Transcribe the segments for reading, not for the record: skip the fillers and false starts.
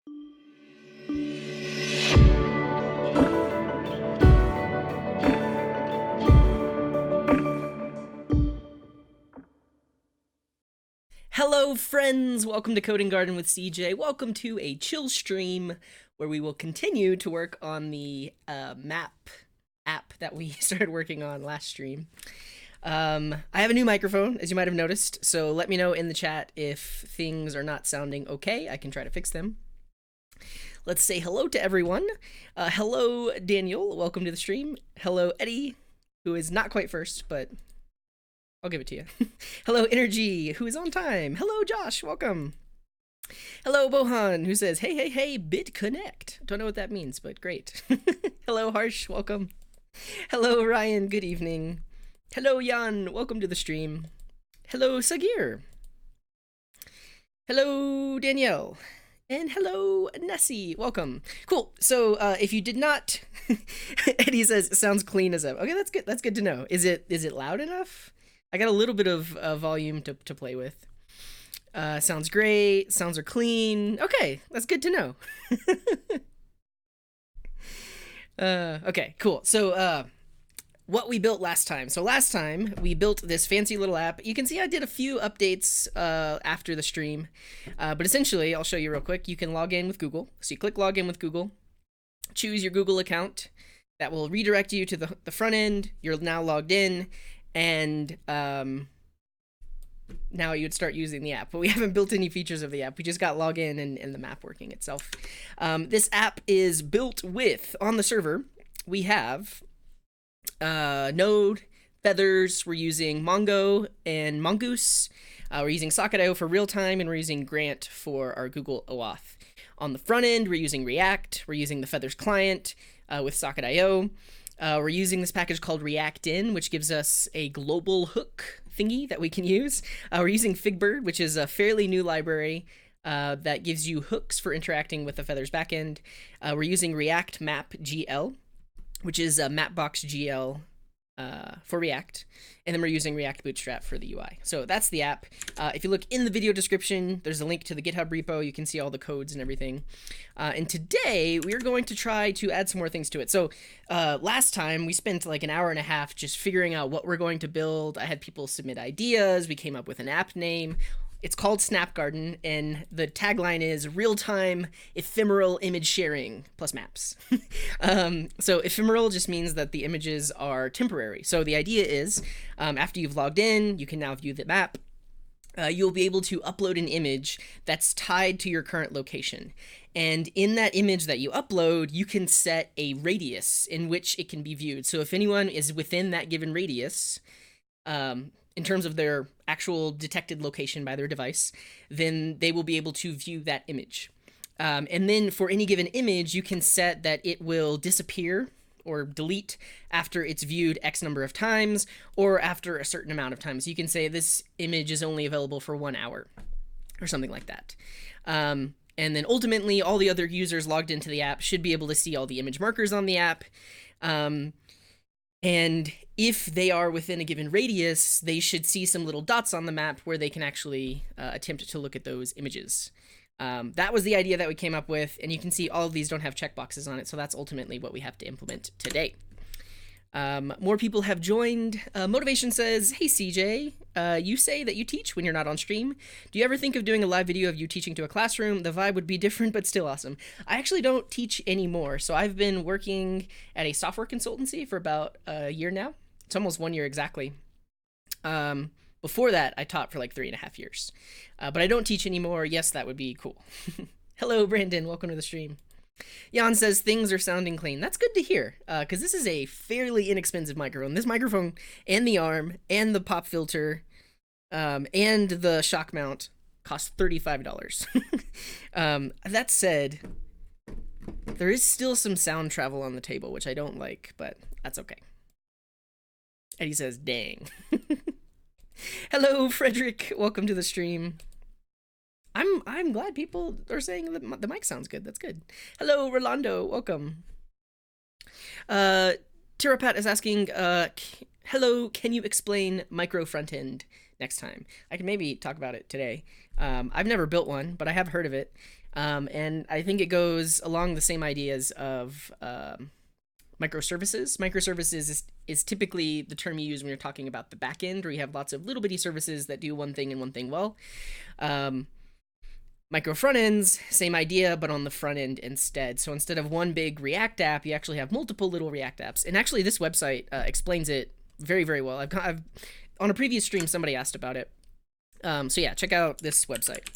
Hello friends, welcome to Coding Garden with CJ. Welcome to a chill stream where we will continue to work on the map app that we started working on last stream. I have a new microphone, as you might have noticed, so let me know in the chat if things are not sounding okay. I can try to fix them. Let's say hello to everyone. Hello Daniel, welcome to the stream. Hello Eddie, who is not quite first, but I'll give it to you. Hello, Energy, who is on time. Hello, Josh, welcome. Hello, Bohan, who says, hey, BitConnect. Don't know what that means, but great. Hello, Harsh, welcome. Hello, Ryan, good evening. Hello, Jan, welcome to the stream. Hello, Sagir. Hello, Danielle. And hello, Nessie, welcome. Cool, so if you did not, Eddie says, it sounds clean as ever. Okay, that's good to know. Is it loud enough? I got a little bit of volume to play with. Sounds great. Sounds are clean. Okay, that's good to know. Okay, cool. So what we built last time. So last time we built this fancy little app. You can see I did a few updates after the stream. But essentially, I'll show you real quick. You can log in with Google. So you click log in with Google. Choose your Google account. That will redirect you to the front end. You're now logged in. And now you'd start using the app, but we haven't built any features of the app. We just got login and the map working itself. This app is built with, on the server, we have Node, Feathers, we're using Mongo and Mongoose. We're using Socket.io for real time, and we're using Grant for our Google OAuth. On the front end, we're using React. We're using the Feathers client with Socket.io. We're using this package called reactin, which gives us a global hook thingy that we can use. We're using Figbird, which is a fairly new library that gives you hooks for interacting with the Feathers backend. We're using React Map GL, which is a mapbox GL for React. And then we're using React Bootstrap for the UI. So that's the app. If you look in the video description, there's a link to the GitHub repo. You can see all the codes and everything. And today we're going to try to add some more things to it. So last time we spent like an hour and a half just figuring out what we're going to build. I had people submit ideas. We came up with an app name. It's called Snap Garden, and the tagline is real-time ephemeral image sharing plus maps. So ephemeral just means that the images are temporary. So the idea is after you've logged in, you can now view the map. You'll be able to upload an image that's tied to your current location. And in that image that you upload, you can set a radius in which it can be viewed. So if anyone is within that given radius, in terms of their actual detected location by their device, then they will be able to view that image. And then for any given image, you can set that it will disappear or delete after it's viewed X number of times or after a certain amount of times. You can say this image is only available for 1 hour or something like that. And then ultimately, all the other users logged into the app should be able to see all the image markers on the app. And if they are within a given radius, they should see some little dots on the map where they can actually attempt to look at those images. That was the idea that we came up with, and you can see all of these don't have checkboxes on it, so that's ultimately what we have to implement today. More people have joined. Motivation says, hey CJ, you say that you teach when you're not on stream. Do you ever think of doing a live video of you teaching to a classroom? The vibe would be different, but still awesome. I actually don't teach anymore. So I've been working at a software consultancy for about a year now. It's almost 1 year exactly. Before that, I taught for like 3.5 years. But I don't teach anymore. Yes, that would be cool. Hello, Brandon. Welcome to the stream. Jan says things are sounding clean. That's good to hear, because this is a fairly inexpensive microphone. This microphone and the arm and the pop filter and the shock mount cost $35. That said, there is still some sound travel on the table, which I don't like, but that's okay. Eddie says, dang. Hello, Frederick. Welcome to the stream. I'm glad people are saying that the mic sounds good. That's good. Hello, Rolando. Welcome. Tirapat is asking, hello, can you explain micro front end next time? I can maybe talk about it today. I've never built one, but I have heard of it. And I think it goes along the same ideas of microservices. Microservices is typically the term you use when you're talking about the back end, where you have lots of little bitty services that do one thing and one thing well. Micro front ends, same idea, but on the front end instead. So instead of one big React app, you actually have multiple little React apps. And actually, this website explains it very, very well. I've on a previous stream, somebody asked about it. So yeah, check out this website.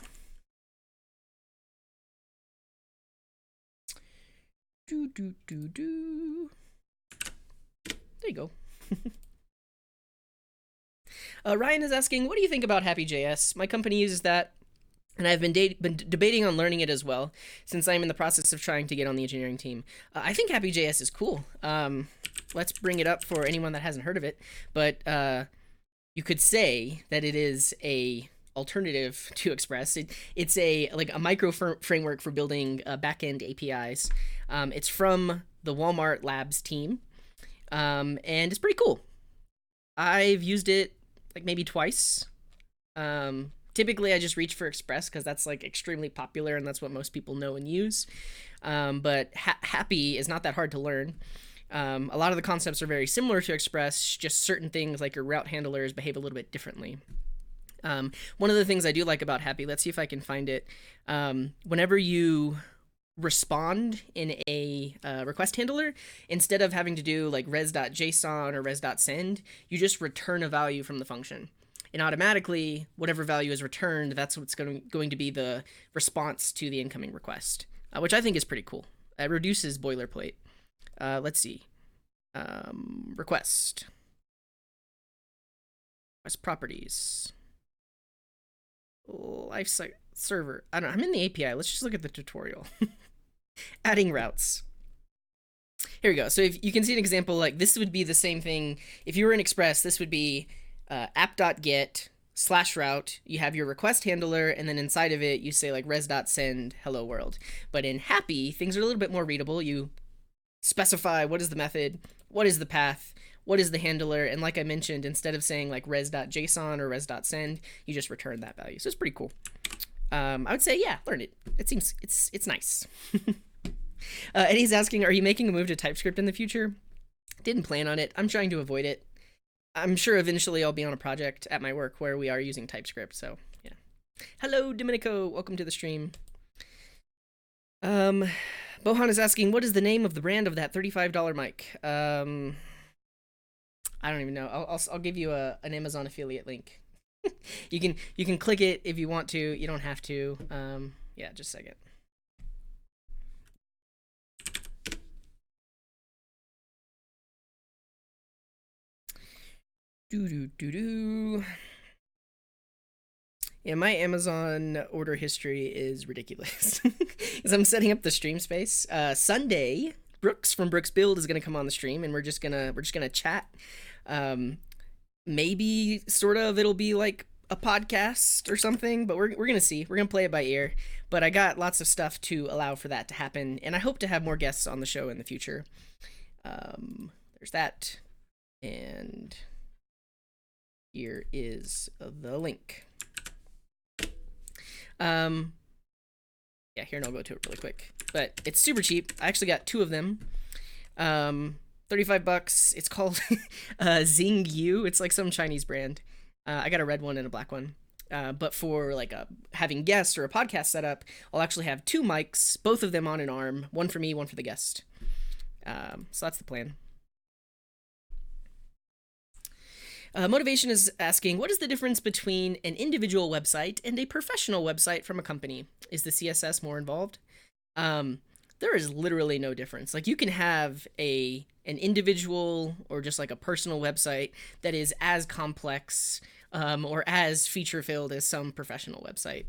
There you go. Ryan is asking, what do you think about Happy.js? My company uses that, and I've been debating on learning it as well, since I'm in the process of trying to get on the engineering team. I think Happy.js is cool. Let's bring it up for anyone that hasn't heard of it. But you could say that it is a alternative to Express. It's a micro framework for building backend APIs. It's from the Walmart Labs team, and it's pretty cool. I've used it like maybe twice. Typically, I just reach for Express because that's like extremely popular and that's what most people know and use. But Happy is not that hard to learn. A lot of the concepts are very similar to Express, just certain things like your route handlers behave a little bit differently. One of the things I do like about Happy, let's see if I can find it. Whenever you respond in a request handler, instead of having to do like res.json or res.send, you just return a value from the function. And automatically, whatever value is returned, that's what's going to be the response to the incoming request, which I think is pretty cool. It reduces boilerplate. Let's see. Request properties. Life server. I don't know. I'm in the API. Let's just look at the tutorial. Adding routes. Here we go. So if you can see an example, like this would be the same thing. If you were in Express, this would be app.get/route. You have your request handler, and then inside of it, you say like res.send hello world. But in Happy, things are a little bit more readable. You specify what is the method, what is the path, what is the handler, and like I mentioned, instead of saying like res.json or res.send, you just return that value. So it's pretty cool. I would say, yeah, learn it. It seems it's nice. Eddie's asking, are you making a move to TypeScript in the future? Didn't plan on it. I'm trying to avoid it. I'm sure eventually I'll be on a project at my work where we are using TypeScript. So yeah. Hello, Domenico. Welcome to the stream. Bohan is asking, what is the name of the brand of that $35 mic? I don't even know. I'll give you an Amazon affiliate link. you can click it if you want to. You don't have to. Yeah, just a second. Yeah, my Amazon order history is ridiculous because I'm setting up the stream space. Sunday, Brooks from Brooks Build is gonna come on the stream, and we're just gonna chat. Maybe sort of it'll be like a podcast or something, but we're gonna see. We're gonna play it by ear. But I got lots of stuff to allow for that to happen, and I hope to have more guests on the show in the future. There's that, and here is the link. Yeah, here, and I'll go to it really quick. But it's super cheap. I actually got 2 of them. $35. It's called Zing U. It's like some Chinese brand. I got a red one and a black one. But for like having guests or a podcast setup, I'll actually have 2 mics, both of them on an arm, one for me, one for the guest. So that's the plan. Motivation is asking, what is the difference between an individual website and a professional website from a company? Is the CSS more involved? There is literally no difference. Like, you can have an individual or just like a personal website that is as complex or as feature filled as some professional website.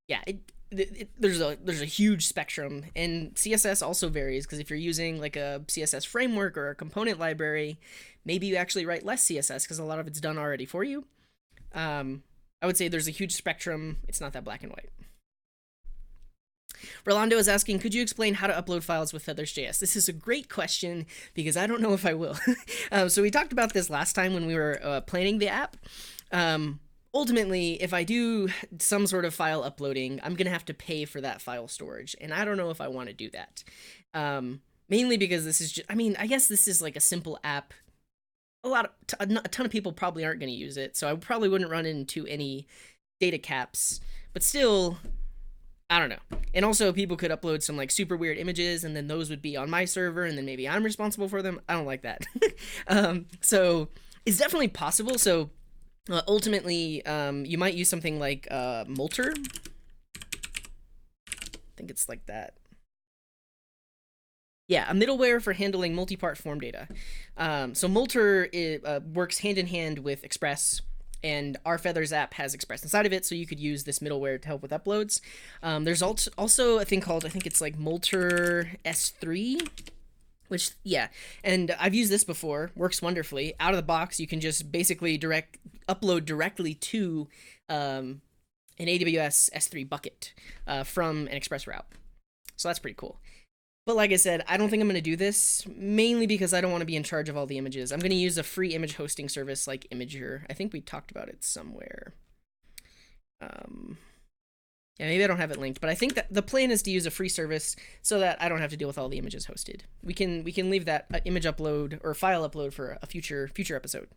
Yeah, there's a huge spectrum, and CSS also varies, because if you're using like a CSS framework or a component library, maybe you actually write less CSS because a lot of it's done already for you. I would say there's a huge spectrum. It's not that black and white. Rolando is asking, could you explain how to upload files with FeathersJS? This is a great question because I don't know if I will. So we talked about this last time when we were planning the app. ultimately, if I do some sort of file uploading, I'm going to have to pay for that file storage. And I don't know if I want to do that. Mainly because this is just, I mean, I guess this is like a simple app. A ton of people probably aren't going to use it. So I probably wouldn't run into any data caps. But still, I don't know. And also people could upload some like super weird images and then those would be on my server and then maybe I'm responsible for them. I don't like that. So it's definitely possible. So ultimately, you might use something like Multer. I think it's like that. Yeah, a middleware for handling multi-part form data. So Multer works hand in hand with Express, and our Feathers app has Express inside of it, so you could use this middleware to help with uploads. There's also a thing called, I think it's like Multer S3, which, yeah, and I've used this before, works wonderfully. Out of the box, you can just basically upload directly to an AWS S3 bucket from an Express route. So that's pretty cool. But like I said, I don't think I'm going to do this, mainly because I don't want to be in charge of all the images. I'm going to use a free image hosting service like Imager. I think we talked about it somewhere. Yeah, maybe I don't have it linked, but I think that the plan is to use a free service so that I don't have to deal with all the images hosted. We can leave that image upload or file upload for a future episode.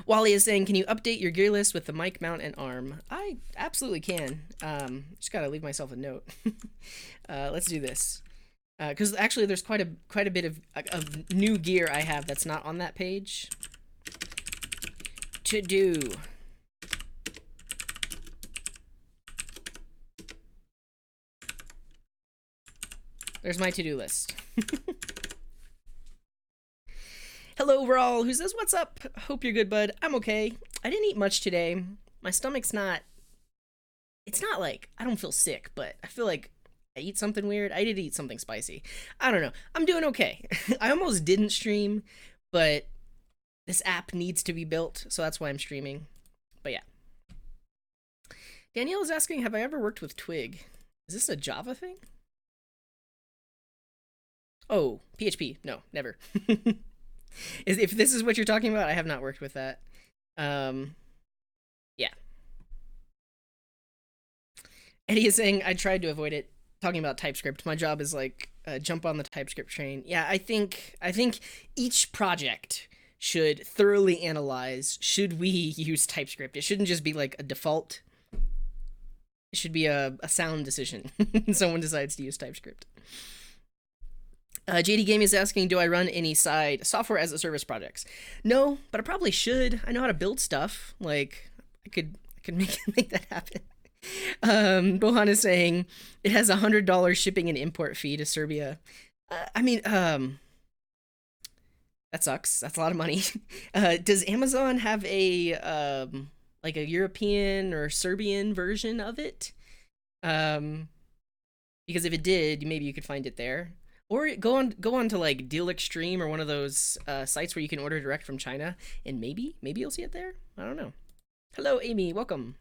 Wally is saying, can you update your gear list with the mic mount and arm? I absolutely can. Just gotta leave myself a note. Let's do this. Because actually there's quite a bit of new gear I have that's not on that page. To do. There's my to-do list. Hello, Rawl, who says, what's up? Hope you're good, bud. I'm okay. I didn't eat much today. My stomach's not... It's not like... I don't feel sick, but I feel like I eat something weird. I did eat something spicy. I don't know. I'm doing okay. I almost didn't stream, but this app needs to be built, so that's why I'm streaming. But yeah. Danielle is asking, have I ever worked with Twig? Is this a Java thing? Oh, PHP. No, never. If this is what you're talking about, I have not worked with that. Yeah. Eddie is saying I tried to avoid it. Talking about TypeScript, my job is like jump on the TypeScript train. Yeah, I think each project should thoroughly analyze, should we use TypeScript? It shouldn't just be like a default. It should be a sound decision. Someone decides to use TypeScript. JD Game is asking, do I run any side software as a service projects? No, but I probably should. I know how to build stuff. Like, I could make that happen. Bohan is saying it has $100 shipping and import fee to Serbia. I mean, that sucks. That's a lot of money. Does Amazon have a like a European or Serbian version of it? Because if it did, maybe you could find it there. Or go on to like Deal Extreme or one of those sites where you can order direct from China, and maybe you'll see it there. I don't know. Hello, Amy. Welcome.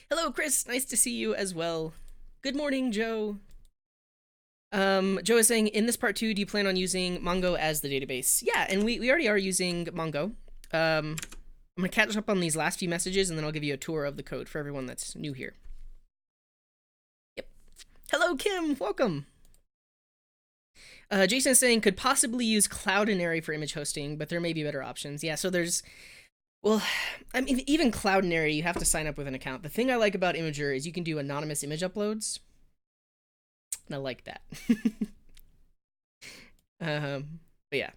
Hello, Chris. Nice to see you as well. Good morning, Joe. Joe is saying, in this part 2, do you plan on using Mongo as the database? Yeah, and we already are using Mongo. I'm going to catch up on these last few messages, and then I'll give you a tour of the code for everyone that's new here. Yep. Hello, Kim. Welcome. Jason is saying, could possibly use Cloudinary for image hosting, but there may be better options. Yeah, so there's... Well, I mean, even Cloudinary, you have to sign up with an account. The thing I like about Imager is you can do anonymous image uploads. And I like that. But yeah.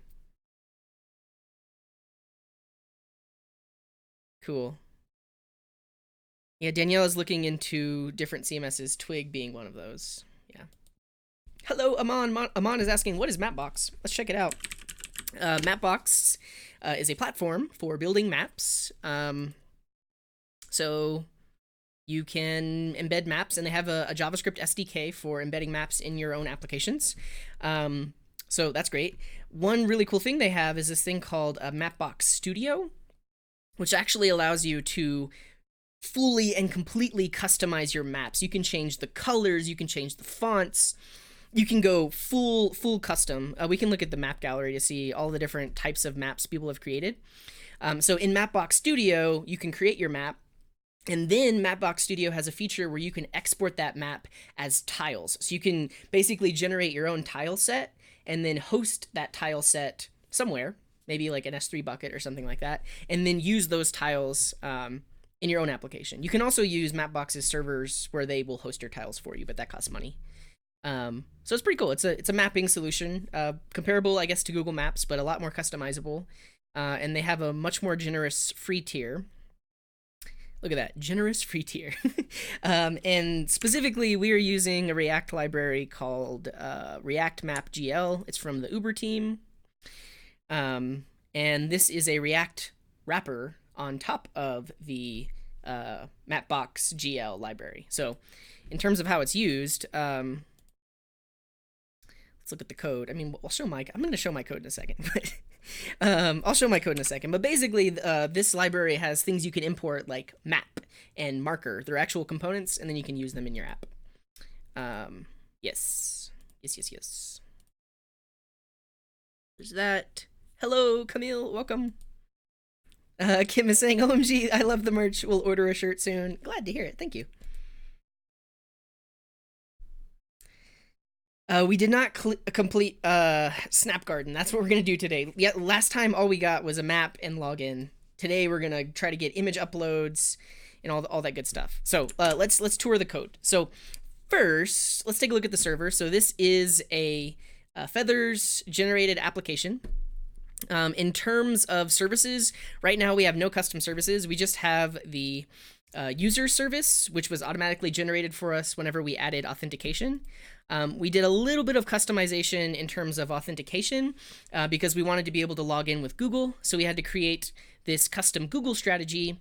Cool. Yeah, Danielle is looking into different CMSs, Twig being one of those. Yeah. Hello, Aman. Aman is asking, what is Mapbox? Let's check it out. Mapbox is a platform for building maps. So you can embed maps, and they have a JavaScript SDK for embedding maps in your own applications. So that's great. One really cool thing they have is this thing called Mapbox Studio, which actually allows you to fully and completely customize your maps. You can change the colors, you can change the fonts, you can go full custom. We can look at the map gallery to see all the different types of maps people have created. So in Mapbox Studio, you can create your map. And then Mapbox Studio has a feature where you can export that map as tiles. So you can basically generate your own tile set and then host that tile set somewhere, maybe like an S3 bucket or something like that, and then use those tiles in your own application. You can also use Mapbox's servers where they will host your tiles for you, but that costs money. So it's pretty cool. It's a mapping solution, comparable, I guess, to Google Maps, but a lot more customizable. And they have a much more generous free tier. Look at that, generous free tier. And specifically, we are using a React library called React Map GL. It's from the Uber team. And this is a React wrapper on top of the Mapbox GL library. So in terms of how it's used, let's look at the code. I mean, I'm going to show my code in a second. But I'll show my code in a second. But basically, this library has things you can import like map and marker. They're actual components, and then you can use them in your app. Yes. There's that. Hello, Camille. Welcome. Kim is saying, OMG, I love the merch. We'll order a shirt soon. Glad to hear it. Thank you. We did not complete Snap Garden. That's what we're going to do today. Yeah, last time all we got was a map and login. Today we're going to try to get image uploads and all that good stuff. So let's tour the code. So first, let's take a look at the server. So this is a Feathers generated application. In terms of services, right now we have no custom services. We just have the user service, which was automatically generated for us whenever we added authentication. We did a little bit of customization in terms of authentication because we wanted to be able to log in with Google. So we had to create this custom Google strategy.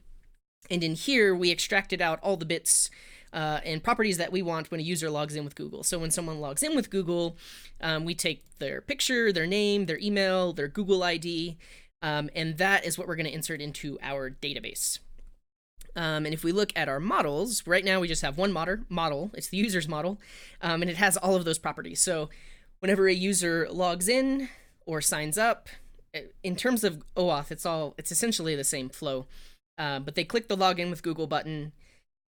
And in here, we extracted out all the bits and properties that we want when a user logs in with Google. So when someone logs in with Google, we take their picture, their name, their email, their Google ID, and that is what we're going to insert into our database. And if we look at our models, right now we just have one model. It's the user's model, and it has all of those properties. So whenever a user logs in or signs up, in terms of OAuth, it's essentially the same flow. But they click the login with Google button,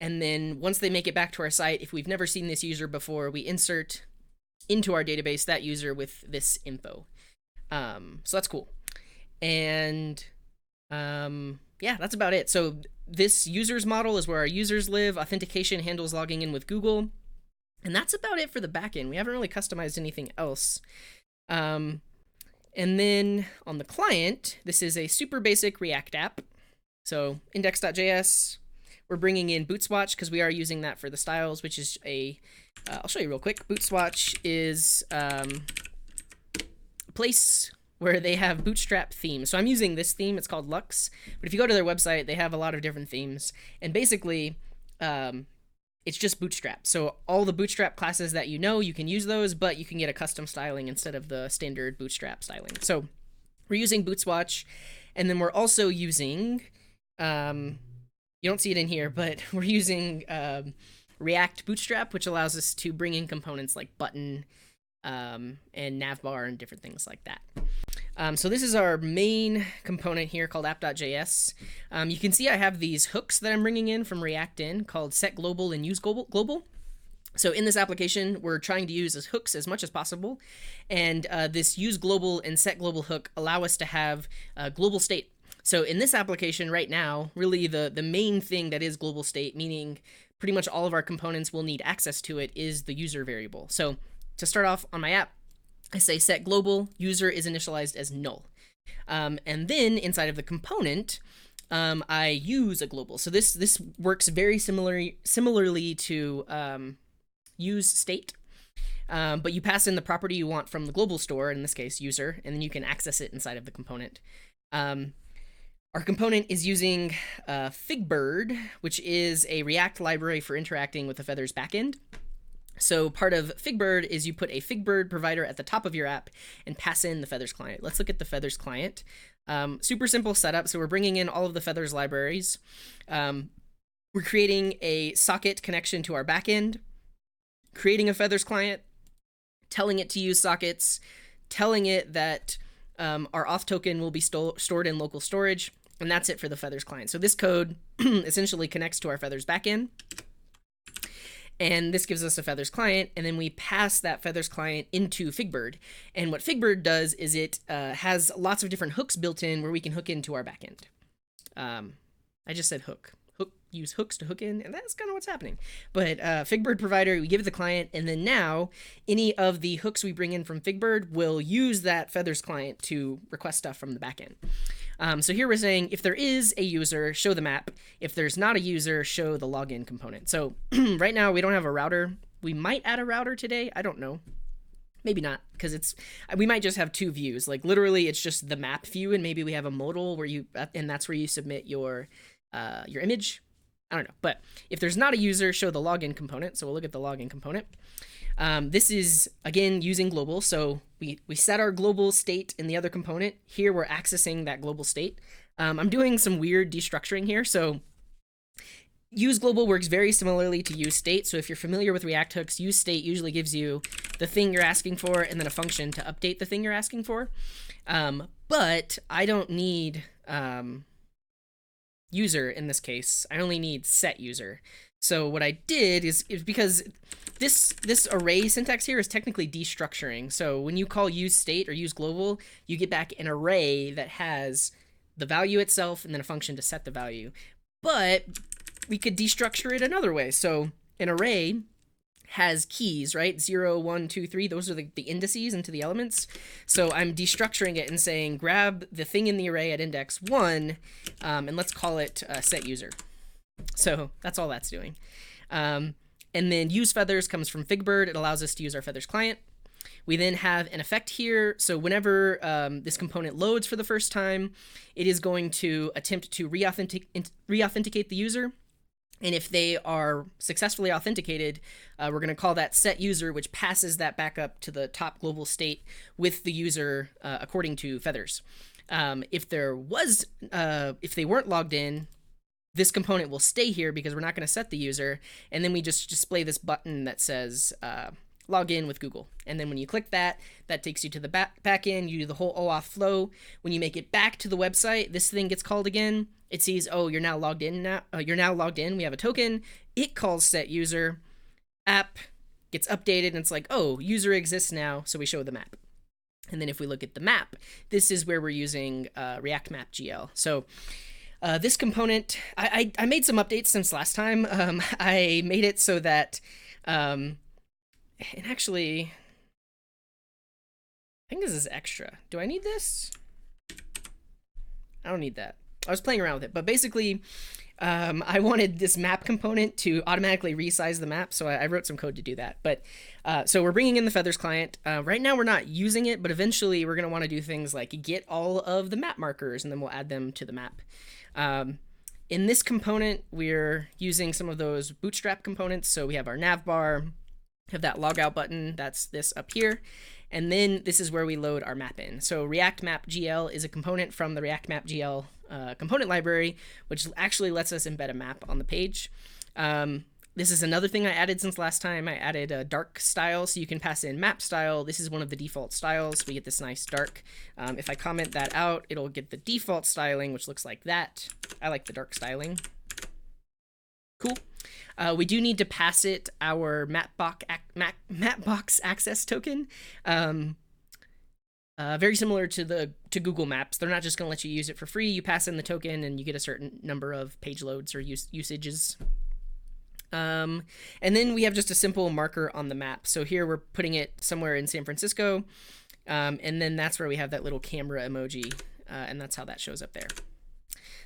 and then once they make it back to our site, if we've never seen this user before, we insert into our database that user with this info. So that's cool. And yeah, that's about it. So this user's model is where our users live. Authentication handles logging in with Google. And that's about it for the backend. We haven't really customized anything else. And then on the client, this is a super basic React app. So index.js, we're bringing in Bootswatch because we are using that for the styles, which is I'll show you real quick. Bootswatch is a place where they have Bootstrap themes. So I'm using this theme. It's called Lux. But if you go to their website, they have a lot of different themes. And basically, it's just Bootstrap. So all the Bootstrap classes that you can use those, but you can get a custom styling instead of the standard Bootstrap styling. So we're using Bootswatch. And then we're also using, you don't see it in here, but we're using React Bootstrap, which allows us to bring in components like button and navbar and different things like that. So this is our main component here called app.js. You can see I have these hooks that I'm bringing in from React in called set global and use global. So in this application, we're trying to use as hooks as much as possible. And this use global and set global hook allow us to have global state. So in this application right now, really the main thing that is global state, meaning pretty much all of our components will need access to it, is the user variable. So to start off on my app, I say set global, user is initialized as null. And then inside of the component, I use a global. So this works very similarly to use state. But you pass in the property you want from the global store, in this case user, and then you can access it inside of the component. Our component is using Figbird, which is a React library for interacting with the Feathers backend. So part of Figbird is you put a Figbird provider at the top of your app and pass in the Feathers client. Let's look at the Feathers client. Super simple setup. So we're bringing in all of the Feathers libraries. We're creating a socket connection to our backend, creating a Feathers client, telling it to use sockets, telling it that our auth token will be stored in local storage, And that's it for the Feathers client. So this code essentially connects to our Feathers backend. And this gives us a Feathers client, and then we pass that Feathers client into FigBird. And what FigBird does is it has lots of different hooks built in where we can hook into our backend. I just said hook. Use hooks to hook in, and that's kind of what's happening. But FigBird provider, we give it the client, and then now any of the hooks we bring in from FigBird will use that Feathers client to request stuff from the backend. So here we're saying if there is a user, show the map. If there's not a user, show the login component. So right now we don't have a router. We might add a router today. I don't know. Maybe not, because we might just have two views. Like literally, it's just the map view, and maybe we have a modal where and that's where you submit your image. I don't know, but if there's not a user, show the login component. So we'll look at the login component. This is, again, using global. So we set our global state in the other component. Here we're accessing that global state. I'm doing some weird destructuring here. So use global works very similarly to use state. So if you're familiar with React hooks, use state usually gives you the thing you're asking for and then a function to update the thing you're asking for. But I don't need user in this case. I only need set user. So what I did is because this array syntax here is technically destructuring. So when you call use state or use global, you get back an array that has the value itself and then a function to set the value. But we could destructure it another way. So an array has keys, right? 0, 1, 2, 3. Those are the indices into the elements. So I'm destructuring it and saying grab the thing in the array at index 1, and let's call it set user. So that's all that's doing. And then use feathers comes from FigBird. It allows us to use our Feathers client. We then have an effect here. So whenever this component loads for the first time, it is going to attempt to re-authenticate the user. And if they are successfully authenticated, we're going to call that set user, which passes that back up to the top global state with the user according to Feathers. If they weren't logged in, this component will stay here because we're not going to set the user. And then we just display this button that says log in with Google. And then when you click that, that takes you to the back end. You do the whole OAuth flow. When you make it back to the website, this thing gets called again. It sees, oh, you're now logged in now. You're now logged in. We have a token. It calls set user. App gets updated, and it's like, oh, user exists now. So we show the map. And then if we look at the map, this is where we're using React Map GL. So this component, I made some updates since last time. I made it so that, and actually, I think this is extra. Do I need this? I don't need that. I was playing around with it, but basically, I wanted this map component to automatically resize the map, so I wrote some code to do that. But so we're bringing in the Feathers client. Right now, we're not using it, but eventually, we're going to want to do things like get all of the map markers, and then we'll add them to the map. In this component, we're using some of those bootstrap components. So we have our nav bar, have that logout button. That's this up here. And then this is where we load our map in. So React Map GL is a component from the React Map GL component library, which actually lets us embed a map on the page. This is another thing I added since last time. I added a dark style, so you can pass in map style. This is one of the default styles. We get this nice dark. If I comment that out, it'll get the default styling, which looks like that. I like the dark styling. Cool. We do need to pass it our mapbox access token. Very similar to Google Maps. They're not just going to let you use it for free. You pass in the token and you get a certain number of page loads or usages. And then we have just a simple marker on the map. So here we're putting it somewhere in San Francisco. And then that's where we have that little camera emoji. And that's how that shows up there.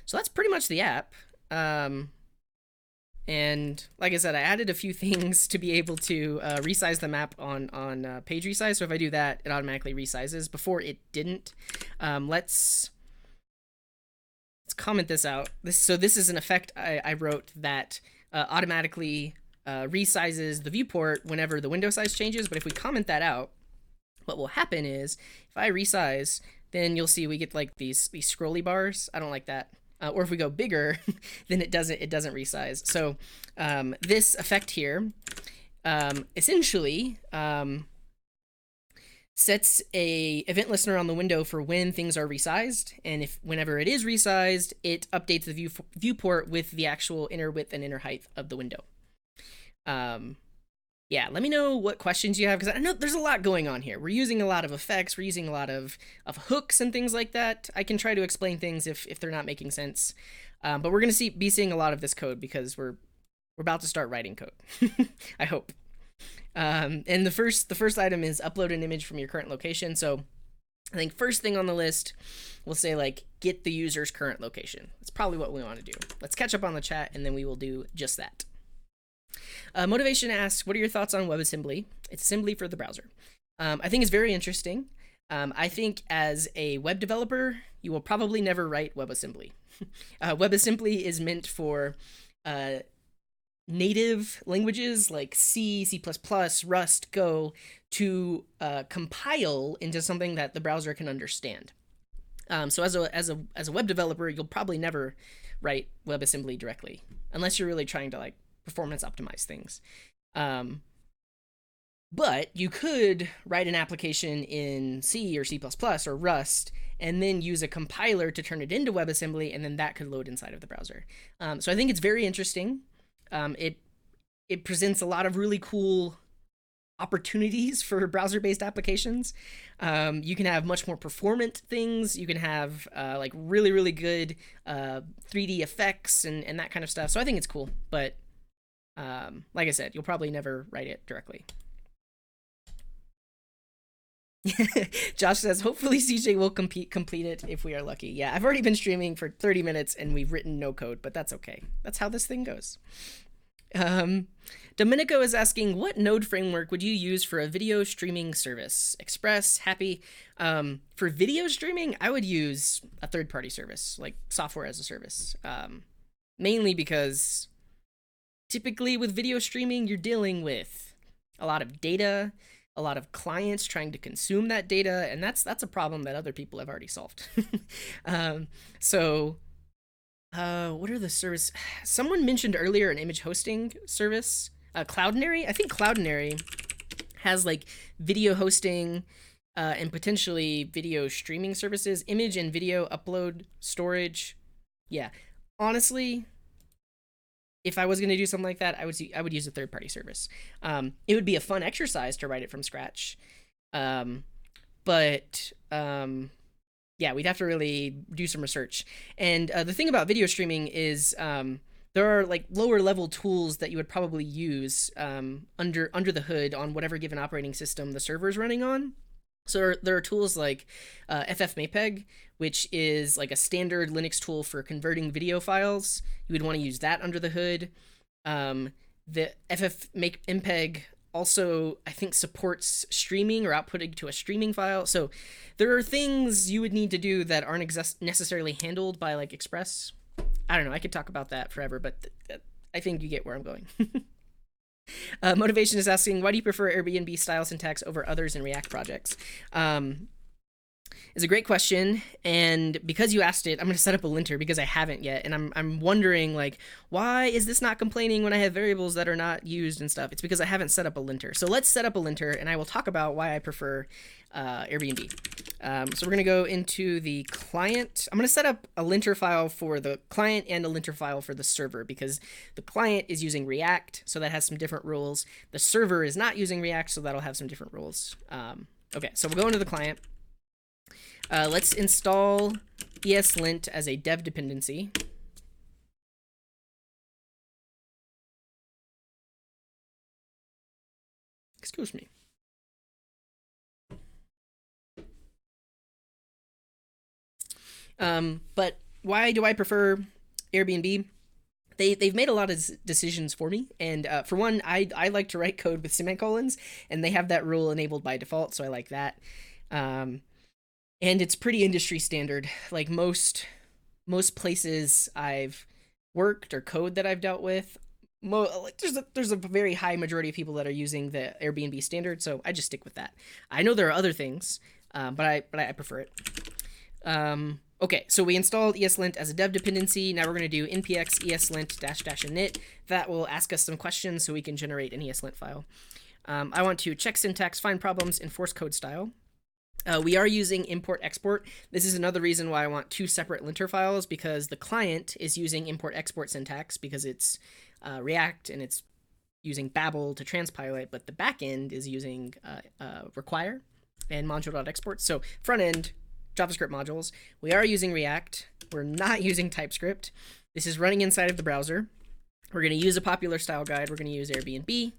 So that's pretty much the app. And like I said, I added a few things to be able to resize the map on page resize. So if I do that, it automatically resizes. Before it didn't. Let's comment this out. This is an effect I wrote that automatically resizes the viewport whenever the window size changes. But if we comment that out, what will happen is if I resize, then you'll see we get like these scrolly bars. I don't like that. Or if we go bigger, then it doesn't resize. So this effect here, essentially, sets a event listener on the window for when things are resized, and if whenever it is resized, it updates the viewport with the actual inner width and inner height of the window. Yeah, let me know what questions you have, because I know there's a lot going on here. We're using a lot of effects, we're using a lot of hooks and things like that. I can try to explain things if they're not making sense, but we're going to be seeing a lot of this code because we're about to start writing code. I hope. And the first item is upload an image from your current location. So I think first thing on the list, we'll say like get the user's current location. That's probably what we want to do. Let's catch up on the chat, and then we will do just that. Motivation asks, what are your thoughts on WebAssembly? It's assembly for the browser. I think it's very interesting. I think as a web developer, you will probably never write WebAssembly. WebAssembly is meant for native languages like C, C++, Rust, Go to compile into something that the browser can understand. So as a web developer, you'll probably never write WebAssembly directly unless you're really trying to like performance optimize things. But you could write an application in C or C++ or Rust and then use a compiler to turn it into WebAssembly, and then that could load inside of the browser. So I think it's very interesting. It presents a lot of really cool opportunities for browser-based applications. You can have much more performant things. You can have like really, really good 3D effects and that kind of stuff. So I think it's cool, but like I said, you'll probably never write it directly. Josh says, hopefully CJ will complete it if we are lucky. Yeah, I've already been streaming for 30 minutes and we've written no code, but that's okay. That's how this thing goes. Domenico is asking, what node framework would you use for a video streaming service? Express, Happy. For video streaming, I would use a third-party service, like software as a service. Mainly because typically with video streaming, you're dealing with a lot of data, a lot of clients trying to consume that data, and that's a problem that other people have already solved. What are the service? Someone mentioned earlier an image hosting service, Cloudinary. I think Cloudinary has like video hosting and potentially video streaming services, image and video upload storage. Yeah, honestly, if I was going to do something like that, I would use a third-party service. It would be a fun exercise to write it from scratch, but yeah, we'd have to really do some research. And the thing about video streaming is there are like lower level tools that you would probably use under the hood on whatever given operating system the server is running on. So there are tools like ffmpeg, which is like a standard Linux tool for converting video files. You would want to use that under the hood. The ffmpeg also, I think, supports streaming or outputting to a streaming file. So there are things you would need to do that aren't necessarily handled by like Express. I don't know. I could talk about that forever, but I think you get where I'm going. Motivation is asking, why do you prefer Airbnb style syntax over others in React projects? Is a great question, and because you asked it, I'm going to set up a linter because I haven't yet, and I'm wondering like, why is this not complaining when I have variables that are not used and stuff? It's because I haven't set up a linter. So let's set up a linter, and I will talk about why I prefer Airbnb. So we're going to go into the client. I'm going to set up a linter file for the client and a linter file for the server, because the client is using React, so that has some different rules. The server is not using React, so that'll have some different rules. Okay, so we'll go into the client. Let's install ESLint as a dev dependency. Excuse me. But why do I prefer Airbnb? They've made a lot of decisions for me, and for one, I like to write code with semicolons, and they have that rule enabled by default, so I like that. And it's pretty industry standard. Like most places I've worked or code that I've dealt with, there's a very high majority of people that are using the Airbnb standard, so I just stick with that. I know there are other things, but I prefer it. Okay, so we installed ESLint as a dev dependency. Now we're going to do npx ESLint --init. That will ask us some questions so we can generate an ESLint file. I want to check syntax, find problems, enforce code style. We are using import export. This is another reason why I want two separate linter files, because the client is using import export syntax because it's React and it's using Babel to transpile it, but the backend is using require and module.export. So front end, JavaScript modules. We are using React. We're not using TypeScript. This is running inside of the browser. We're going to use a popular style guide. We're going to use Airbnb.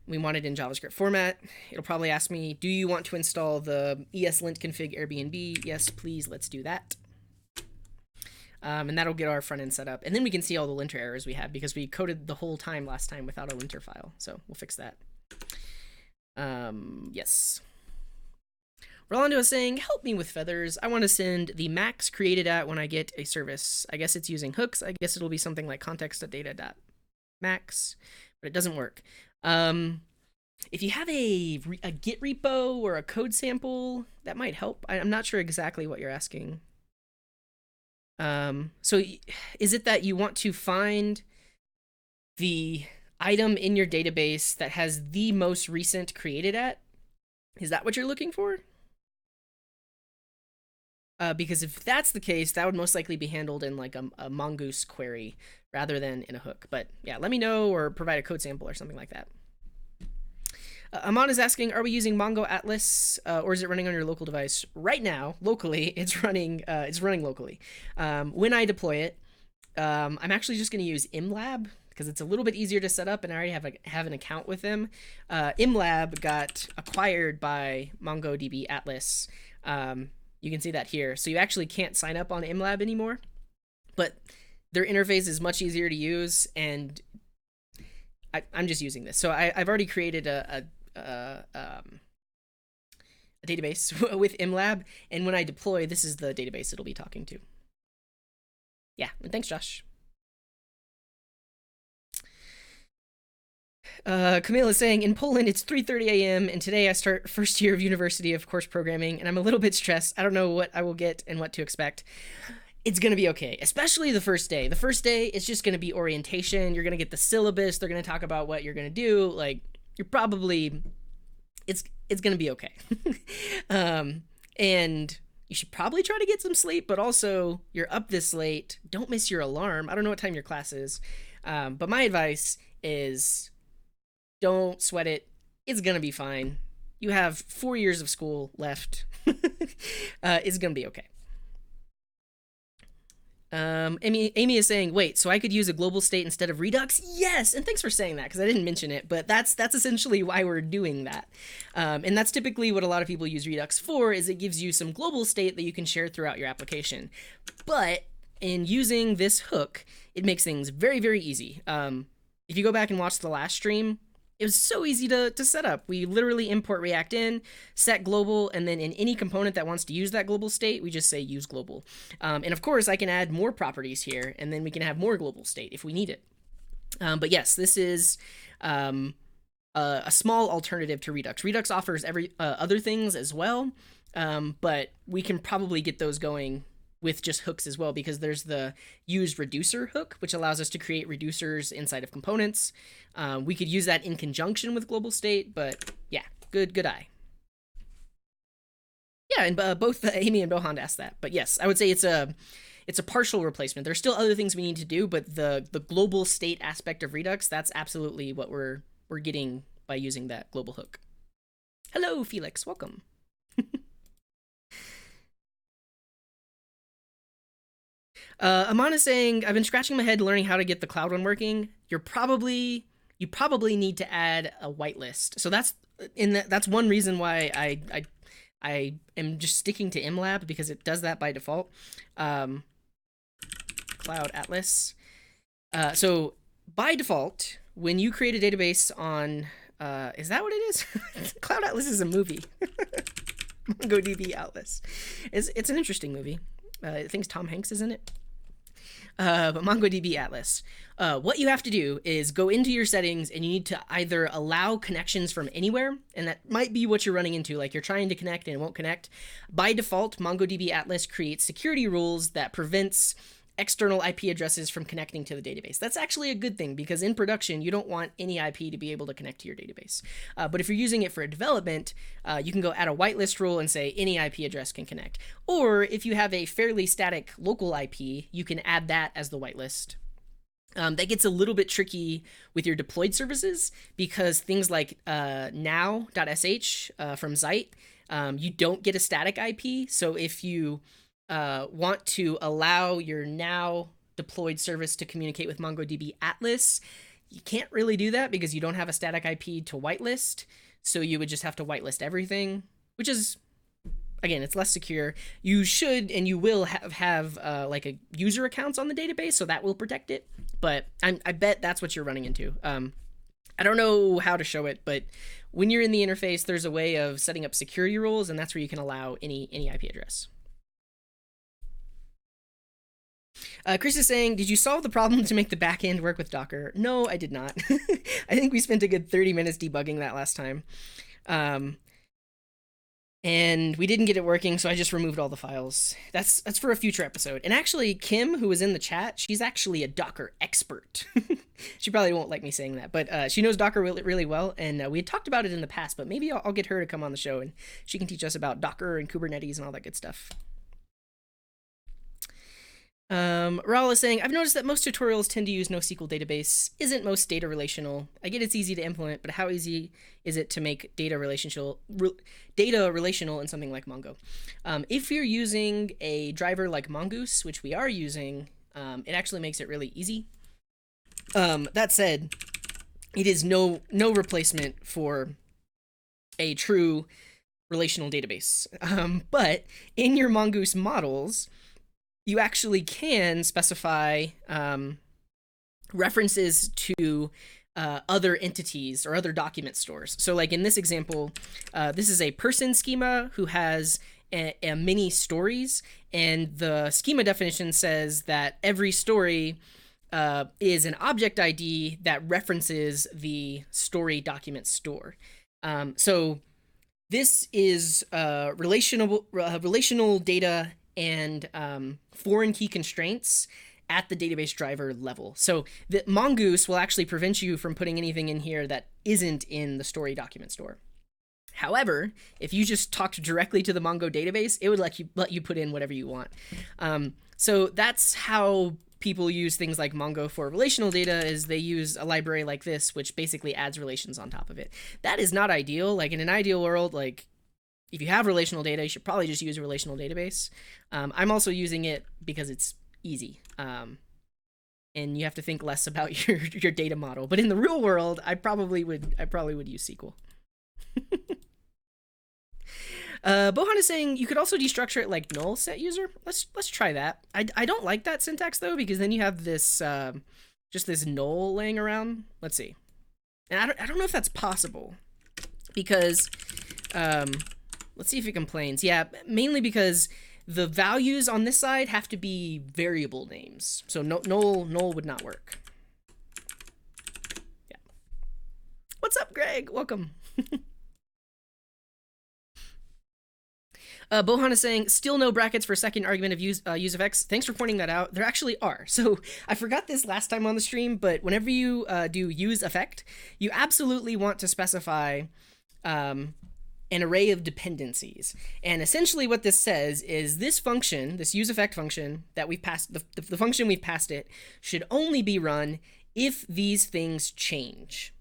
We want it in JavaScript format. It'll probably ask me, do you want to install the ESLint config Airbnb? Yes, please, let's do that. And that'll get our front end set up. And then we can see all the linter errors we had because we coded the whole time last time without a linter file. So we'll fix that. Yes. Rolando is saying, help me with feathers. I want to send the max created at when I get a service. I guess it's using hooks. I guess it'll be something like context.data.max, but it doesn't work. If you have a Git repo or a code sample, that might help. I'm not sure exactly what you're asking. So is it that you want to find the item in your database that has the most recent created at? Is that what you're looking for? Because if that's the case, that would most likely be handled in like a Mongoose query rather than in a hook. But yeah, let me know or provide a code sample or something like that. Aman is asking, are we using Mongo Atlas or is it running on your local device? Right now, locally, it's running locally. When I deploy it, I'm actually just going to use imlab because it's a little bit easier to set up and I already have an account with them. Imlab got acquired by MongoDB Atlas. You can see that here. So you actually can't sign up on imlab anymore, but their interface is much easier to use and I'm just using this. So I've already created a database with imlab, and when I deploy, this is the database it'll be talking to. Yeah, and thanks, Josh. Camille is saying, in Poland, it's 3:30 a.m., and today I start first year of University of Course Programming, and I'm a little bit stressed. I don't know what I will get and what to expect. It's going to be okay, especially the first day. The first day is just going to be orientation. You're going to get the syllabus. They're going to talk about what you're going to do. Like, you're probably, it's going to be okay. And you should probably try to get some sleep, but also you're up this late. Don't miss your alarm. I don't know what time your class is. But my advice is don't sweat it. It's going to be fine. You have 4 years of school left. It's going to be okay. Amy is saying, wait, so I could use a global state instead of redux? Yes, and thanks for saying that because I didn't mention it, but that's essentially why we're doing that. And that's typically what a lot of people use redux for, is it gives you some global state that you can share throughout your application. But in using this hook, it makes things very, very easy. If you go back and watch the last stream, it was so easy to set up. We literally import React in, set global, and then in any component that wants to use that global state, we just say use global. And of course, I can add more properties here, and then we can have more global state if we need it. But yes, this is a small alternative to Redux. Redux offers other things as well, but we can probably get those going with just hooks as well, because there's the use reducer hook, which allows us to create reducers inside of components. We could use that in conjunction with global state, but yeah, good eye. Yeah, and both Amy and Bohan asked that, but yes, I would say it's a partial replacement. There's still other things we need to do, but the global state aspect of Redux, that's absolutely what we're getting by using that global hook. Hello, Felix, welcome. Aman is saying, I've been scratching my head learning how to get the cloud one working. You probably need to add a whitelist. So that's one reason why I am just sticking to imlab, because it does that by default. Cloud Atlas. So by default, when you create a database on, is that what it is? Cloud Atlas is a movie. MongoDB Atlas. It's an interesting movie. I think Tom Hanks is in it. But MongoDB Atlas. What you have to do is go into your settings and you need to either allow connections from anywhere, and that might be what you're running into, like you're trying to connect and it won't connect. By default, MongoDB Atlas creates security rules that prevents external IP addresses from connecting to the database. That's actually a good thing because in production, you don't want any IP to be able to connect to your database. But if you're using it for development, you can go add a whitelist rule and say any IP address can connect. Or if you have a fairly static local IP, you can add that as the whitelist. That gets a little bit tricky with your deployed services because things like now.sh from Zeit, you don't get a static IP. So if you want to allow your now deployed service to communicate with MongoDB Atlas, you can't really do that because you don't have a static IP to whitelist. So you would just have to whitelist everything, which is, again, it's less secure. You should and you will have like a user accounts on the database, so that will protect it. But I bet that's what you're running into. I don't know how to show it, but when you're in the interface, there's a way of setting up security rules, and that's where you can allow any IP address. Chris is saying, did you solve the problem to make the backend work with Docker? No, I did not. I think we spent a good 30 minutes debugging that last time. And we didn't get it working, so I just removed all the files. That's for a future episode. And actually, Kim, who was in the chat, she's actually a Docker expert. She probably won't like me saying that, but she knows Docker really, really well, and we had talked about it in the past, but maybe I'll get her to come on the show, and she can teach us about Docker and Kubernetes and all that good stuff. Raul is saying, I've noticed that most tutorials tend to use NoSQL database. Isn't most data relational? I get it's easy to implement, but how easy is it to make data relational in something like Mongo? If you're using a driver like Mongoose, which we are using, it actually makes it really easy. That said, it is no replacement for a true relational database. But in your Mongoose models, you actually can specify references to other entities or other document stores. So like in this example, this is a person schema who has a mini stories, and the schema definition says that every story is an object ID that references the story document store. So this is relational data and foreign key constraints at the database driver level. So the Mongoose will actually prevent you from putting anything in here that isn't in the story document store. However, if you just talked directly to the Mongo database, it would let you put in whatever you want. So that's how people use things like Mongo for relational data, is they use a library like this, which basically adds relations on top of it. That is not ideal. Like in an ideal world, like if you have relational data, you should probably just use a relational database. I'm also using it because it's easy. And you have to think less about your data model. But in the real world, I probably would use SQL. Bohan is saying you could also destructure it like null set user. Let's try that. I don't like that syntax though, because then you have this just this null laying around. Let's see. And I don't know if that's possible, because let's see if it complains. Yeah, mainly because the values on this side have to be variable names. So null would not work. Yeah. What's up, Greg? Welcome. Bohan is saying, still no brackets for second argument of useEffects. Thanks for pointing that out. There actually are. So I forgot this last time on the stream, but whenever you do useEffect, you absolutely want to specify an array of dependencies. And essentially what this says is this function, this useEffect function that we've passed, the function we've passed it, should only be run if these things change.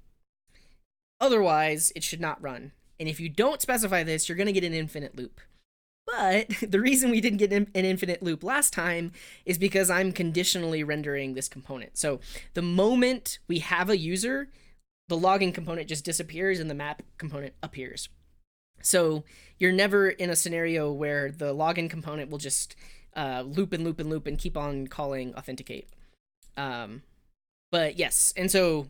Otherwise, it should not run. And if you don't specify this, you're going to get an infinite loop. But the reason we didn't get an infinite loop last time is because I'm conditionally rendering this component. So the moment we have a user, the login component just disappears and the map component appears. So you're never in a scenario where the login component will just loop and loop and loop and keep on calling authenticate. But yes, and so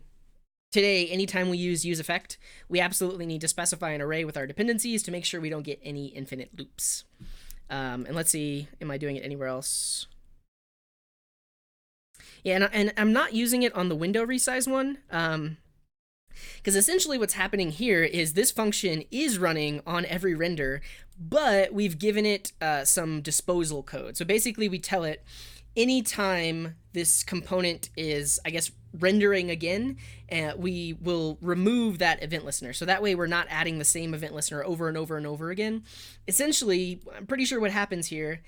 today, anytime we use useEffect, we absolutely need to specify an array with our dependencies to make sure we don't get any infinite loops. And let's see, am I doing it anywhere else? Yeah, and I'm not using it on the window resize one, because essentially what's happening here is this function is running on every render, but we've given it some disposal code. So basically we tell it, anytime this component is, I guess, rendering again, we will remove that event listener. So that way we're not adding the same event listener over and over and over again. Essentially, I'm pretty sure what happens here,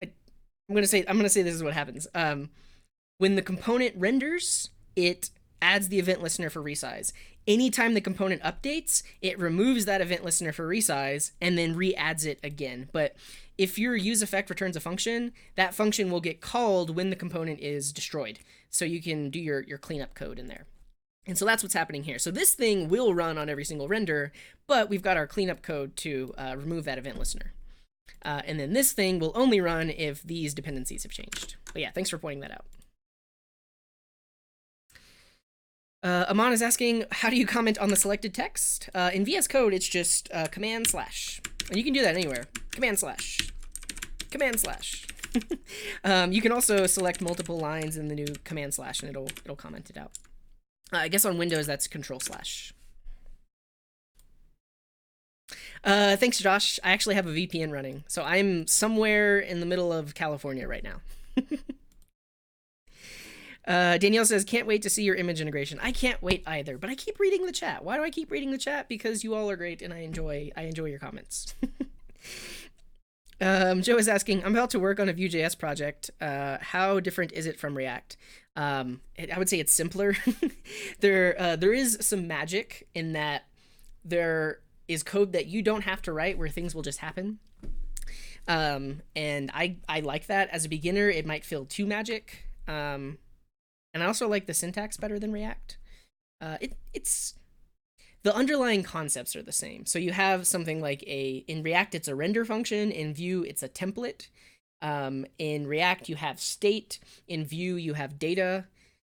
I'm gonna say this is what happens. When the component renders, it adds the event listener for resize. Anytime the component updates, it removes that event listener for resize and then re-adds it again. But if your useEffect returns a function, that function will get called when the component is destroyed. So you can do your cleanup code in there. And so that's what's happening here. So this thing will run on every single render, but we've got our cleanup code to remove that event listener. And then this thing will only run if these dependencies have changed. But yeah, thanks for pointing that out. Aman is asking, how do you comment on the selected text? In VS Code, it's just command slash. And you can do that anywhere. Command slash. Command slash. You can also select multiple lines in the new command slash, and it'll comment it out. I guess on Windows, that's control slash. Thanks, Josh. I actually have a VPN running, so I'm somewhere in the middle of California right now. Danielle says, can't wait to see your image integration. I can't wait either, but I keep reading the chat. Why do I keep reading the chat? Because you all are great, and I enjoy your comments. Joe is asking, I'm about to work on a Vue.js project. How different is it from React? I would say it's simpler. There is some magic in that there is code that you don't have to write where things will just happen. And I like that. As a beginner, it might feel too magic. And I also like the syntax better than React. It's the underlying concepts are the same. So you have something like in React, it's a render function. In Vue, it's a template. In React, you have state. In Vue, you have data.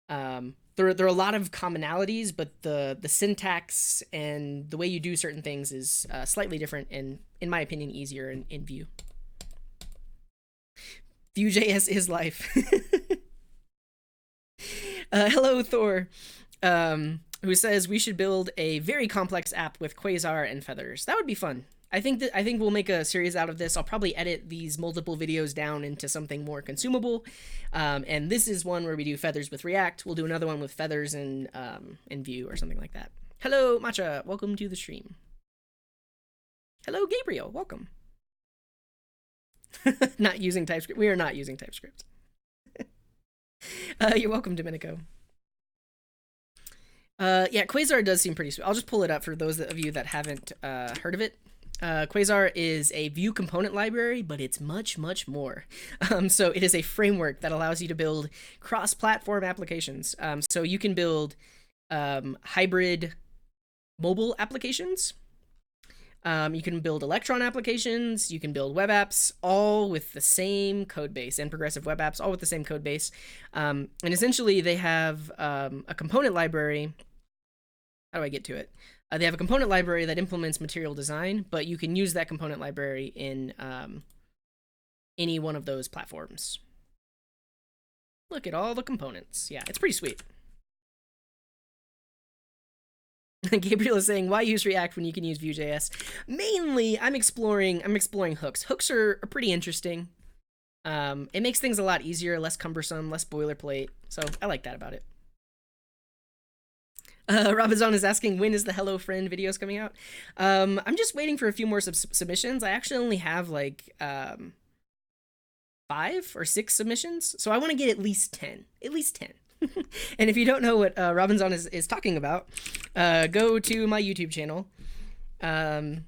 There are a lot of commonalities, but the syntax and the way you do certain things is slightly different and, in my opinion, easier in Vue. Vue.js is life. Hello, Thor, who says we should build a very complex app with Quasar and feathers. That would be fun. I think we'll make a series out of this. I'll probably edit these multiple videos down into something more consumable. And this is one where we do feathers with React. We'll do another one with feathers in Vue or something like that. Hello, Matcha. Welcome to the stream. Hello, Gabriel. Welcome. Not using TypeScript. We are not using TypeScript. You're welcome, Domenico. Yeah, Quasar does seem pretty sweet. I'll just pull it up for those of you that haven't heard of it. Quasar is a Vue component library, but it's much, much more. So it is a framework that allows you to build cross-platform applications. So you can build hybrid mobile applications. You can build Electron applications, you can build web apps, all with the same code base, and progressive web apps, all with the same code base. And essentially, they have a component library. How do I get to it? They have a component library that implements material design, but you can use that component library in any one of those platforms. Look at all the components. Yeah, it's pretty sweet. Gabriel is saying, why use React when you can use Vue.js? Mainly, I'm exploring hooks. Hooks are pretty interesting. It makes things a lot easier, less cumbersome, less boilerplate. So I like that about it. Robinson is asking, when is the Hello Friend videos coming out? I'm just waiting for a few more submissions. I actually only have like 5 or 6 submissions. So I want to get at least 10. At least 10. And if you don't know what Robinson is talking about, go to my YouTube channel. And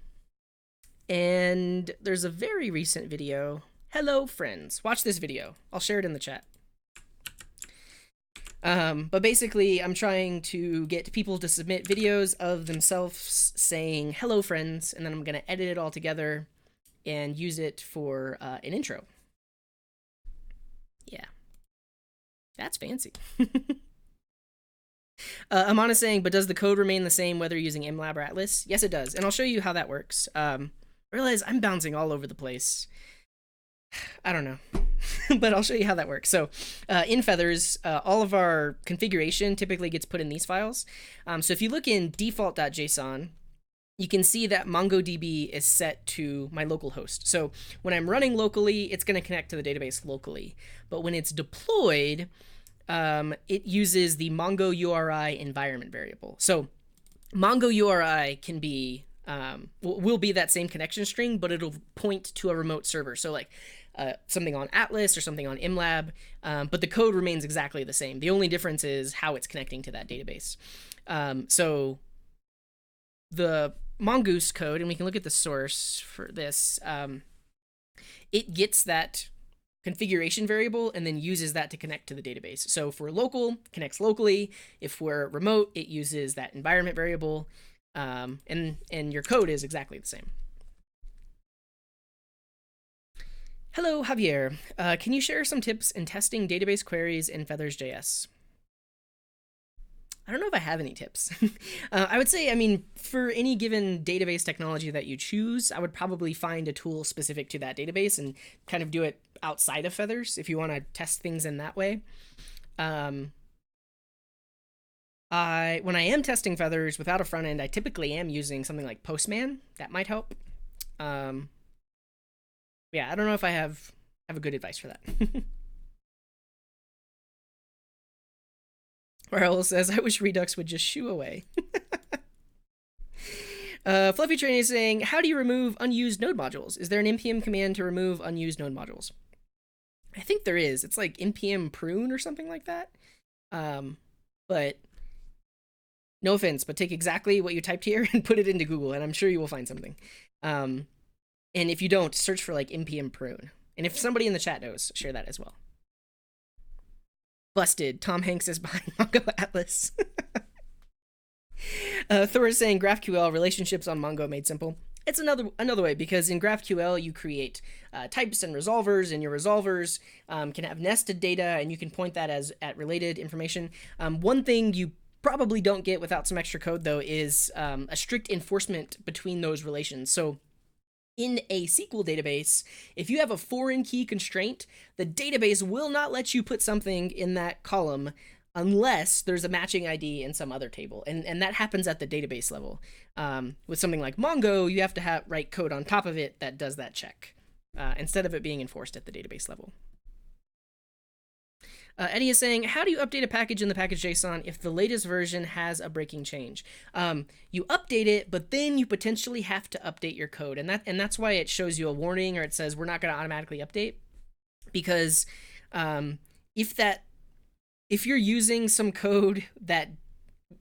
there's a very recent video. Hello, friends. Watch this video. I'll share it in the chat. But basically, I'm trying to get people to submit videos of themselves saying, hello, friends, and then I'm going to edit it all together and use it for an intro. Yeah. That's fancy. Amana saying, but does the code remain the same whether using MLab or Atlas? Yes, it does. And I'll show you how that works. Realize I'm bouncing all over the place. I don't know. But I'll show you how that works. So in Feathers, all of our configuration typically gets put in these files. So if you look in default.json, you can see that MongoDB is set to my local host. So when I'm running locally, it's going to connect to the database locally. But when it's deployed, it uses the Mongo URI environment variable. So Mongo URI can be will be that same connection string, but it'll point to a remote server. So like something on Atlas or something on MLab, but the code remains exactly the same. The only difference is how it's connecting to that database. So the Mongoose code, and we can look at the source for this, it gets that configuration variable and then uses that to connect to the database. So if we're local, connects locally. If we're remote, it uses that environment variable, and your code is exactly the same. Hello, Javier. Can you share some tips in testing database queries in FeathersJS? I don't know if I have any tips. I would say, I mean, for any given database technology that you choose, I would probably find a tool specific to that database and kind of do it outside of Feathers if you want to test things in that way. When I am testing Feathers without a front end, I typically am using something like Postman. That might help. Yeah, I don't know if I have a good advice for that. Raul says, I wish Redux would just shoo away. Fluffy Train is saying, how do you remove unused node modules? Is there an npm command to remove unused node modules? I think there is. It's like npm prune or something like that. But no offense, but take exactly what you typed here and put it into Google, and I'm sure you will find something. And if you don't, search for like npm prune. And if somebody in the chat knows, share that as well. Busted. Tom Hanks is behind Mongo Atlas. Thor is saying GraphQL relationships on Mongo made simple. It's another way, because in GraphQL you create types and resolvers, and your resolvers can have nested data, and you can point that as at related information. One thing you probably don't get without some extra code, though, is a strict enforcement between those relations. So in a SQL database, if you have a foreign key constraint, the database will not let you put something in that column unless there's a matching ID in some other table. And that happens at the database level. With something like Mongo, you have to write code on top of it that does that check, instead of it being enforced at the database level. Eddie is saying, how do you update a package in the package JSON if the latest version has a breaking change? You update it, but then you potentially have to update your code. And that's why it shows you a warning, or it says we're not going to automatically update. Because if you're using some code that,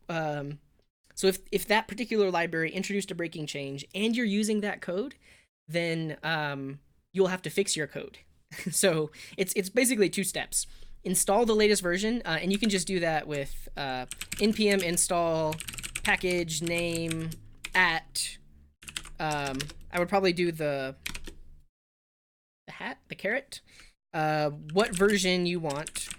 so if that particular library introduced a breaking change and you're using that code, then you'll have to fix your code. So it's basically 2 steps. Install the latest version, and you can just do that with npm install package name at, I would probably do the caret, what version you want.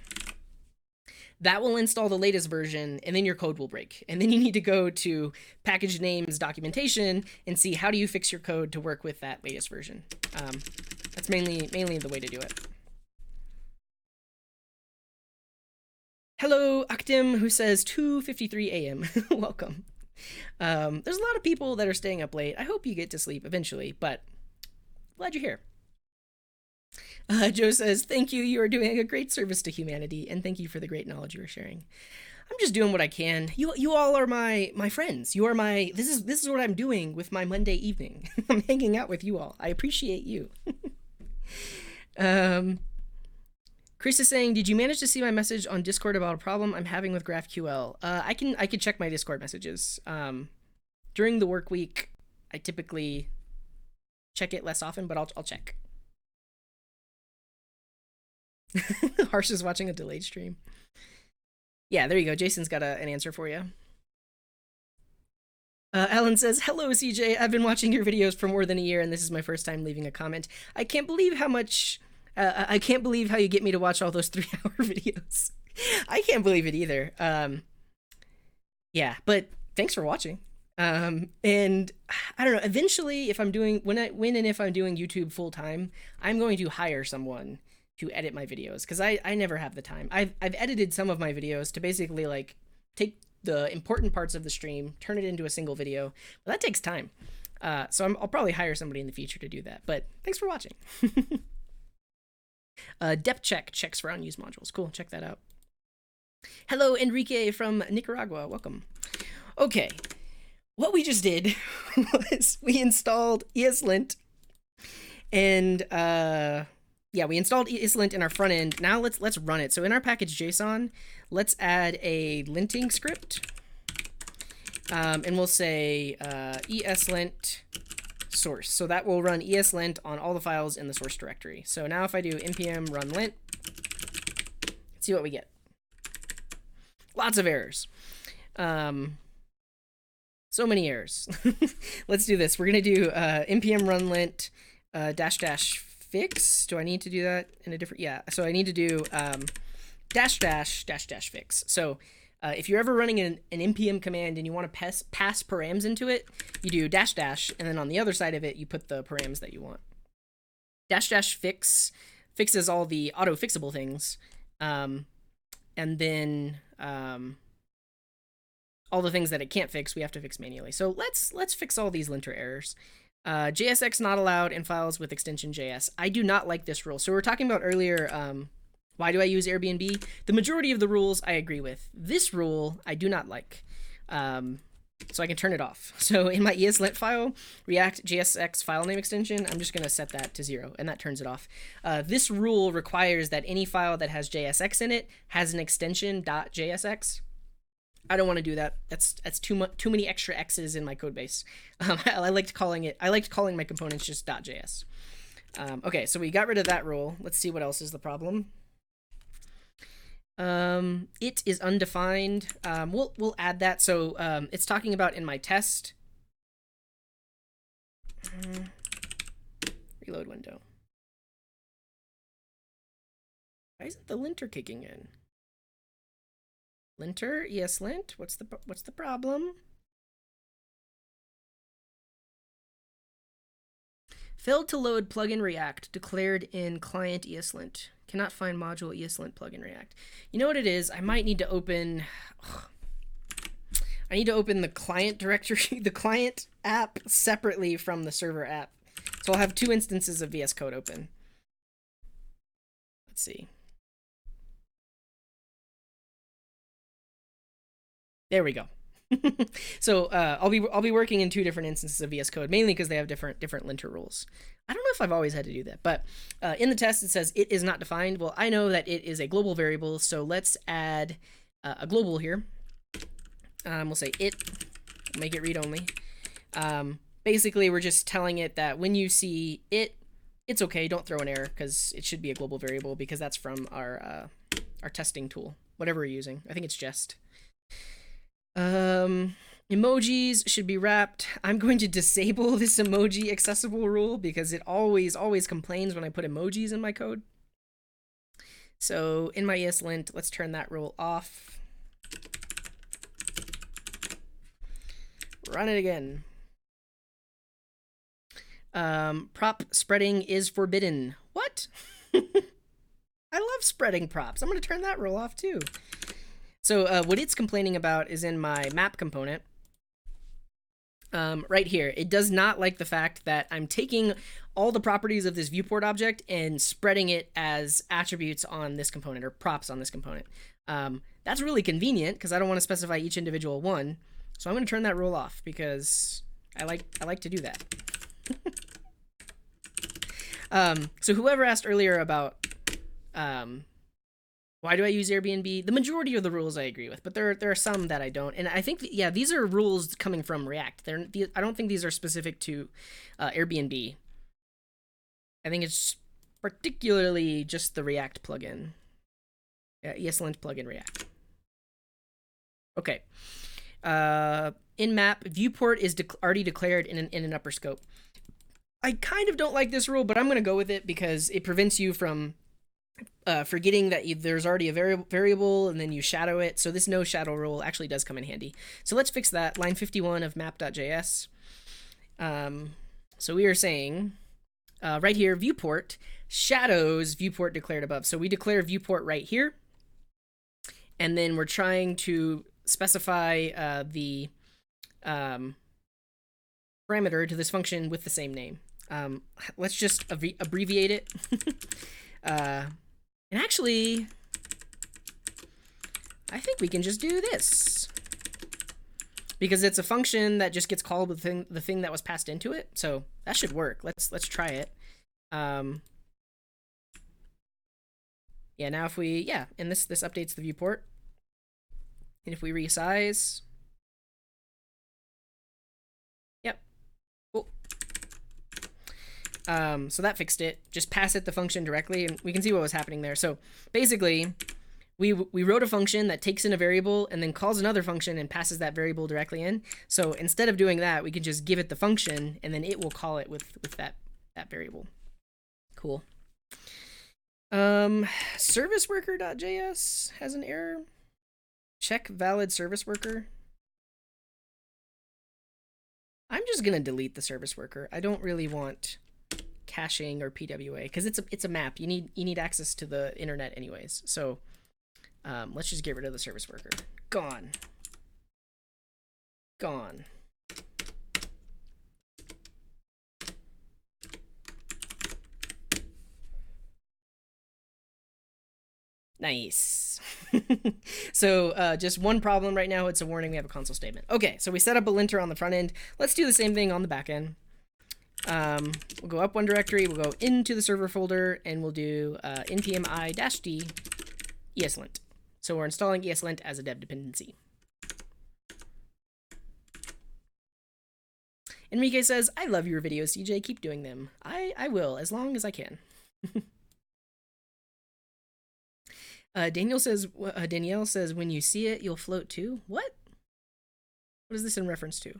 That will install the latest version, and then your code will break. And then you need to go to package names documentation and see how do you fix your code to work with that latest version. That's mainly the way to do it. Hello, Aktim, who says 2:53 a.m. Welcome. There's a lot of people that are staying up late. I hope you get to sleep eventually, but glad you're here. Joe says, thank you. You are doing a great service to humanity, and thank you for the great knowledge you are sharing. I'm just doing what I can. You all are my friends. You are my, this is what I'm doing with my Monday evening. I'm hanging out with you all. I appreciate you. Chris is saying, did you manage to see my message on Discord about a problem I'm having with GraphQL? I can check my Discord messages. During the work week, I typically check it less often, but I'll check. Harsh is watching a delayed stream. Yeah, there you go. Jason's got an answer for you. Alan says, hello, CJ. I've been watching your videos for more than a year, and this is my first time leaving a comment. I can't believe how much... I can't believe how you get me to watch all those 3-hour videos. I can't believe it either. Yeah, but thanks for watching. And I don't know, eventually, if I'm doing, when and if I'm doing YouTube full time, I'm going to hire someone to edit my videos, because I never have the time. I've edited some of my videos to basically like take the important parts of the stream, turn it into a single video. But that takes time. So I'll probably hire somebody in the future to do that. But thanks for watching. Depth check checks for unused modules. Cool, check that out. Hello, Enrique from Nicaragua. Welcome. Okay, what we just did was we installed ESLint, and yeah, we installed ESLint in our front end. Now let's run it. So in our package JSON, let's add a linting script, and we'll say ESLint source. So that will run ESLint on all the files in the source directory. So now if I do npm run lint, let's see what we get. Lots of errors. So many errors. Let's do this. We're gonna do npm run lint -- fix. Do I need to do that in a different? Yeah. So I need to do -- fix. So if you're ever running an npm command and you want to pass params into it, you do -- and then on the other side of it, you put the params that you want. -- fix fixes all the auto fixable things, and then all the things that it can't fix, we have to fix manually. So let's fix all these linter errors. JSX not allowed in files with extension JS. I do not like this rule. So we were talking about earlier, why do I use Airbnb? The majority of the rules I agree with. This rule I do not like. So I can turn it off. So in my ESLint file, React JSX file name extension, I'm just going to set that to 0, and that turns it off. This rule requires that any file that has JSX in it has an extension .jsx. I don't want to do that. That's too many extra X's in my code base. I liked calling my components just .js. Okay, so we got rid of that rule. Let's see what else is the problem. It is undefined. We'll add that. So it's talking about in my test. Reload window. Why isn't the linter kicking in? Linter, ESLint. What's the problem? Failed to load plugin React declared in client ESLint. Cannot find module ESLint plugin React. You know what it is? I might need to open. I need to open the client directory, the client app separately from the server app. So I'll have 2 instances of VS Code open. Let's see. There we go. So I'll be working in 2 different instances of VS Code, mainly because they have different linter rules. I don't know if I've always had to do that, but in the test it says it is not defined. Well, I know that it is a global variable, so let's add a global here. We'll say it, make it read only. Basically, we're just telling it that when you see it, it's okay. Don't throw an error because it should be a global variable because that's from our testing tool, whatever we're using. I think it's Jest. Emojis should be wrapped. I'm going to disable this emoji accessible rule because it always complains when I put emojis in my code. So in my ESLint, let's turn that rule off. Run it again. Prop spreading is forbidden. What? I love spreading props. I'm going to turn that rule off too. So what it's complaining about is in my map component. Right here, it does not like the fact that I'm taking all the properties of this viewport object and spreading it as attributes on this component or props on this component. That's really convenient because I don't want to specify each individual one. So I'm going to turn that rule off because I like to do that. So whoever asked earlier about why do I use Airbnb? The majority of the rules I agree with, but there are some that I don't. And I think, yeah, these are rules coming from React. I don't think these are specific to Airbnb. I think it's particularly just the React plugin. Yeah, ESLint plugin React. Okay. In map, viewport is already declared in an upper scope. I kind of don't like this rule, but I'm going to go with it because it prevents you from forgetting that there's already a variable and then you shadow it. So this no shadow rule actually does come in handy. So let's fix that. Line 51 of map.js. So we are saying right here, viewport shadows viewport declared above. So we declare viewport right here. And then we're trying to specify the parameter to this function with the same name. Let's just abbreviate it. And actually, I think we can just do this, because it's a function that just gets called with the thing that was passed into it. So that should work. Let's try it. Yeah, now if we, and this updates the viewport. And if we resize, yep, cool. So that fixed it. Just pass it the function directly, and we can see what was happening there. So basically, we wrote a function that takes in a variable and then calls another function and passes that variable directly in. So instead of doing that, we can just give it the function, and then it will call it with that variable. Cool. Service worker.js has an error. Check valid service worker. I'm just gonna delete the service worker. I don't really want caching or PWA because it's a map. You need access to the internet anyways. So let's just get rid of the service worker. Gone. Gone. Nice. So just one problem right now. It's a warning. We have a console statement. Okay, so we set up a linter on the front end. Let's do the same thing on the back end. We'll go up one directory. We'll go into the server folder, and we'll do npm i-d eslint. So we're installing eslint as a dev dependency. Enrique says, I love your videos, CJ. Keep doing them. I will, as long as I can. Danielle says, when you see it, you'll float too. What? What is this in reference to?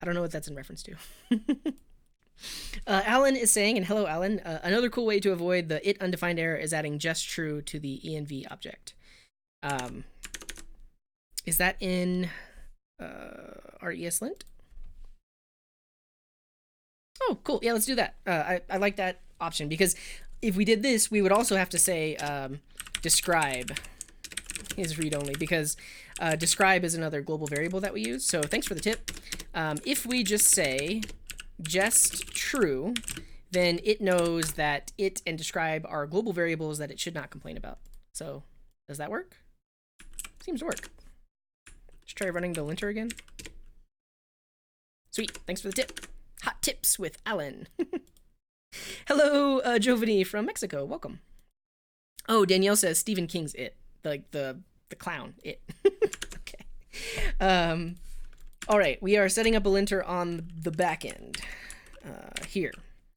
I don't know what that's in reference to. Alan is saying, and hello, Alan, another cool way to avoid the it undefined error is adding just true to the env object. Is that in our eslint? Oh, cool. Yeah, let's do that. I like that option, because if we did this, we would also have to say describe is read-only, because describe is another global variable that we use. So thanks for the tip. If we just say just true, then it knows that it and describe are global variables that it should not complain about. So does that work? Seems to work. Let's try running the linter again. Sweet. Thanks for the tip. Hot tips with Alan. Hello, Giovanni from Mexico. Welcome. Oh, Danielle says Stephen King's It, like the clown It. Okay. All right, we are setting up a linter on the back end here.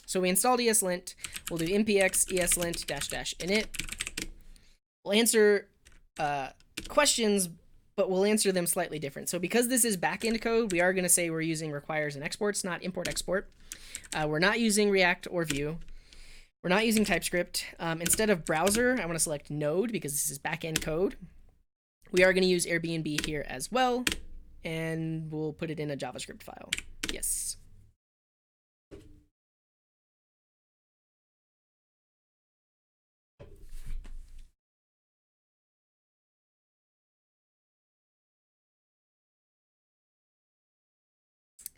So we installed eslint. We'll do npx eslint -- init. We'll answer questions, but we'll answer them slightly different. So because this is backend code, we are going to say we're using requires and exports, not import export. We're not using React or Vue. We're not using TypeScript. Instead of browser, I want to select Node because this is backend code. We are going to use Airbnb here as well, and we'll put it in a JavaScript file. Yes.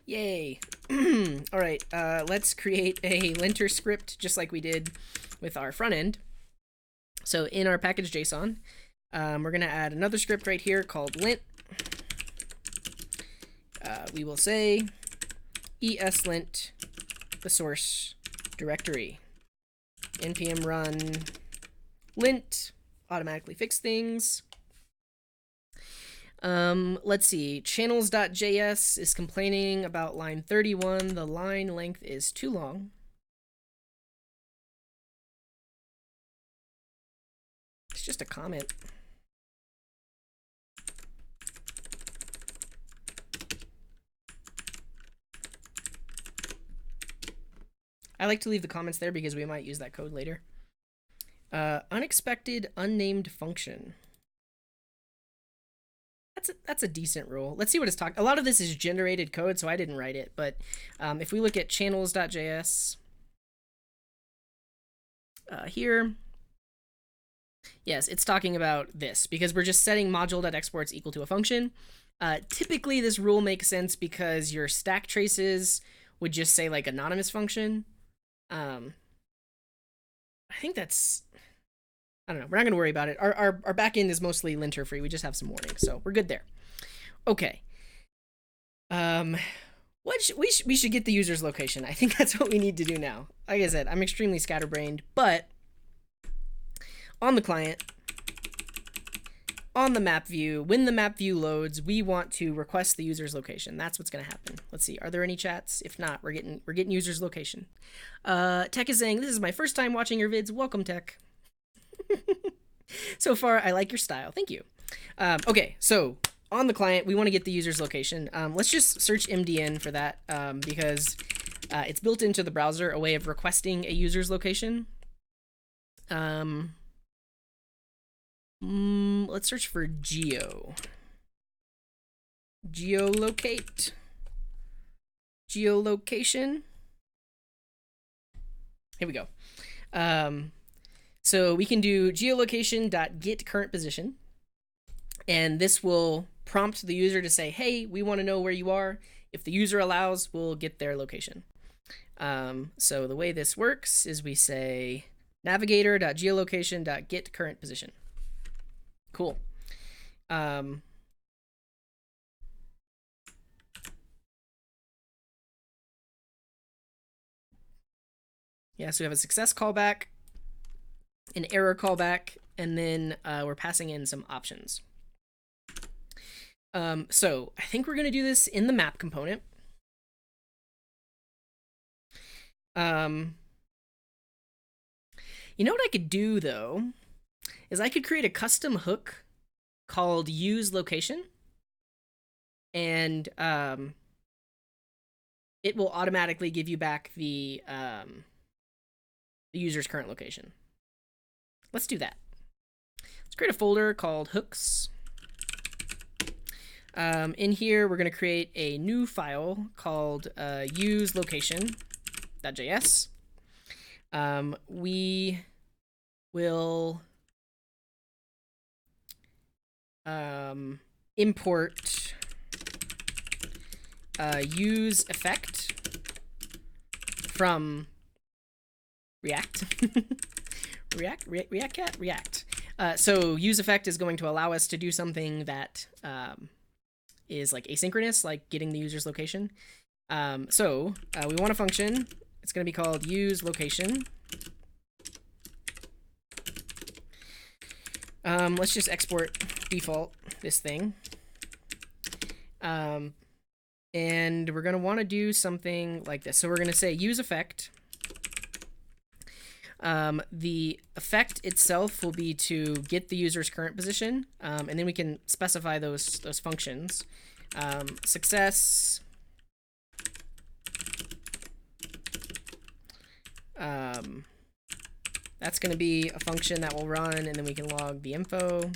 Yay. All right, let's create a linter script just like we did with our front end. So in our package JSON, we're going to add another script right here called lint. We will say eslint, the source directory. npm run lint, automatically fix things. Let's see, channels.js is complaining about line 31. The line length is too long. It's just a comment. I like to leave the comments there because we might use that code later. Unexpected unnamed function. That's a decent rule. Let's see what it's talking. A lot of this is generated code, so I didn't write it. But if we look at channels.js here, Yes, it's talking about this because we're just setting module.exports equal to a function. Typically, this rule makes sense because your stack traces would just say like anonymous function. I think that's, I don't know. We're not going to worry about it. Our backend is mostly linter free. We just have some warnings, so we're good there. Okay. We should get the user's location. I think that's what we need to do now. Like I said, I'm extremely scatterbrained, but on the client, on the map view, when the map view loads, we want to request the user's location. That's what's going to happen. Let's see. Are there any chats? If not, we're getting user's location. Tech is saying, this is my first time watching your vids. Welcome, Tech. So far, I like your style. Thank you. Okay, so on the client, we want to get the user's location. Let's just search MDN for that because it's built into the browser, a way of requesting a user's location. Let's search for geo. Geolocate. Geolocation. Here we go. So we can do geolocation.get current position, and this will prompt the user to say, hey, we want to know where you are. If the user allows, we'll get their location. So the way this works is we say navigator.geolocation.get current position. Cool. Yeah, so we have a success callback, an error callback, and then we're passing in some options. So I think we're going to do this in the map component. You know what I could do, though, is I could create a custom hook called use location, and it will automatically give you back the user's current location. Let's do that. Let's create a folder called hooks. In here, we're going to create a new file called use location.js. We will import use effect from React. React. So use effect is going to allow us to do something that is like asynchronous, like getting the user's location. So we want a function. It's going to be called use location. Let's just export default this thing. And we're going to want to do something like this. So we're going to say use effect. The effect itself will be to get the user's current position, and then we can specify those functions. Success. That's going to be a function that will run, and then we can log the info.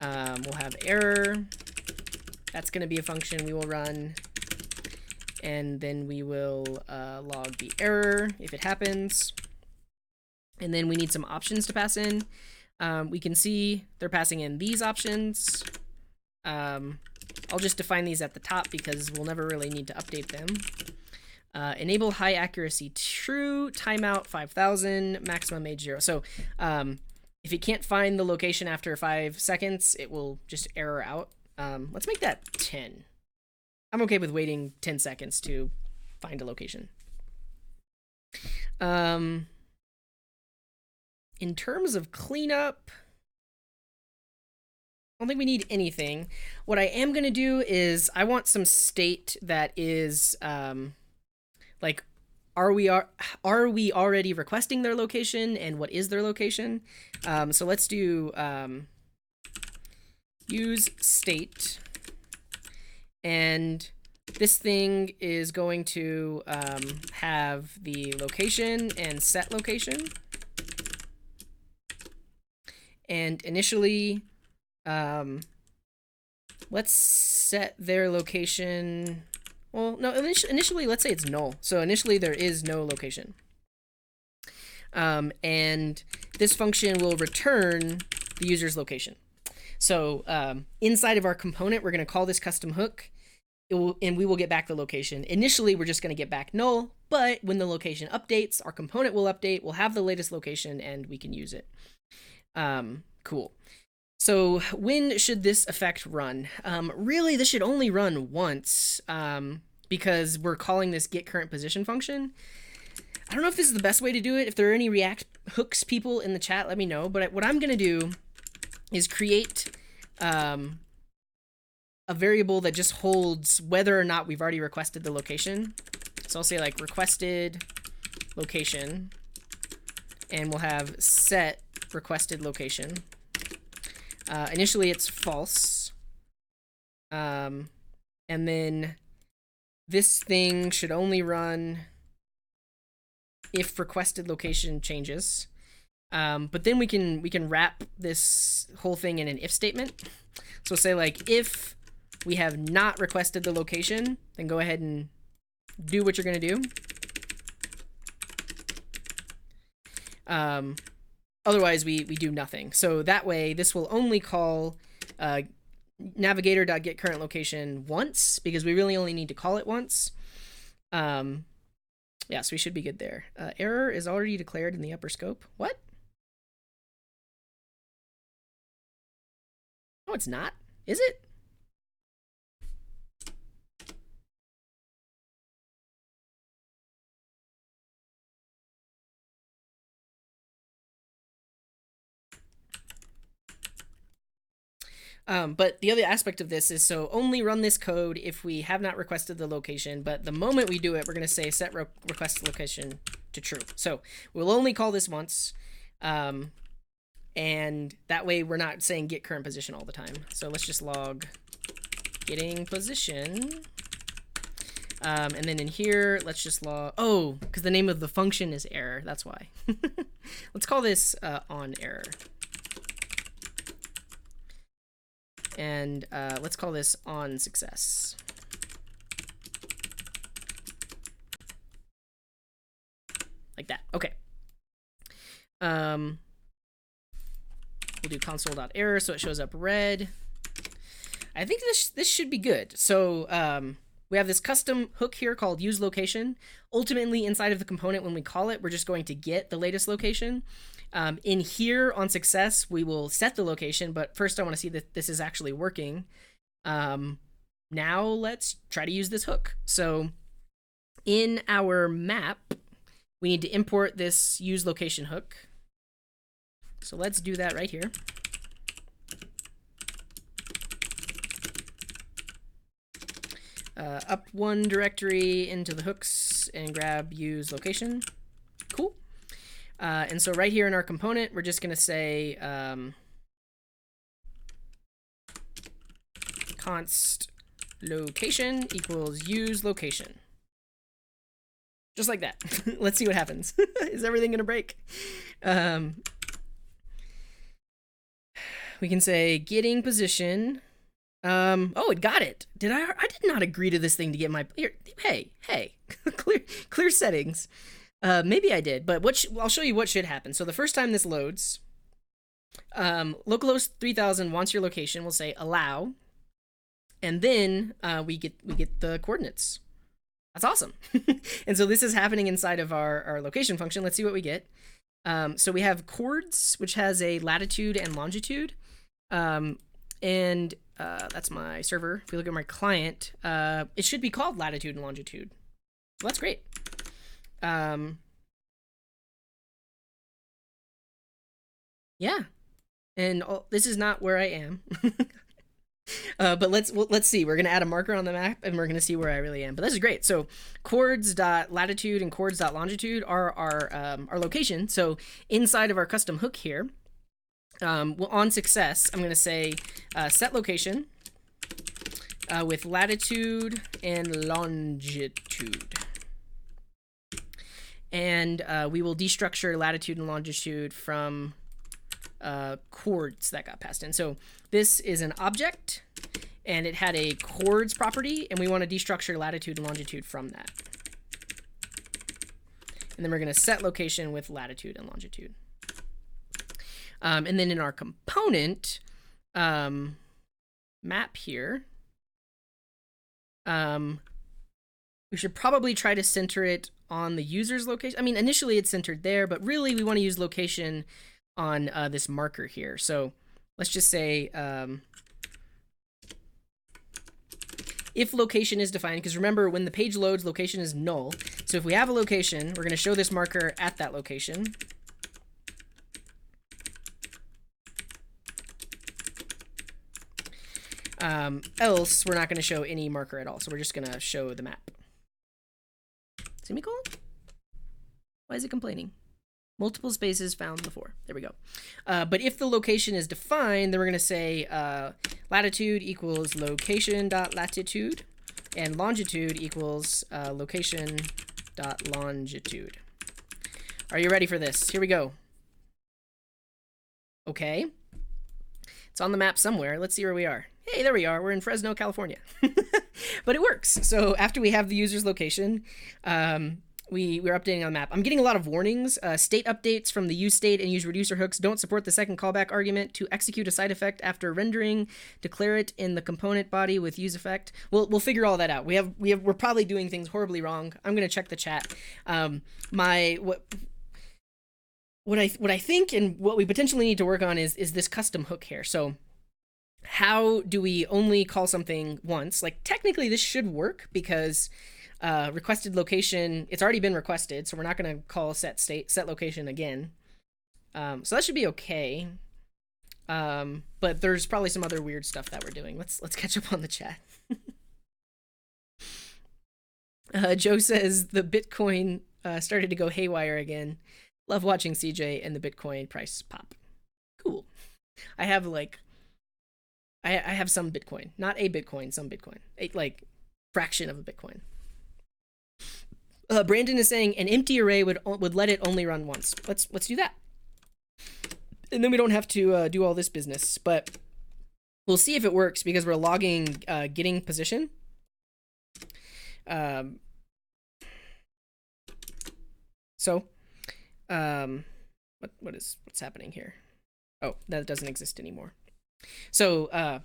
We'll have error. That's going to be a function we will run, and then we will log the error if it happens. And then we need some options to pass in. We can see they're passing in these options. I'll just define these at the top because we'll never really need to update them. Enable high accuracy true, timeout 5000, maximum age 0. So if it can't find the location after 5 seconds, it will just error out. Let's make that 10. I'm okay with waiting 10 seconds to find a location. In terms of cleanup, I don't think we need anything. What I am going to do is I want some state that is like, are we already requesting their location, and what is their location? So let's do use state, and this thing is going to have the location and set location. And initially, let's set their location. Well, no, initially, let's say it's null. So initially, there is no location. And this function will return the user's location. So inside of our component, we're going to call this custom hook, and we will get back the location. Initially, we're just going to get back null, but when the location updates, our component will update, we'll have the latest location, and we can use it. Cool. So when should this effect run? Really, this should only run once because we're calling this getCurrentPosition function. I don't know if this is the best way to do it. If there are any React hooks people in the chat, let me know. But what I'm going to do is create a variable that just holds whether or not we've already requested the location. So I'll say like requested location, and we'll have set requested location. Initially it's false. And then this thing should only run if requested location changes. But then we can wrap this whole thing in an if statement. So say like if we have not requested the location, then go ahead and do what you're going to do. Otherwise, we do nothing. So that way, this will only call navigator.getCurrentLocation once, because we really only need to call it once. Yeah, so we should be good there. Error is already declared in the upper scope. What? No, it's not. Is it? But the other aspect of this is, so only run this code if we have not requested the location, but the moment we do it, we're going to say set request location to true. So we'll only call this once, and that way we're not saying get current position all the time. So let's just log getting position, and then in here, let's just log, oh, because the name of the function is error, that's why. Let's call this on error. And let's call this on success. Like that. Okay. We'll do console.error so it shows up red. I think this should be good. So we have this custom hook here called useLocation. Ultimately, inside of the component, when we call it, we're just going to get the latest location. In here on success, we will set the location, but first I want to see that this is actually working. Now let's try to use this hook. So in our map, we need to import this useLocation hook. So let's do that right here. Up one directory into the hooks and grab useLocation. Cool. And so right here in our component, we're just going to say const location equals useLocation. Just like that. Let's see what happens. Is everything going to break? We can say getting position. Oh, it got it. Did I did not agree to this thing to get my here. Hey, clear settings. Maybe I did, but I'll show you what should happen. So the first time this loads, localhost 3000 wants your location. We'll say allow, and then we get the coordinates. That's awesome. And so this is happening inside of our location function. Let's see what we get. So we have chords, which has a latitude and longitude, and that's my server. If you look at my client, it should be called latitude and longitude. So that's great. Yeah, and this is not where I am. But let's see. We're gonna add a marker on the map, and we're gonna see where I really am. But this is great. So chords.latitude and chords.longitude are our location. So inside of our custom hook here, on success, I'm gonna say set location with latitude and longitude. And we will destructure latitude and longitude from chords that got passed in. So this is an object, and it had a chords property, and we want to destructure latitude and longitude from that. And then we're going to set location with latitude and longitude. And then in our component map here, we should probably try to center it on the user's location. I mean, initially it's centered there, but really we want to use location on this marker here. So let's just say if location is defined, because remember when the page loads, location is null. So if we have a location, we're going to show this marker at that location. Else we're not going to show any marker at all. So we're just going to show the map. Semicolon? Why is it complaining? Multiple spaces found before. There we go. But if the location is defined, then we're going to say latitude equals location.latitude and longitude equals location.longitude. Are you ready for this? Here we go. Okay. It's on the map somewhere. Let's see where we are. Hey, there we are. We're in Fresno, California. But it works. So after we have the user's location, we're updating on the map. I'm getting a lot of warnings. State updates from the useState and useReducer hooks don't support the second callback argument to execute a side effect after rendering. Declare it in the component body with useEffect. We'll figure all that out. We're probably doing things horribly wrong. I'm gonna check the chat. What I think and what we potentially need to work on is this custom hook here. So how do we only call something once? Like technically this should work because requested location, it's already been requested, so we're not going to call set location again. So that should be okay. But there's probably some other weird stuff that we're doing. Let's catch up on the chat. Joe says the Bitcoin started to go haywire again. Love watching CJ and the Bitcoin price pop. Cool. I have I have some Bitcoin, not a Bitcoin, some Bitcoin, like fraction of a Bitcoin. Brandon is saying an empty array would let it only run once. Let's do that, and then we don't have to do all this business. But we'll see if it works because we're logging getting position. What's happening here? Oh, that doesn't exist anymore. So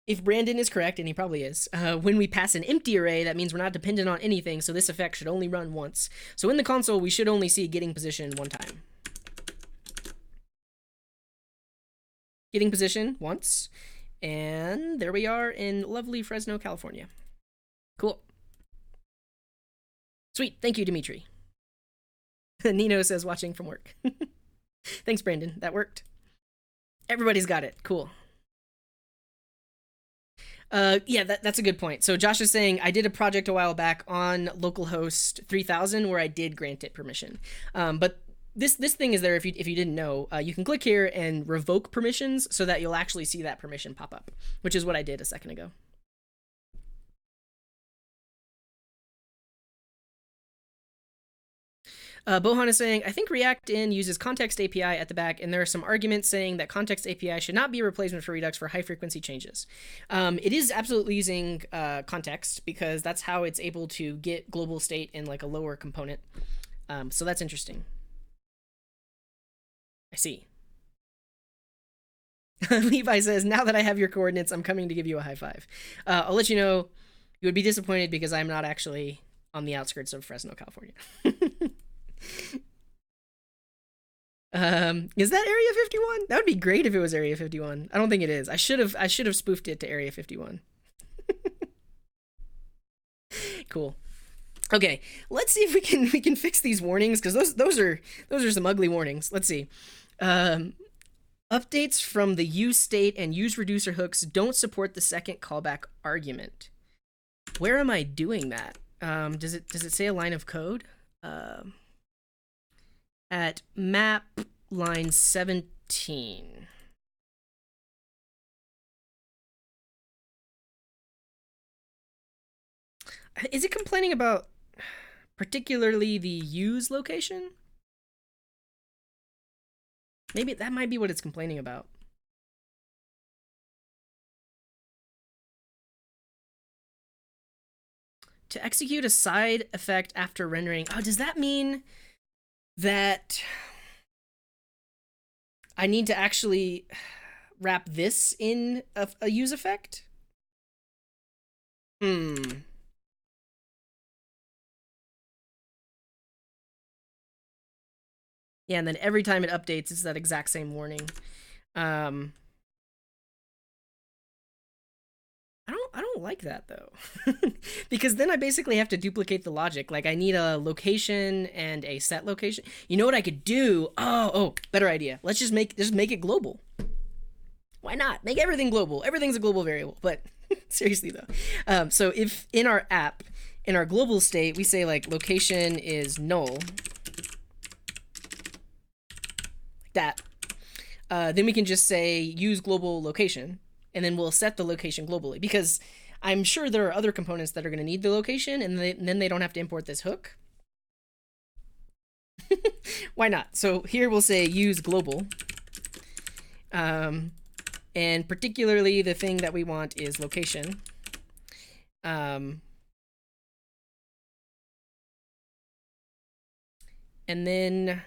if Brandon is correct, and he probably is, when we pass an empty array, that means we're not dependent on anything, so this effect should only run once. So in the console, we should only see getting position one time. Getting position once, and there we are in lovely Fresno, California. Cool. Sweet, thank you, Dimitri. Nino says watching from work. Thanks, Brandon, that worked. Everybody's got it, cool. Yeah, that's a good point. So Josh is saying, I did a project a while back on localhost 3000 where I did grant it permission. But this thing is there if you didn't know. You can click here and revoke permissions so that you'll actually see that permission pop up, which is what I did a second ago. Bohan is saying, I think React In uses context API at the back, and there are some arguments saying that context API should not be a replacement for Redux for high-frequency changes. It is absolutely using context because that's how it's able to get global state in like a lower component. So that's interesting. I see. Levi says, now that I have your coordinates, I'm coming to give you a high five. I'll let you know you would be disappointed because I'm not actually on the outskirts of Fresno, California. Is that Area 51? That would be great if it was Area 51. I don't think it is. I should have spoofed it to Area 51. Cool. Okay, let's see if we can fix these warnings because those are some ugly warnings. Let's see. Updates from the useState and useReducer hooks don't support the second callback argument. Where am I doing that? Does it say a line of code? At map line 17. Is it complaining about particularly the use location? Maybe that might be what it's complaining about. To execute a side effect after rendering. Oh, does that mean that I need to actually wrap this in a use effect. Yeah, and then every time it updates, it's that exact same warning. I don't like that though, because then I basically have to duplicate the logic. Like I need a location and a set location. You know what I could do? Oh, better idea. Let's just make it global. Why not? Make everything global. Everything's a global variable. But seriously though, so if in our app, in our global state, we say like location is null, like that, then we can just say use global location, and then we'll set the location globally, because I'm sure there are other components that are going to need the location, and then they don't have to import this hook. Why not? So here we'll say use global. And particularly the thing that we want is location. And then,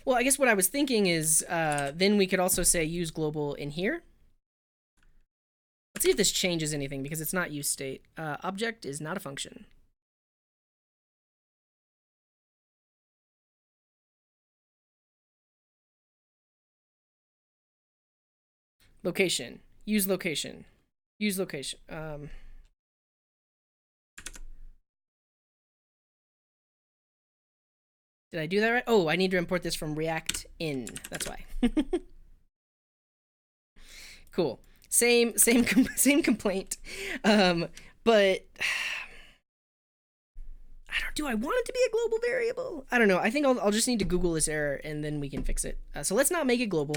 well, I guess what I was thinking is then we could also say use global in here. Let's see if this changes anything, because it's not use state. Object is not a function. Location. Use location. Use location. Did I do that right? Oh, I need to import this from React in. That's why. Cool. Same complaint. But do I want it to be a global variable? I don't know. I think I'll just need to Google this error and then we can fix it. So let's not make it global,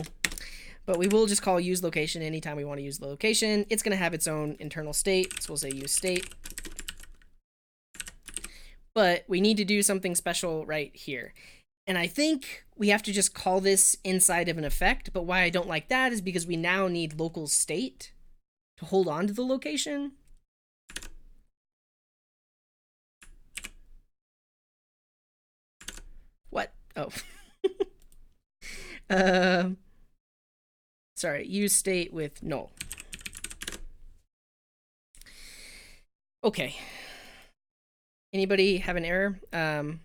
but we will just call use location anytime we want to use the location. It's going to have its own internal state. So we'll say use state. But we need to do something special right here. And I think we have to just call this inside of an effect. But why I don't like that is because we now need local state to hold on to the location. What? Oh. Sorry, use state with null. Okay. Anybody have an error? Dan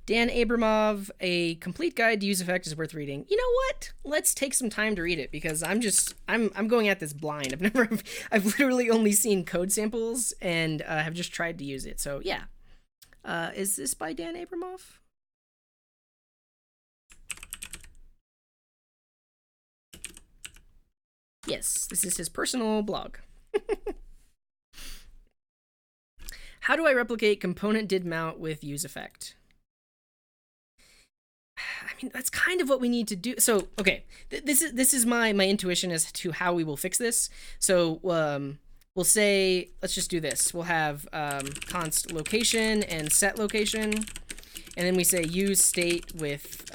Abramov, a complete guide to use effect is worth reading. You know what? Let's take some time to read it, because I'm going at this blind. I've literally only seen code samples and have just tried to use it. So yeah. Is this by Dan Abramov? Yes, this is his personal blog. How do I replicate component did mount with use effect? I mean, that's kind of what we need to do. So, okay, this is my intuition as to how we will fix this. So, we'll say, let's just do this. We'll have const location and set location, and then we say use state with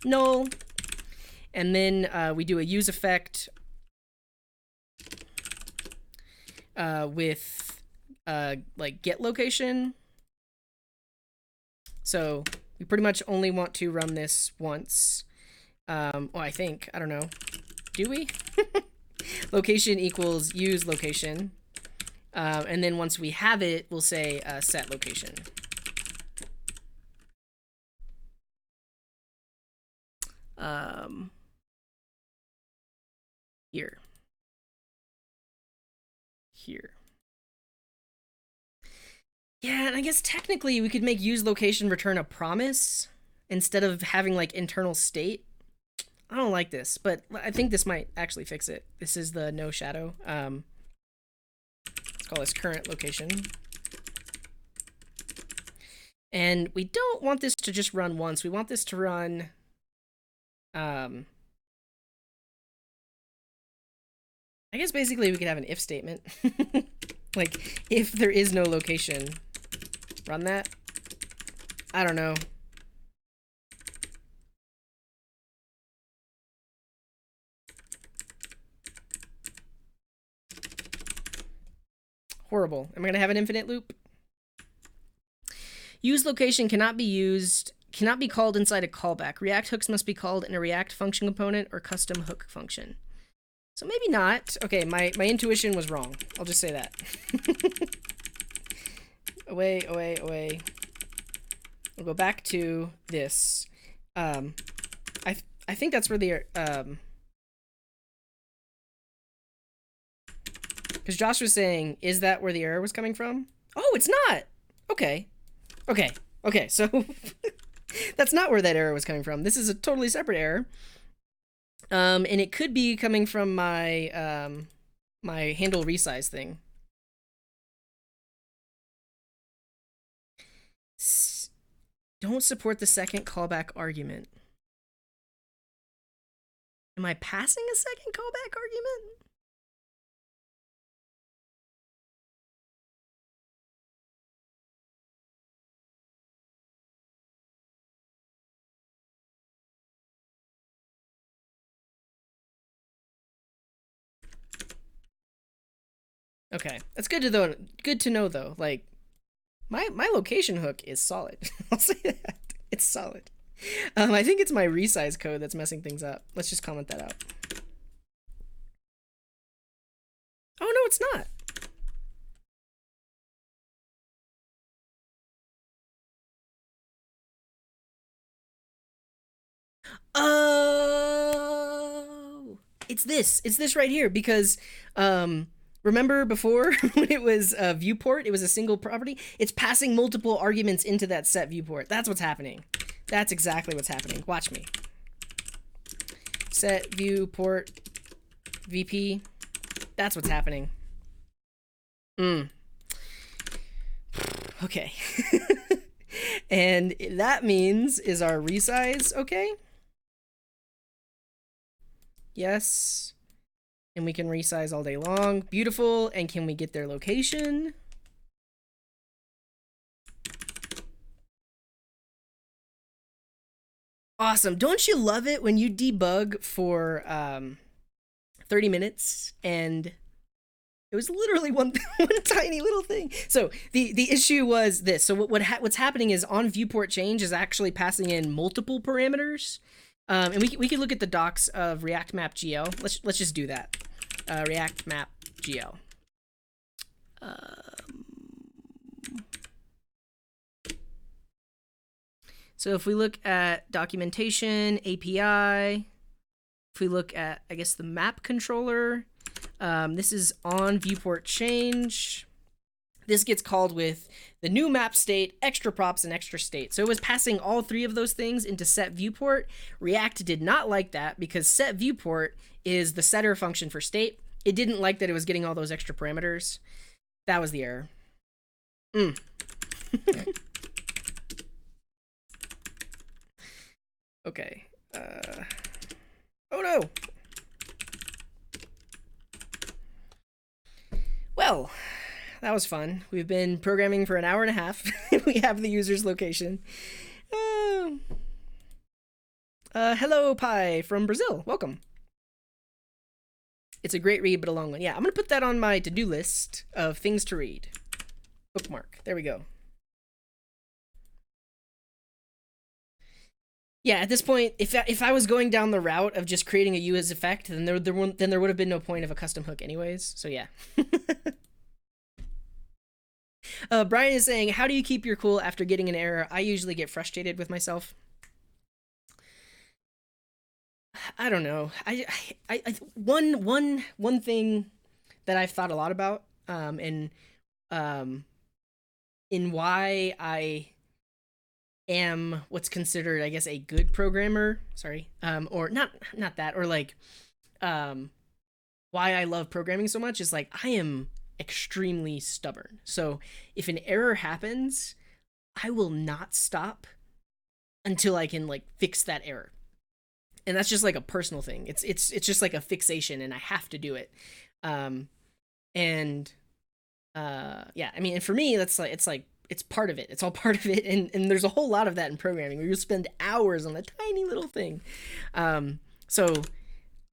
null, and then we do a use effect with like get location. So we pretty much only want to run this once. Well, I think, I don't know. Do we? Location equals use location. And then once we have it, we'll say set location. Here. Yeah, and I guess technically we could make use location return a promise instead of having like internal state. I don't like this, but I think this might actually fix it. This is the no shadow. Let's call this current location. And we don't want this to just run once. We want this to run I guess basically we could have an if statement. Like, if there is no location, run that. I don't know. Horrible. Am I going to have an infinite loop? Use location cannot be used cannot be called inside a callback. React hooks must be called in a React function component or custom hook function. So maybe not. Okay, my intuition was wrong. I'll just say that. away. We'll go back to this. I think that's where the because Josh was saying, is that where the error was coming from? Oh, it's not. Okay. So that's not where that error was coming from. This is a totally separate error. And it could be coming from my my handle resize thing. Don't support the second callback argument. Am I passing a second callback argument? Okay, that's good to know though. Like my location hook is solid. I'll say that. It's solid. I think it's my resize code that's messing things up. Let's just comment that out. Oh no, it's not. Oh, it's this right here because remember before when it was a viewport, it was a single property. It's passing multiple arguments into that set viewport. That's what's happening. That's exactly what's happening. Watch me. Set viewport VP. That's what's happening. Okay. And that means, is our resize okay? Yes. And we can resize all day long. Beautiful. And can we get their location? Awesome. Don't you love it when you debug for 30 minutes and it was literally one tiny little thing. So the issue was this. So what's happening is on viewport change is actually passing in multiple parameters. And we can look at the docs of React Map GL. Let's just do that. React Map GL. So if we look at documentation, API, if we look at, I guess, the map controller, this is on viewport change. This gets called with the new map state, extra props, and extra state. So it was passing all three of those things into set viewport. React did not like that because set viewport is the setter function for state. It didn't like that it was getting all those extra parameters. That was the error. Okay. Oh no. Well, that was fun. We've been programming for an hour and a half. We have the user's location. Hello, Pi from Brazil. Welcome. It's a great read, but a long one. Yeah, I'm going to put that on my to-do list of things to read. Bookmark. There we go. Yeah, at this point, if I was going down the route of just creating a US effect, then there would have been no point of a custom hook anyways. So yeah. Brian is saying, how do you keep your cool after getting an error? I usually get frustrated with myself. I don't know. One thing that I've thought a lot about, in why I am what's considered, I guess, a good programmer. Sorry, or not that, or like, why I love programming so much is like I am extremely stubborn. So if an error happens, I will not stop until I can like fix that error. And that's just like a personal thing. It's just like a fixation, and I have to do it. Yeah, I mean, and for me, that's like it's part of it. It's all part of it, and there's a whole lot of that in programming where you spend hours on a tiny little thing. So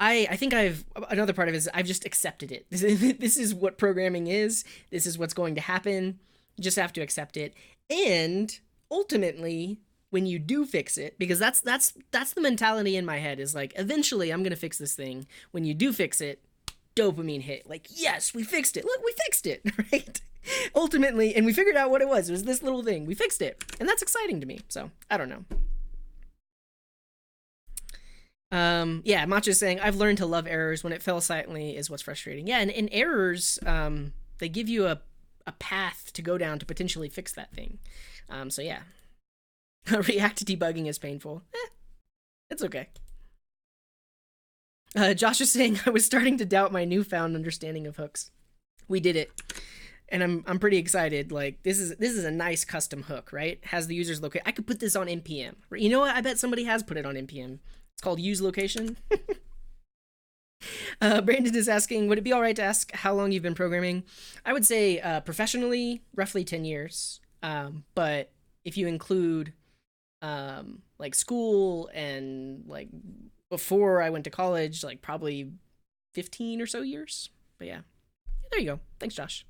I think another part of it is I've just accepted it. This is what programming is. This is what's going to happen. You just have to accept it. And ultimately, when you do fix it, because that's the mentality in my head, is like, eventually I'm gonna fix this thing. When you do fix it, dopamine hit. Like, yes, we fixed it. Look, we fixed it, right? Ultimately, and we figured out what it was. It was this little thing. We fixed it, and that's exciting to me. So I don't know. Yeah, Macha's saying, I've learned to love errors. When it fails silently is what's frustrating. Yeah, and errors, they give you a path to go down to potentially fix that thing. So yeah. React debugging is painful. It's okay. Josh is saying, I was starting to doubt my newfound understanding of hooks. We did it. And I'm pretty excited. Like, this is a nice custom hook, right? Has the user's location. I could put this on npm. You know what? I bet somebody has put it on npm. It's called use location. Brandon is asking, would it be all right to ask how long you've been programming? I would say professionally, roughly 10 years. But if you include like school and like before I went to college, like probably 15 or so years. But yeah, there you go. Thanks, Josh.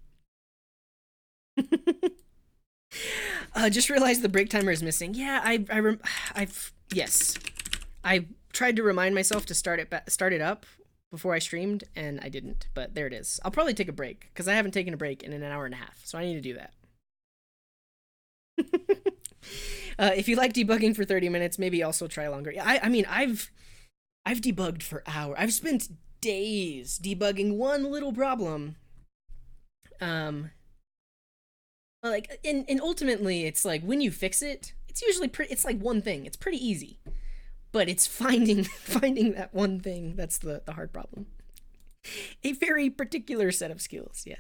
Just realized the break timer is missing. Yeah, yes, I tried to remind myself to start it up before I streamed, and I didn't. But there it is. I'll probably take a break because I haven't taken a break in an hour and a half, so I need to do that. If you like debugging for 30 minutes, maybe also try longer. I mean, I've debugged for hours. I've spent days debugging one little problem. Like, and ultimately, it's like when you fix it, it's usually it's like one thing. It's pretty easy, but it's finding that one thing that's the hard problem. A very particular set of skills, yeah.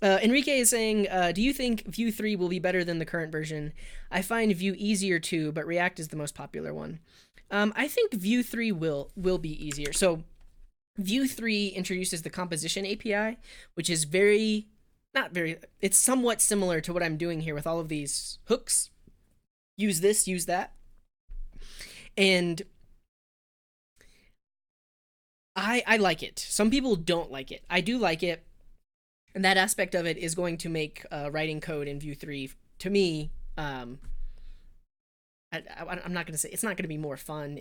Enrique is saying, do you think Vue 3 will be better than the current version? I find Vue easier too, but React is the most popular one. I think Vue 3 will be easier. So Vue 3 introduces the composition API, which is it's somewhat similar to what I'm doing here with all of these hooks. Use this, use that. And I like it. Some people don't like it. I do like it. And that aspect of it is going to make writing code in Vue 3, to me, I'm not going to say, it's not going to be more fun.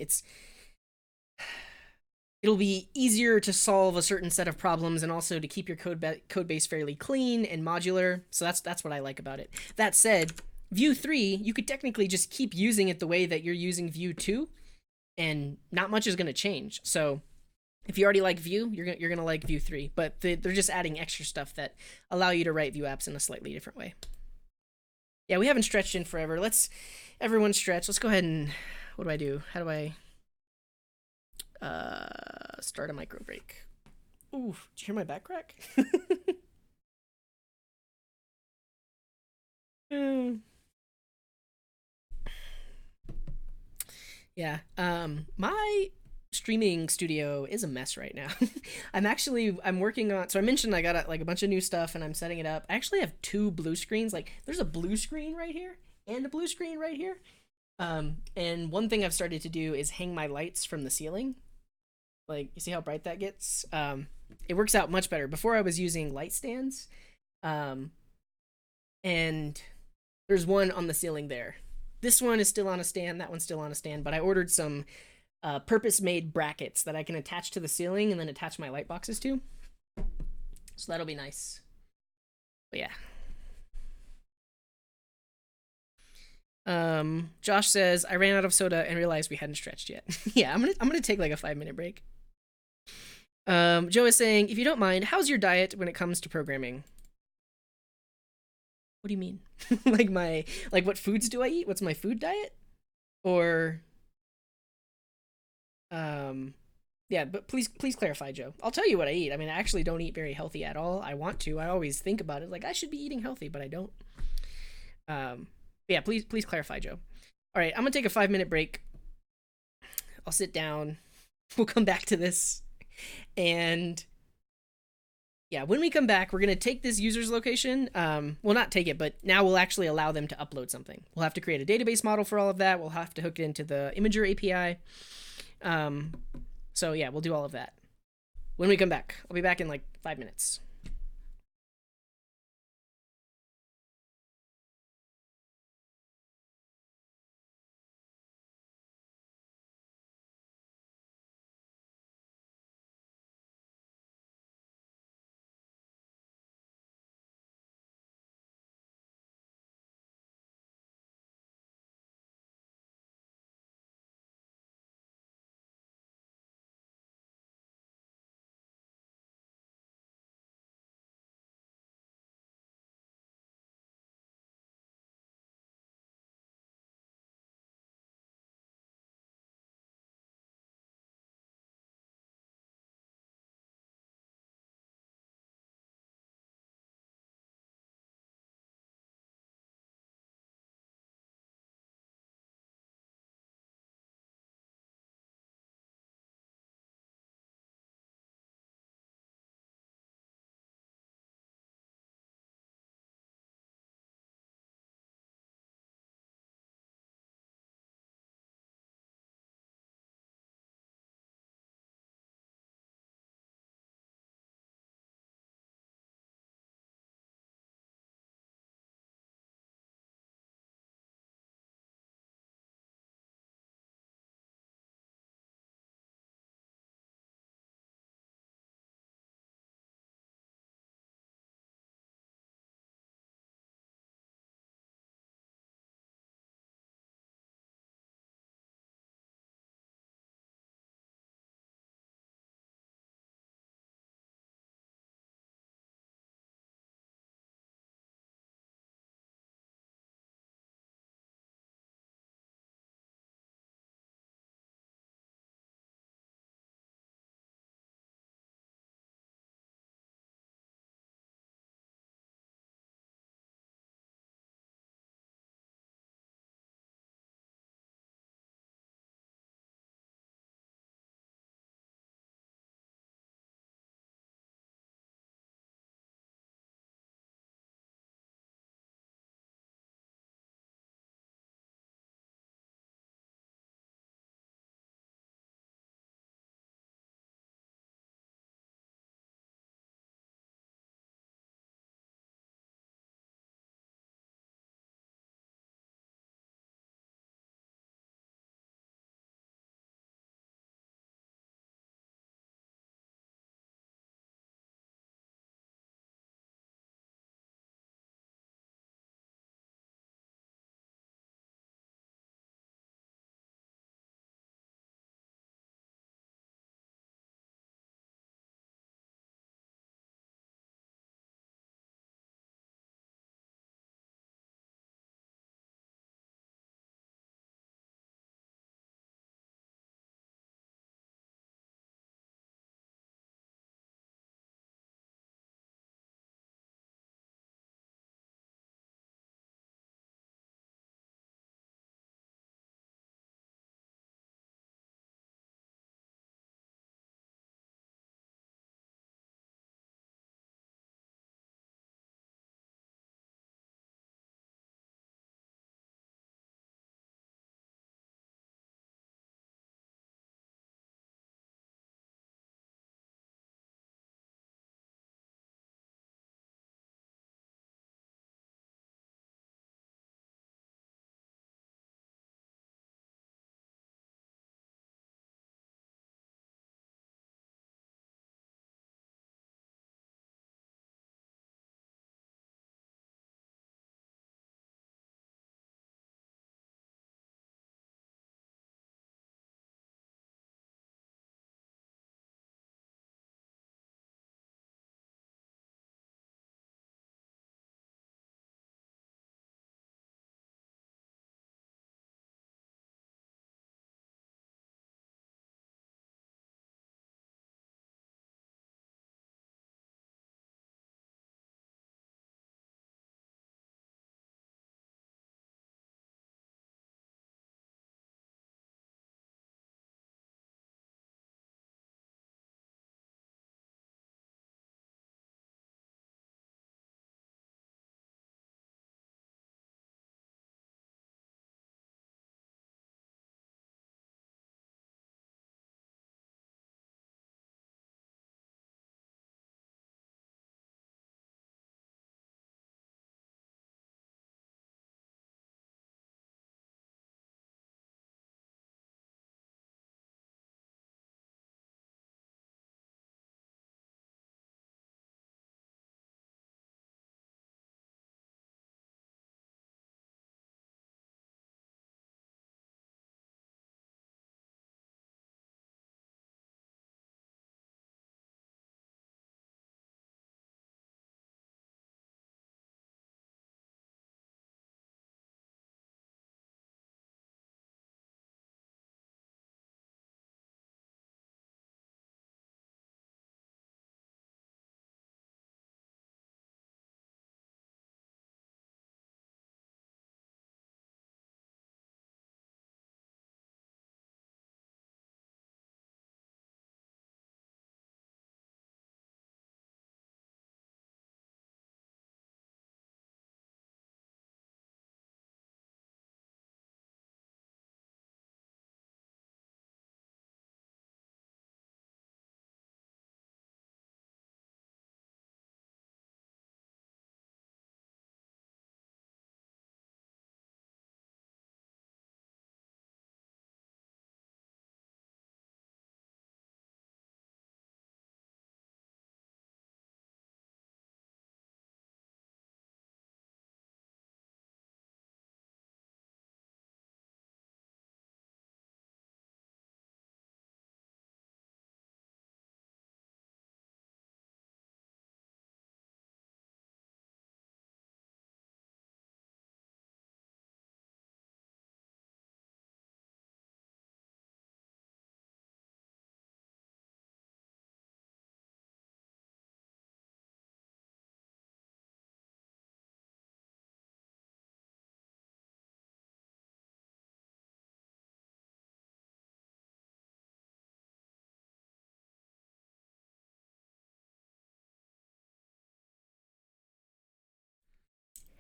It'll be easier to solve a certain set of problems and also to keep your code base fairly clean and modular. So that's what I like about it. That said, Vue 3, you could technically just keep using it the way that you're using Vue 2, and not much is going to change. So if you already like Vue, you're gonna like Vue 3, but they're just adding extra stuff that allow you to write Vue apps in a slightly different way. Yeah, we haven't stretched in forever. Let's everyone stretch. Let's go ahead and what do I do? How do I start a micro break? Ooh, did you hear my back crack? Yeah. My streaming studio is a mess right now. I'm working on, so I mentioned I got like a bunch of new stuff and I'm setting it up. I actually have two blue screens. Like there's a blue screen right here and a blue screen right here. And one thing I've started to do is hang my lights from the ceiling. Like, you see how bright that gets? It works out much better. Before I was using light stands. And there's one on the ceiling there. This one is still on a stand, that one's still on a stand, but I ordered some purpose-made brackets that I can attach to the ceiling and then attach my light boxes to. So that'll be nice. But yeah. Josh says, I ran out of soda and realized we hadn't stretched yet. Yeah, I'm gonna take like a 5-minute break. Joe is saying, if you don't mind, how's your diet when it comes to programming? What do you mean? like what foods do I eat? What's my food diet? Or yeah, but please clarify, Joe. I'll tell you what I eat. I mean, I actually don't eat very healthy at all. I want to. I always think about it like I should be eating healthy, but I don't. Yeah, please clarify, Joe. All right, I'm gonna take a 5-minute break. I'll sit down. We'll come back to this. And yeah, when we come back, we're going to take this user's location. Well, not take it, but now we'll actually allow them to upload something. We'll have to create a database model for all of that. We'll have to hook it into the Imager API. So yeah, we'll do all of that. When we come back, I'll be back in like 5 minutes.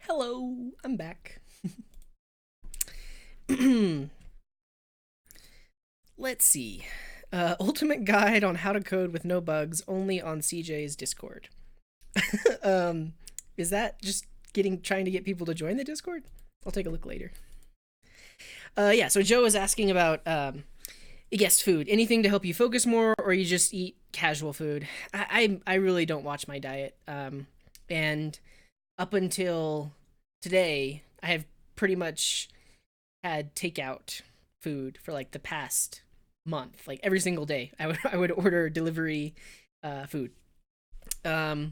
Hello, I'm back. Let's see. Ultimate guide on how to code with no bugs, only on CJ's Discord. Is that just trying to get people to join the Discord? I'll take a look later. Yeah, so Joe is asking about guest food. Anything to help you focus more, or you just eat casual food? I really don't watch my diet. And up until today, I have pretty much had takeout food for like the past month. Like every single day, I would order delivery food. I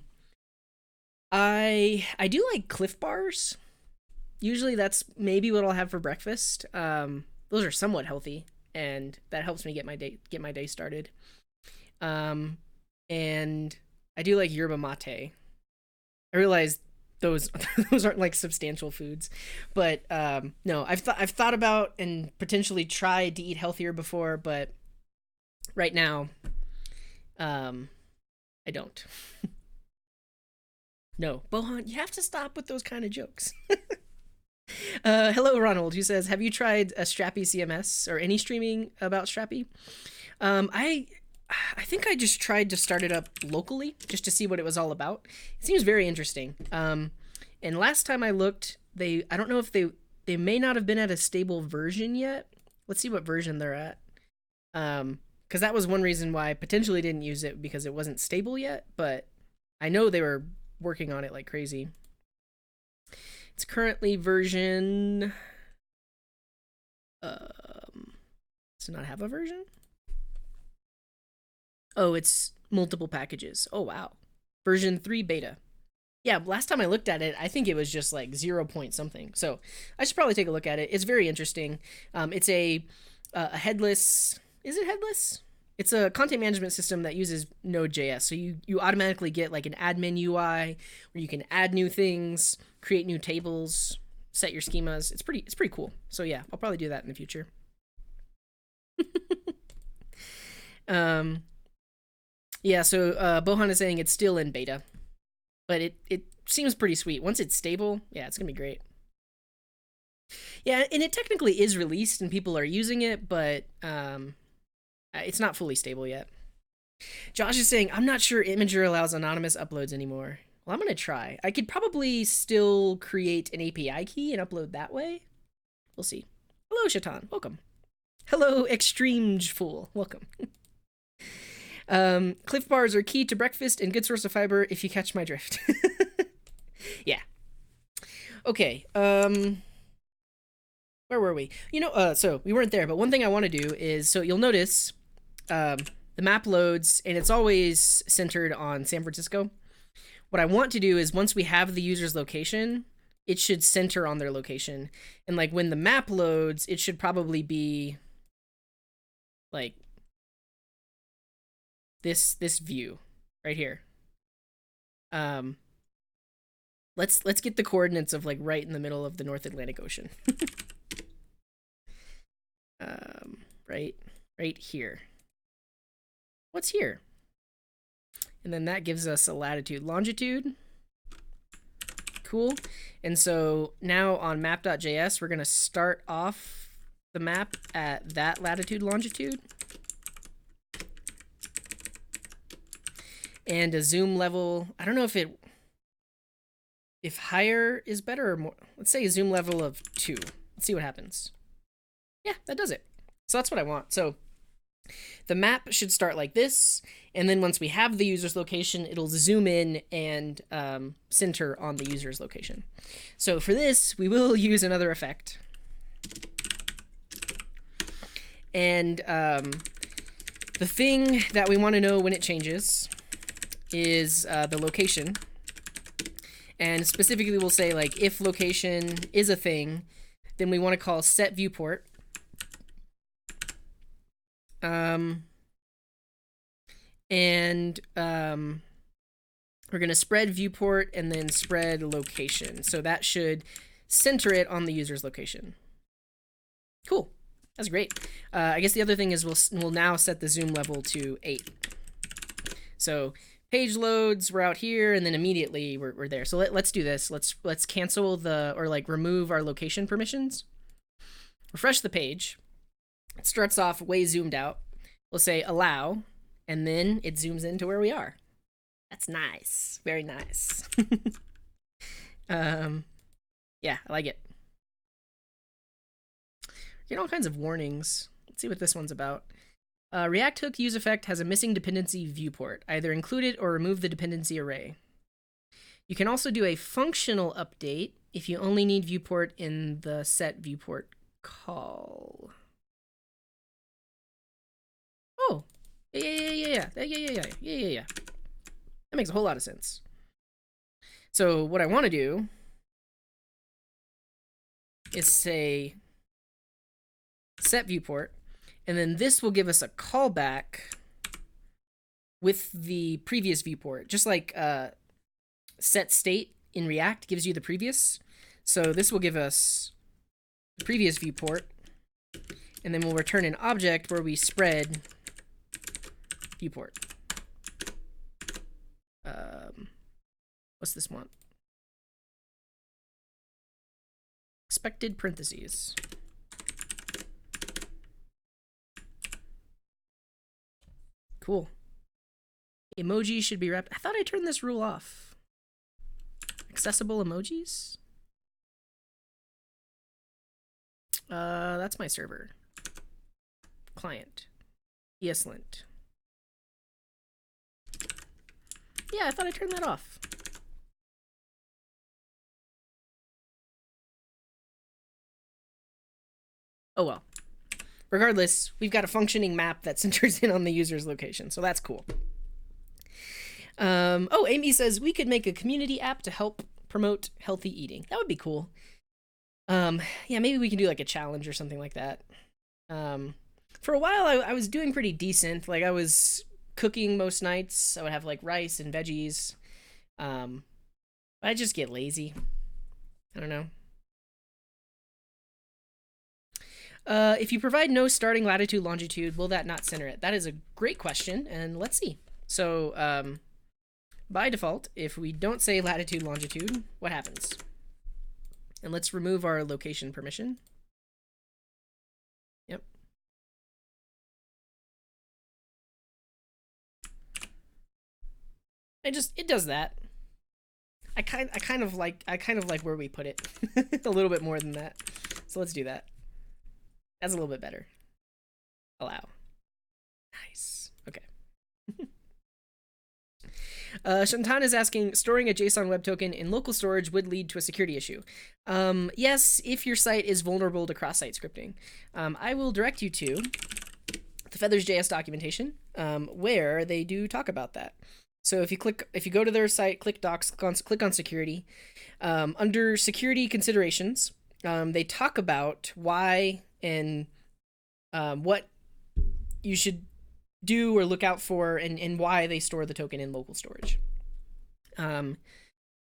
do like Cliff Bars. Usually that's maybe what I'll have for breakfast. Those are somewhat healthy, and that helps me get my day started. And I do like yerba mate. I realize those aren't like substantial foods, but no, I've thought about and potentially tried to eat healthier before, but right now, I don't. No, Bohan, you have to stop with those kind of jokes. Hello, Ronald, who says, have you tried a Strappy CMS or any streaming about Strappy? I think I just tried to start it up locally just to see what it was all about. It seems very interesting. And last time I looked, I don't know if they may not have been at a stable version yet. Let's see what version they're at. Because that was one reason why I potentially didn't use it, because it wasn't stable yet, but I know they were working on it like crazy. It's currently version... does it not have a version? Oh, it's multiple packages. Oh, wow. Version 3 beta. Yeah, last time I looked at it, I think it was just like 0 point something. So I should probably take a look at it. It's very interesting. It's a headless... Is it headless? It's a content management system that uses node.js. So you automatically get like an admin UI where you can add new things, create new tables, set your schemas. It's pretty cool. So yeah, I'll probably do that in the future. Yeah, so Bohan is saying it's still in beta, but it seems pretty sweet. Once it's stable, yeah, it's gonna be great. Yeah, and it technically is released and people are using it, but it's not fully stable yet. Josh is saying, I'm not sure Imager allows anonymous uploads anymore. Well, I'm going to try. I could probably still create an API key and upload that way. We'll see. Hello, Shaitan. Welcome. Hello, Extreme Fool. Welcome. Cliff Bars are key to breakfast and good source of fiber, if you catch my drift. Yeah. Okay. Where were we? So we weren't there, but one thing I want to do is, so you'll notice the map loads, and it's always centered on San Francisco. What I want to do is, once we have the user's location, it should center on their location. And like when the map loads, it should probably be like this view right here. Let's get the coordinates of like right in the middle of the North Atlantic Ocean. Right here. What's here? And then that gives us a latitude, longitude. Cool. And so now on map.js, we're going to start off the map at that latitude, longitude. And a zoom level, I don't know if higher is better or more. Let's say a zoom level of 2. Let's see what happens. Yeah, that does it. So that's what I want. So the map should start like this, and then once we have the user's location, it'll zoom in and center on the user's location. So for this, we will use another effect. And the thing that we want to know when it changes is the location. And specifically, we'll say, like, if location is a thing, then we want to call set viewport. We're going to spread viewport and then spread location. So that should center it on the user's location. Cool. That's great. I guess the other thing is we'll now set the zoom level to 8. So page loads, we're out here, and then immediately we're there. So let's do this. Let's cancel or like remove our location permissions. Refresh the page. It starts off way zoomed out. We'll say allow, and then it zooms into where we are. That's nice. Very nice. Yeah, I like it. Get all kinds of warnings. Let's see what this one's about. React hook use effect has a missing dependency viewport. Either include it or remove the dependency array. You can also do a functional update if you only need viewport in the set viewport call. Oh, yeah. That makes a whole lot of sense. So what I want to do is say set viewport, and then this will give us a callback with the previous viewport, just like set state in React gives you the previous. So this will give us the previous viewport, and then we'll return an object where we spread viewport. What's this one? Expected parentheses. Cool. Emojis should be wrapped. I thought I turned this rule off. Accessible emojis? That's my server. Client. ESLint. Yeah, I thought I turned that off. Oh well. Regardless, we've got a functioning map that centers in on the user's location, so that's cool. Oh, Amy says we could make a community app to help promote healthy eating. That would be cool. Yeah, maybe we can do like a challenge or something like that. For a while, I was doing pretty decent. Like I was cooking most nights. I would have like rice and veggies. But I just get lazy. I don't know. If you provide no starting latitude, longitude, will that not center it? That is a great question, and let's see. So, by default, if we don't say latitude, longitude, what happens? And let's remove our location permission. Yep. It does that. I kind of like where we put it a little bit more than that. So let's do that. That's a little bit better. Allow. Nice. Okay. Shantan is asking, storing a JSON web token in local storage would lead to a security issue. Yes, if your site is vulnerable to cross-site scripting. I will direct you to the FeathersJS documentation, where they do talk about that. So if you go to their site, click docs, click on security. Under security considerations, they talk about why and what you should do or look out for, and why they store the token in local storage.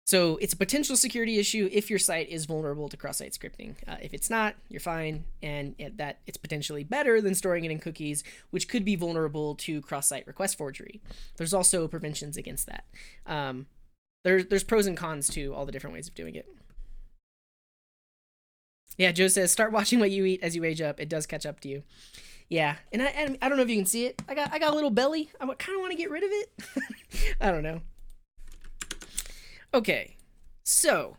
So it's a potential security issue if your site is vulnerable to cross-site scripting. If it's not, you're fine, and that it's potentially better than storing it in cookies, which could be vulnerable to cross-site request forgery. There's also preventions against that. There's pros and cons to all the different ways of doing it. Yeah, Joe says, start watching what you eat as you age up. It does catch up to you. Yeah, and I don't know if you can see it. I got a little belly. I kind of want to get rid of it. I don't know. Okay, so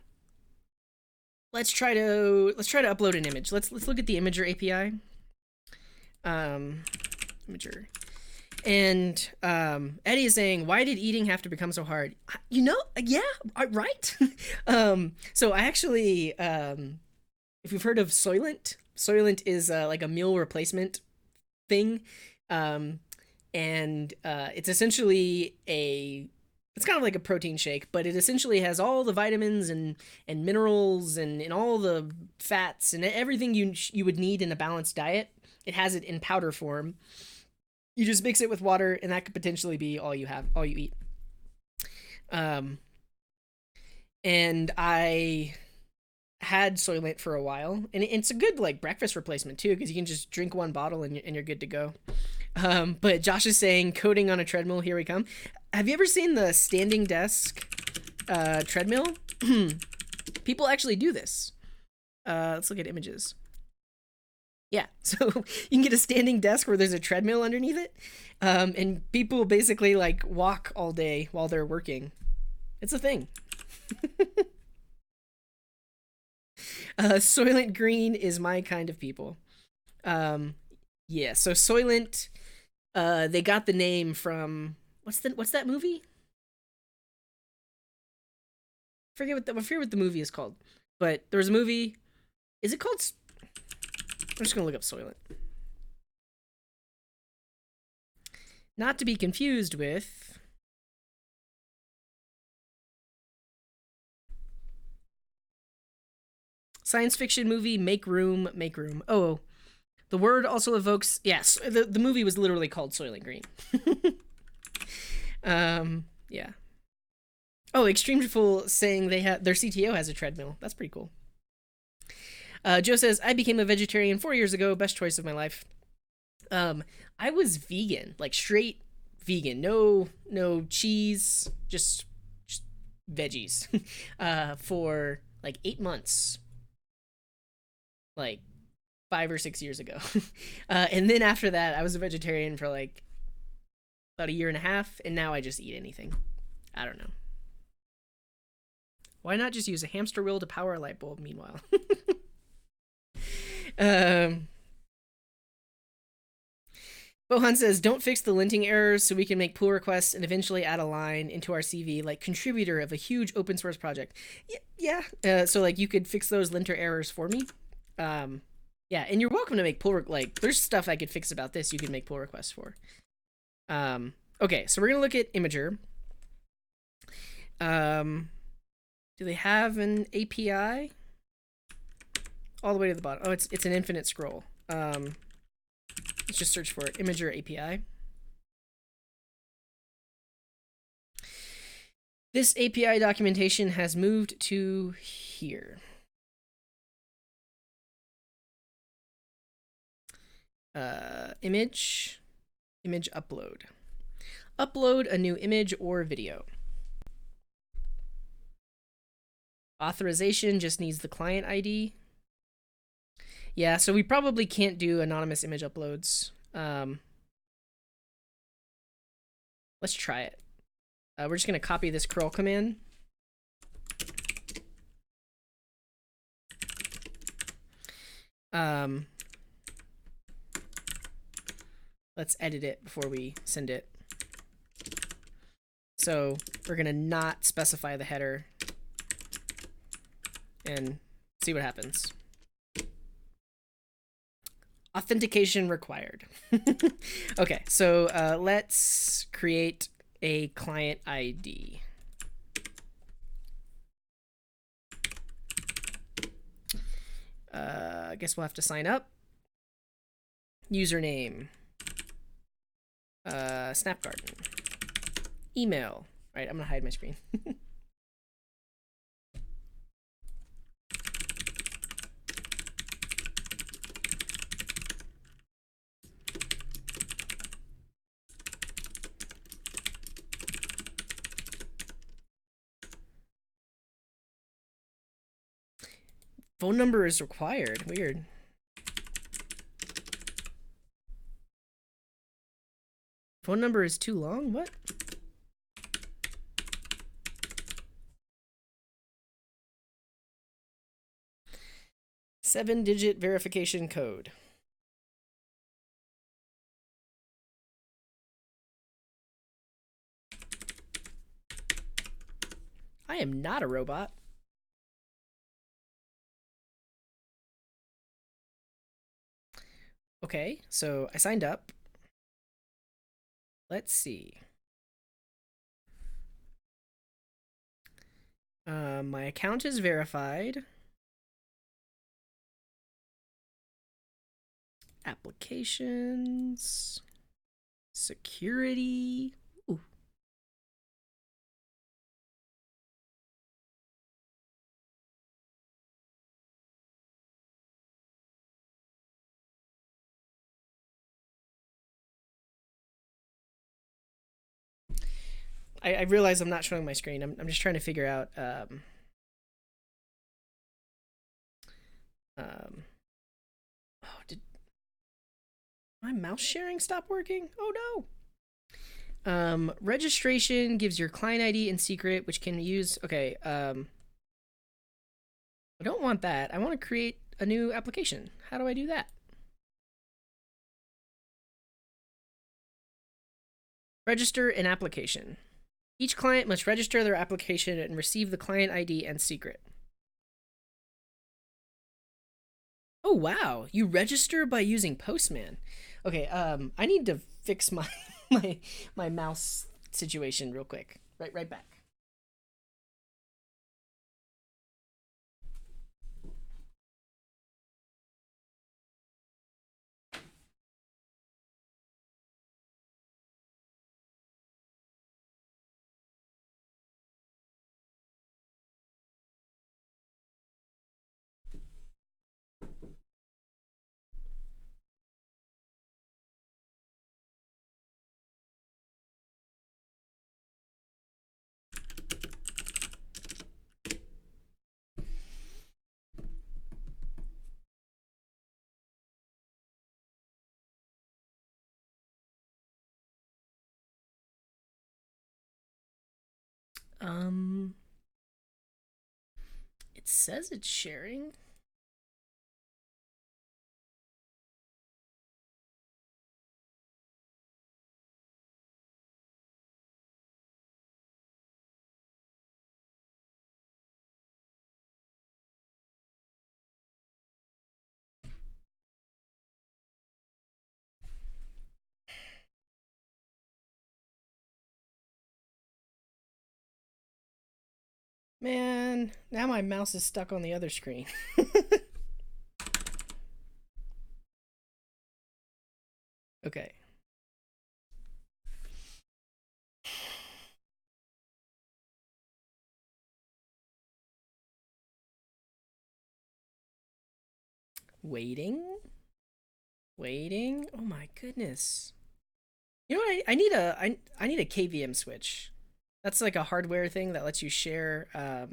let's try to upload an image. Let's look at the Imager API. Imager. And Eddie is saying, why did eating have to become so hard? You know, yeah, right. So I actually, if you've heard of Soylent is like a meal replacement thing, and it's essentially it's kind of like a protein shake, but it essentially has all the vitamins and minerals and all the fats and everything you would need in a balanced diet. It has it in powder form. You just mix it with water, and that could potentially be all you eat. And I had Soylent for a while, and it's a good like breakfast replacement too, because you can just drink one bottle and you're good to go. But Josh is saying, coding on a treadmill, here we come. Have you ever seen the standing desk treadmill? People actually do this. Let's look at images. Yeah, so you can get a standing desk where there's a treadmill underneath it, and people basically like walk all day while they're working. It's a thing. Soylent Green is my kind of people. Yeah, so Soylent, they got the name from what's that movie? I forget what the movie is called, but there was a movie. Is it called? I'm just gonna look up Soylent. Not to be confused with science fiction movie Make Room, Make Room. Oh, the word also evokes. Yes, the movie was literally called Soylent Green. Yeah. Oh, Extremeful saying they have their CTO has a treadmill. That's pretty cool. Joe says, I became a vegetarian 4 years ago. Best choice of my life. I was vegan, like straight vegan. No cheese, just veggies for like 8 months. Like 5 or 6 years ago. And then after that, I was a vegetarian for like about a year and a half. And now I just eat anything. I don't know. Why not just use a hamster wheel to power a light bulb meanwhile? Bohan says, don't fix the linting errors so we can make pull requests and eventually add a line into our CV, like contributor of a huge open source project. Yeah. So like you could fix those linter errors for me. Yeah, and you're welcome to make like there's stuff I could fix about this you can make pull requests for. Okay, so we're gonna look at Imager. Do they have an API? All the way to the bottom. Oh, it's an infinite scroll. Let's just search for it. Imager API. This API documentation has moved to here. Image upload. Upload a new image or video. Authorization just needs the client ID. Yeah, so we probably can't do anonymous image uploads. Let's try it. We're just going to copy this curl command. Let's edit it before we send it. So we're going to not specify the header and see what happens. Authentication required. Okay, so let's create a client ID. I guess we'll have to sign up. Username. Snapgarden. Email. All right, I'm gonna hide my screen. Phone number is required. Weird. Phone number is too long? What? Seven-digit verification code. I am not a robot. Okay, so I signed up. Let's see. My account is verified. Applications. Security. Ooh. I realize I'm not showing my screen. I'm just trying to figure out. Oh, did my mouse sharing stop working? Oh no. Registration gives your client ID and secret, which can use. Okay. I don't want that. I want to create a new application. How do I do that? Register an application. Each client must register their application and receive the client ID and secret. Oh wow, you register by using Postman. Okay, I need to fix my my mouse situation real quick. Right back. It says it's sharing. Man, now my mouse is stuck on the other screen. Okay. Waiting. Waiting. Oh my goodness. You know what? I need a KVM switch. That's like a hardware thing that lets you share. There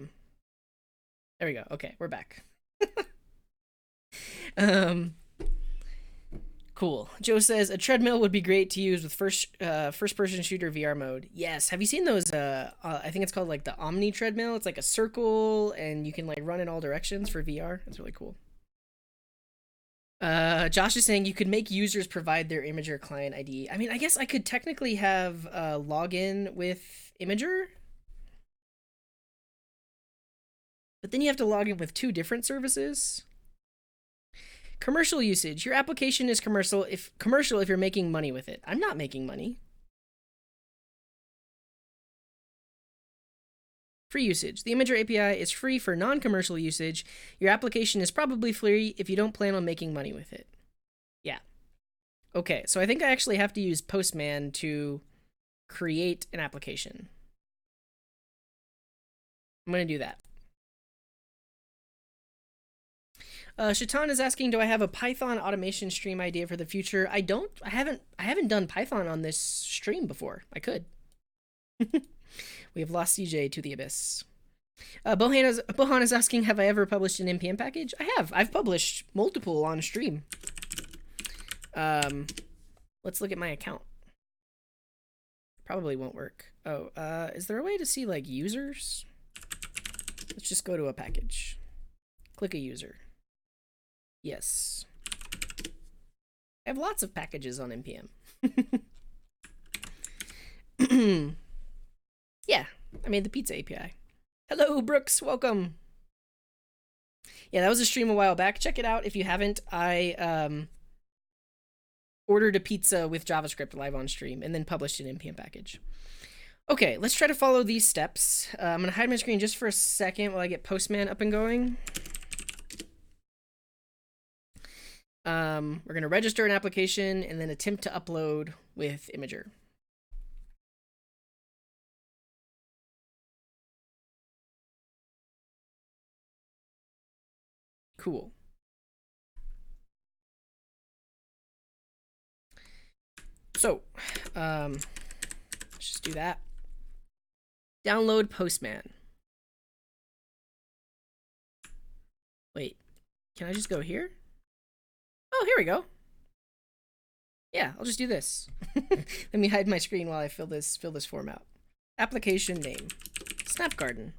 we go. Okay, we're back. um, cool. Joe says a treadmill would be great to use with first person shooter VR mode. Yes. Have you seen those? I think it's called like the Omni treadmill. It's like a circle, and you can like run in all directions for VR. It's really cool. Josh is saying you could make users provide their Imager client ID. I mean, I guess I could technically have login with Imager, but then you have to log in with two different services. Commercial usage. Your application is commercial if you're making money with it. I'm not making money. Free usage. The Imager API is free for non-commercial usage. Your application is probably free if you don't plan on making money with it. Yeah. Okay, so I think I actually have to use Postman to create an application. I'm going to do that. Shaitan is asking, do I have a Python automation stream idea for the future? I don't. I haven't done Python on this stream before. I could. We have lost CJ to the abyss. Bohan is asking, have I ever published an npm package? I have. I've published multiple on stream. Let's look at my account. Probably won't work. Oh, is there a way to see like users? Let's just go to a package. Click a user. Yes. I have lots of packages on npm. Yeah, I made the pizza API. Hello, Brooks. Welcome. Yeah, that was a stream a while back. Check it out if you haven't. I ordered a pizza with JavaScript live on stream and then published an npm package. Okay, let's try to follow these steps. I'm going to hide my screen just for a second while I get Postman up and going. We're going to register an application and then attempt to upload with Imager. Cool. So, let's just do that. Download Postman. Wait, can I just go here? Oh, here we go. Yeah, I'll just do this. Let me hide my screen while I fill this form out. Application name, Snap Garden.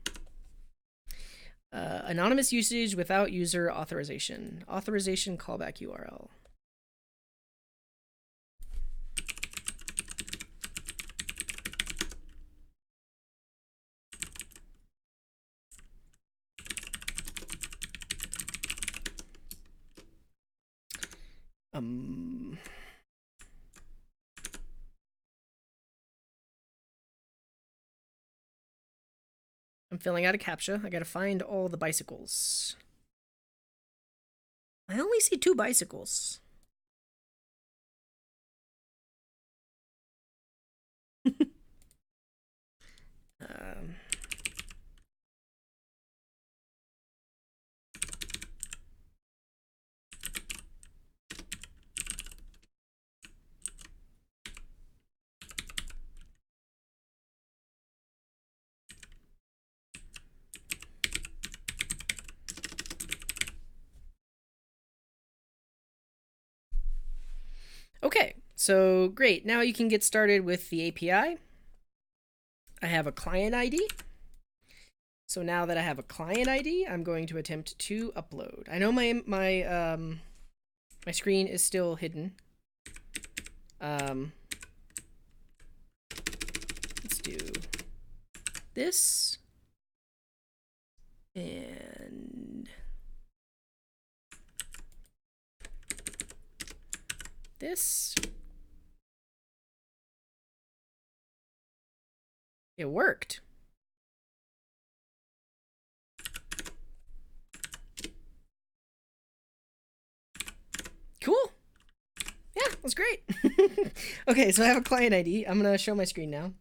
Anonymous usage without user authorization. Authorization callback URL. I'm filling out a CAPTCHA. I gotta find all the bicycles. I only see 2 bicycles. Okay, so great. Now you can get started with the API. I have a client ID. So now that I have a client ID, I'm going to attempt to upload. I know my screen is still hidden. Let's do this and this. It worked. Cool. Yeah, that's great. Okay, so I have a client ID. I'm going to show my screen now.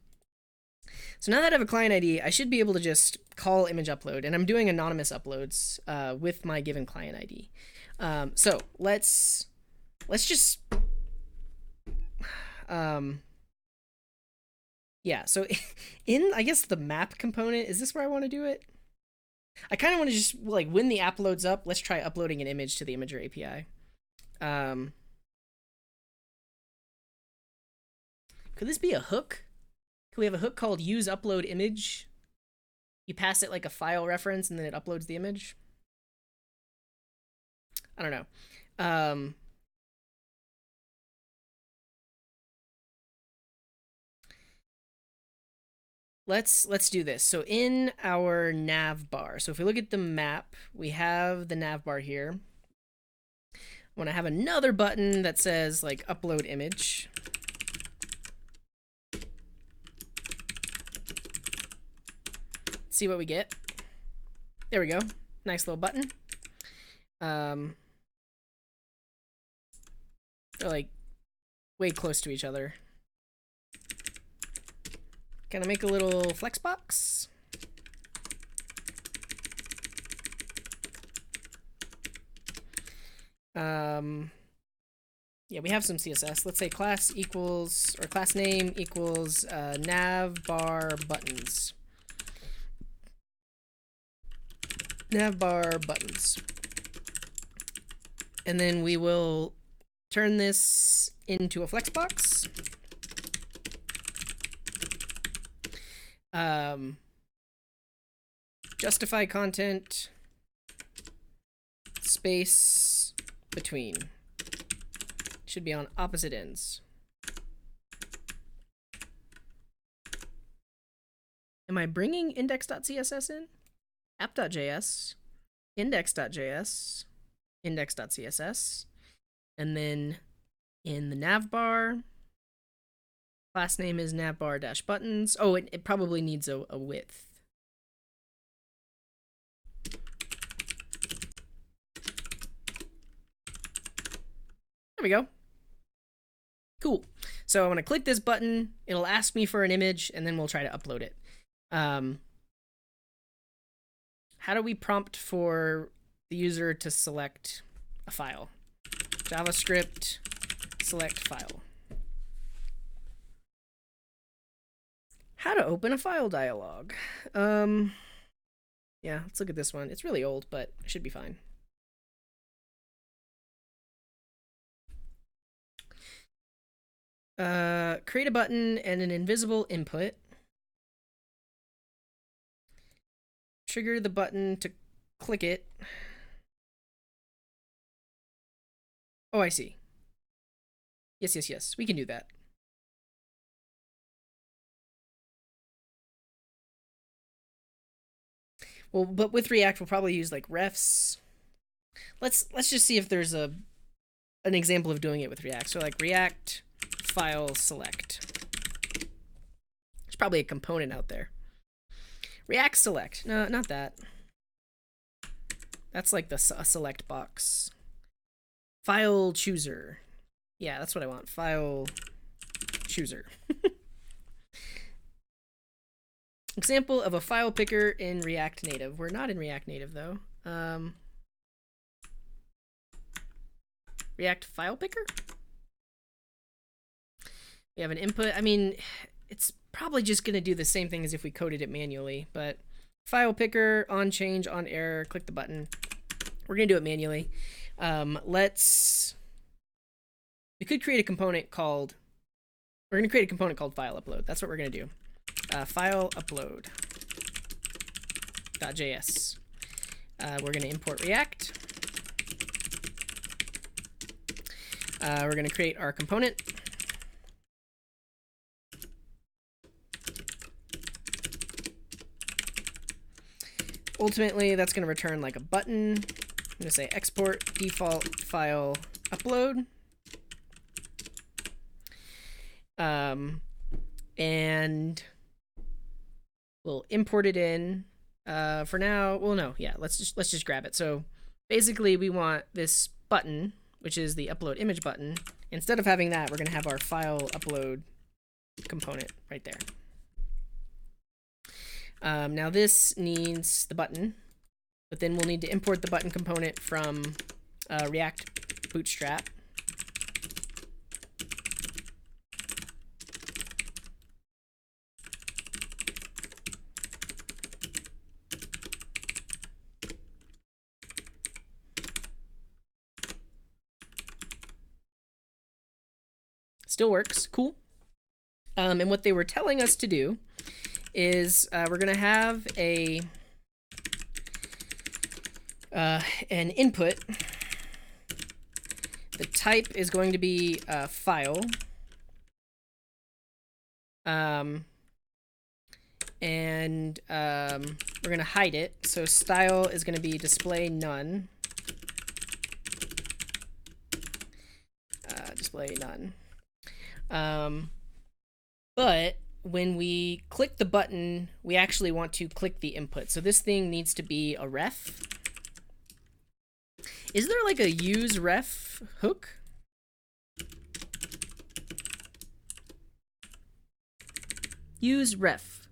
So now that I have a client ID, I should be able to just call image upload, and I'm doing anonymous uploads with my given client ID. So let's just yeah, so in, I guess, the map component, is this where I want to do it? I kind of want to just, like, when the app loads up, let's try uploading an image to the Imager API. Could this be a hook? Could we have a hook called use upload image? You pass it like a file reference and then it uploads the image? I don't know. Let's do this. So in our nav bar, so if we look at the map, we have the nav bar here. I want to have another button that says like upload image. See what we get. There we go. Nice little button. They're like way close to each other. Can I make a little flex box? Yeah, we have some CSS. Let's say class equals, or class name equals nav bar buttons. Nav bar buttons. And then we will turn this into a flex box. Justify content space between. Should be on opposite ends. Am I bringing index.css in? App.js, index.js, index.css, and then in the nav bar, class name is navbar-buttons. Oh, it probably needs a width. There we go. Cool. So I'm going to click this button. It'll ask me for an image, and then we'll try to upload it. How do we prompt for the user to select a file? JavaScript select file. How to open a file dialog. Yeah, let's look at this one. It's really old, but it should be fine. Create a button and an invisible input. Trigger the button to click it. Oh, I see. Yes, yes, yes. We can do that. Well, but with React, we'll probably use like refs. Let's just see if there's an example of doing it with React. So like React file select. There's probably a component out there. React select. No, not that. That's like a select box. File chooser. Yeah, that's what I want. File chooser. Example of a file picker in React Native. We're not in React Native though. React file picker? We have an input. I mean, it's probably just going to do the same thing as if we coded it manually, but file picker, on change, on error, click the button. We're going to do it manually. We could create a component called, we're going to create a component called file upload. That's what we're going to do. File upload.js. We're going to import React. We're going to create our component. Ultimately, that's going to return like a button. I'm going to say export default file upload. And we'll import it in. For now, well, no, yeah, let's just grab it. So basically, we want this button, which is the upload image button. Instead of having that, we're going to have our file upload component right there. Now this needs the button, but then we'll need to import the button component from React Bootstrap. Still works, cool. And what they were telling us to do is we're going to have an input. The type is going to be file. And we're going to hide it. So style is going to be display none. Display none. But when we click the button, we actually want to click the input. So this thing needs to be a ref. Is there like a use ref hook? Use ref.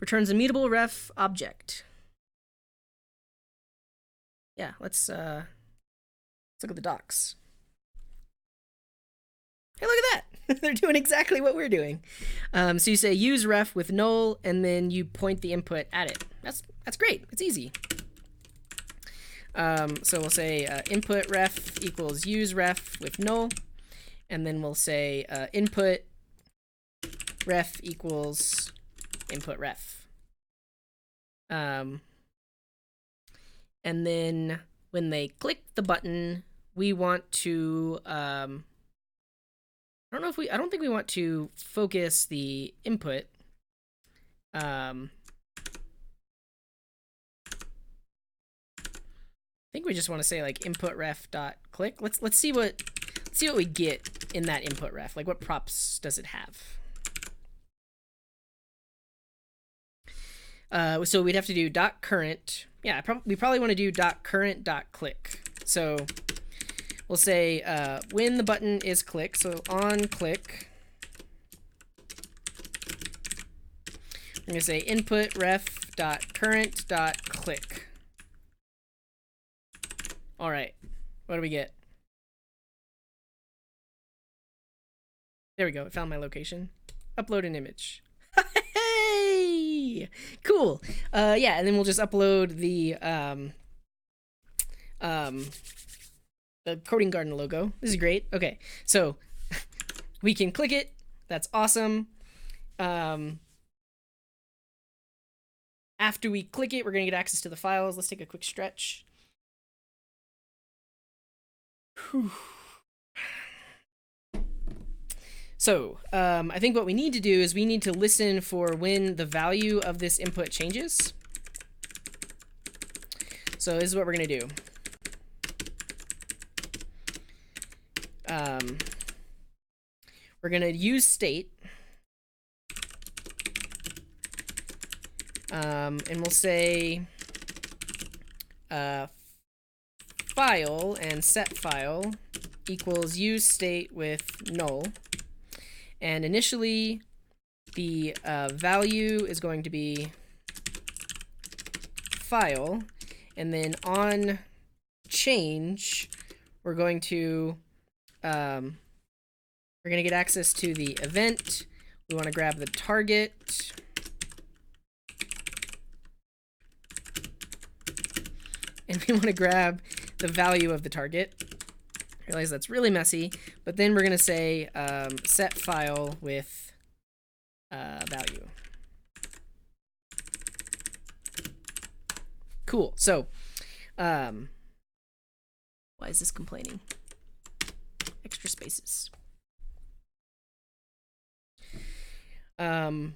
Returns a mutable ref object. Yeah, let's look at the docs. Hey, look at that. They're doing exactly what we're doing. So you say use ref with null, and then you point the input at it. That's great. It's easy. So we'll say input ref equals use ref with null, and then we'll say input ref equals input ref. And then when they click the button, we want to I don't think we want to focus the input. I think we just want to say like input ref dot click. Let's see what we get in that input ref. Like what props does it have? So we'd have to do dot current. Yeah, we probably want to do dot current dot click. So we'll say when the button is clicked, so on click, I'm going to say input ref dot current dot click. All right, what do we get? There we go. It found my location. Upload an image. Cool. Yeah, and then we'll just upload the Coding Garden logo. This is great. Okay, so we can click it. That's awesome. After we click it, we're gonna get access to the files. Let's take a quick stretch. Whew. So I think what we need to do is we need to listen for when the value of this input changes. So this is what we're gonna do. We're gonna use state, and we'll say file and set file equals use state with null. And initially, the value is going to be file, and then on change, we're going to get access to the event. We want to grab the target. And we want to grab the value of the target. I realize that's really messy, but then we're going to say set file with value. Cool. So why is this complaining? Extra spaces. We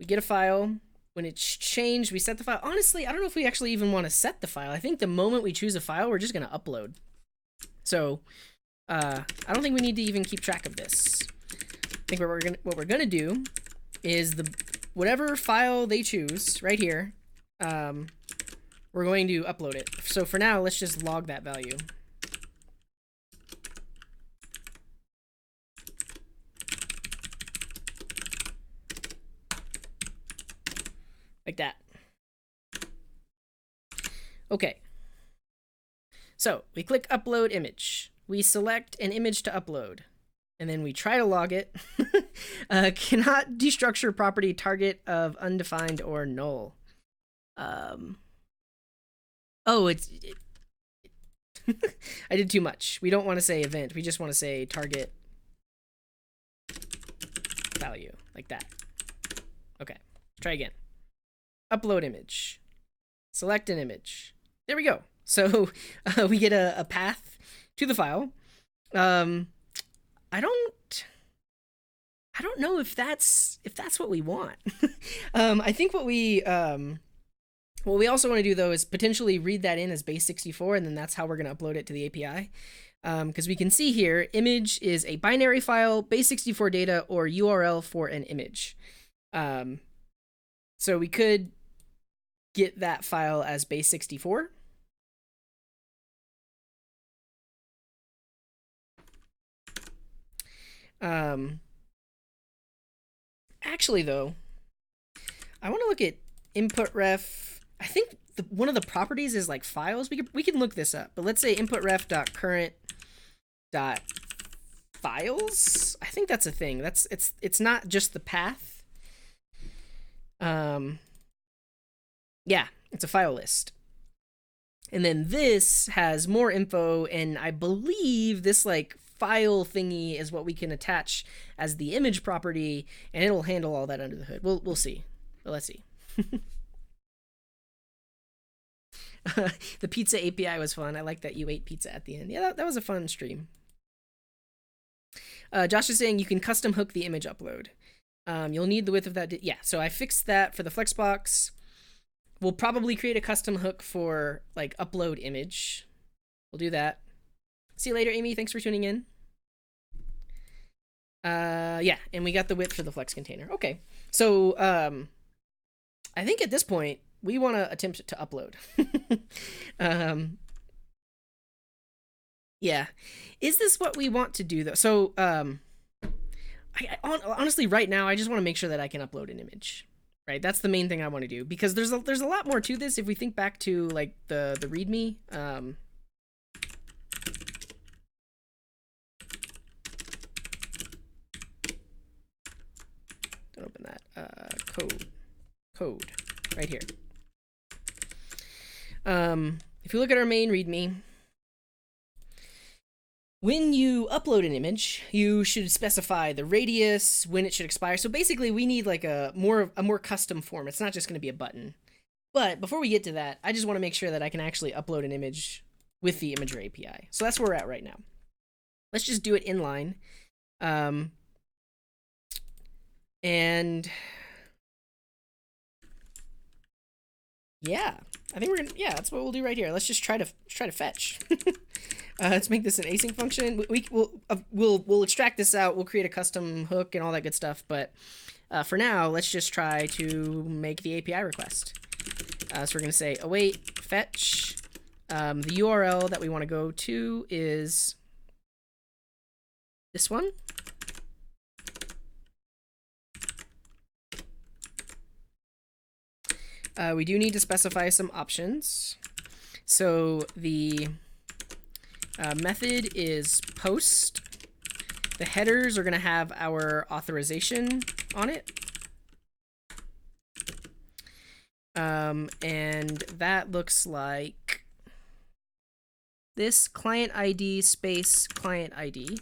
get a file. When it's changed, we set the file. Honestly, I don't know if we actually even want to set the file. I think the moment we choose a file, we're just going to upload. So I don't think we need to even keep track of this. I think what we're gonna do is whatever file they choose right here, we're going to upload it. So for now, let's just log that value. Like that. Okay. So we click upload image. We select an image to upload. And then we try to log it. Cannot destructure property target of undefined or null. Oh, I did too much. We don't want to say event. We just want to say target value. Like that. Okay. Try again. Upload image. Select an image. There we go. So we get a path to the file. I don't know if that's what we want. I think what we also want to do though is potentially read that in as base64, and then that's how we're going to upload it to the API. Because we can see here, image is a binary file, base64 data, or URL for an image. So we could get that file as base64. Actually, though, I want to look at input ref. I think one of the properties is like files. We can look this up, but let's say input ref dot current dot files. I think that's a thing. It's not just the path. Yeah, it's a file list. And then this has more info, and I believe this like file thingy is what we can attach as the image property, and it'll handle all that under the hood. We'll see. But let's see. The pizza API was fun. I like that you ate pizza at the end. Yeah, that was a fun stream. Josh is saying you can custom hook the image upload. You'll need the width of that. Yeah, so I fixed that for the Flexbox. We'll probably create a custom hook for like upload image. We'll do that. See you later, Amy. Thanks for tuning in. Yeah, and we got the width for the Flex container. Okay, so I think at this point we want to attempt to upload. Yeah, is this what we want to do though? So honestly, right now I just want to make sure that I can upload an image. Right, that's the main thing I want to do, because there's a lot more to this if we think back to like the README. don't open that. Code, right here. If you look at our main README, when you upload an image, you should specify the radius, when it should expire. So basically, we need like a more custom form. It's not just going to be a button. But before we get to that, I just want to make sure that I can actually upload an image with the Imager API. So that's where we're at right now. Let's just do it inline. And yeah, I think we're gonna, yeah, that's what we'll do right here. Let's just try to fetch. Let's make this an async function. We'll extract this out. We'll create a custom hook and all that good stuff. But for now, let's just try to make the API request. So we're gonna say await fetch. The URL that we want to go to is this one. We do need to specify some options. So the method is post. The headers are going to have our authorization on it. And that looks like this: client ID space client ID.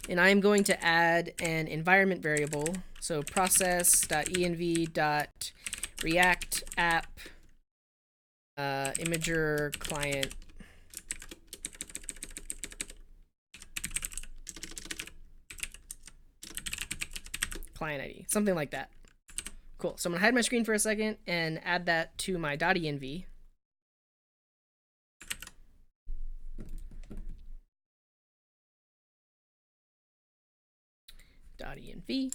And I'm going to add an environment variable. So process.env.react app Imager client ID, something like that. Cool. So I'm gonna hide my screen for a second and add that to my .env. .env.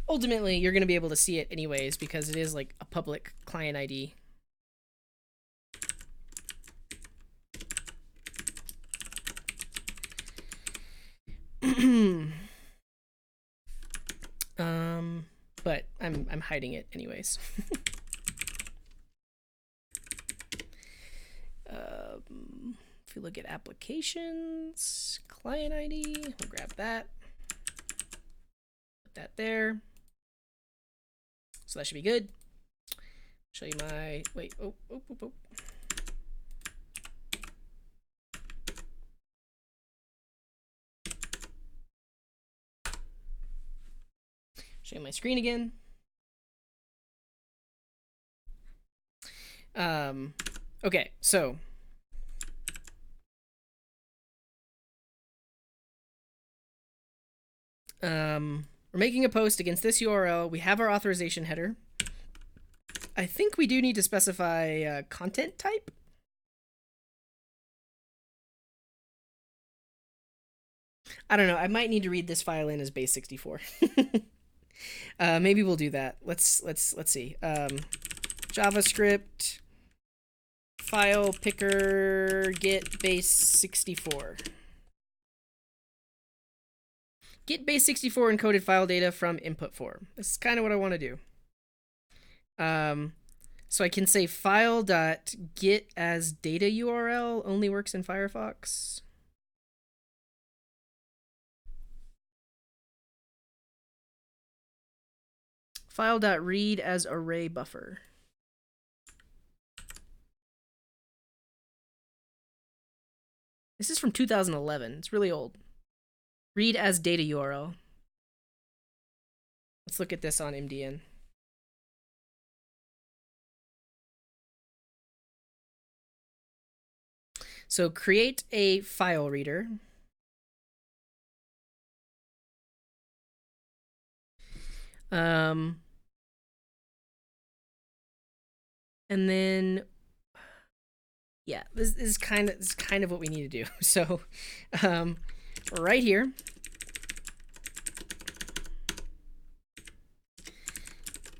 Ultimately, you're going to be able to see it anyways because it is like a public client ID. But I'm hiding it anyways. If you look at applications, client ID, we'll grab that. Put that there. So that should be good. Show you my, wait, oh. Show you my screen again. Okay, so we're making a post against this URL. We have our authorization header. I think we do need to specify content type. I don't know. I might need to read this file in as base64. Maybe we'll do that. Let's see. JavaScript file picker get base64. Get base64 encoded file data from input form. This is kind of what I want to do. So I can say file.get as data URL only works in Firefox. File.read as array buffer. This is from 2011. It's really old. Read as data URL. Let's look at this on MDN. So create a file reader. And then, yeah, this is kind of what we need to do. So, right here,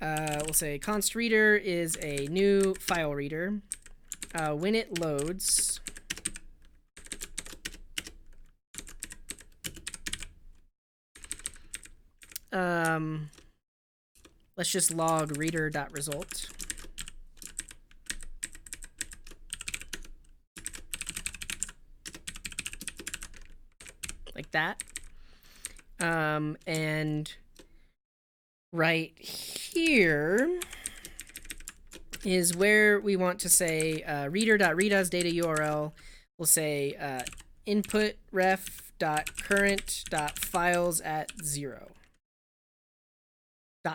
we'll say const reader is a new file reader. When it loads, let's just log reader.result. like that. And right here is where we want to say reader.read as data URL. We'll say input ref.current.files at 0.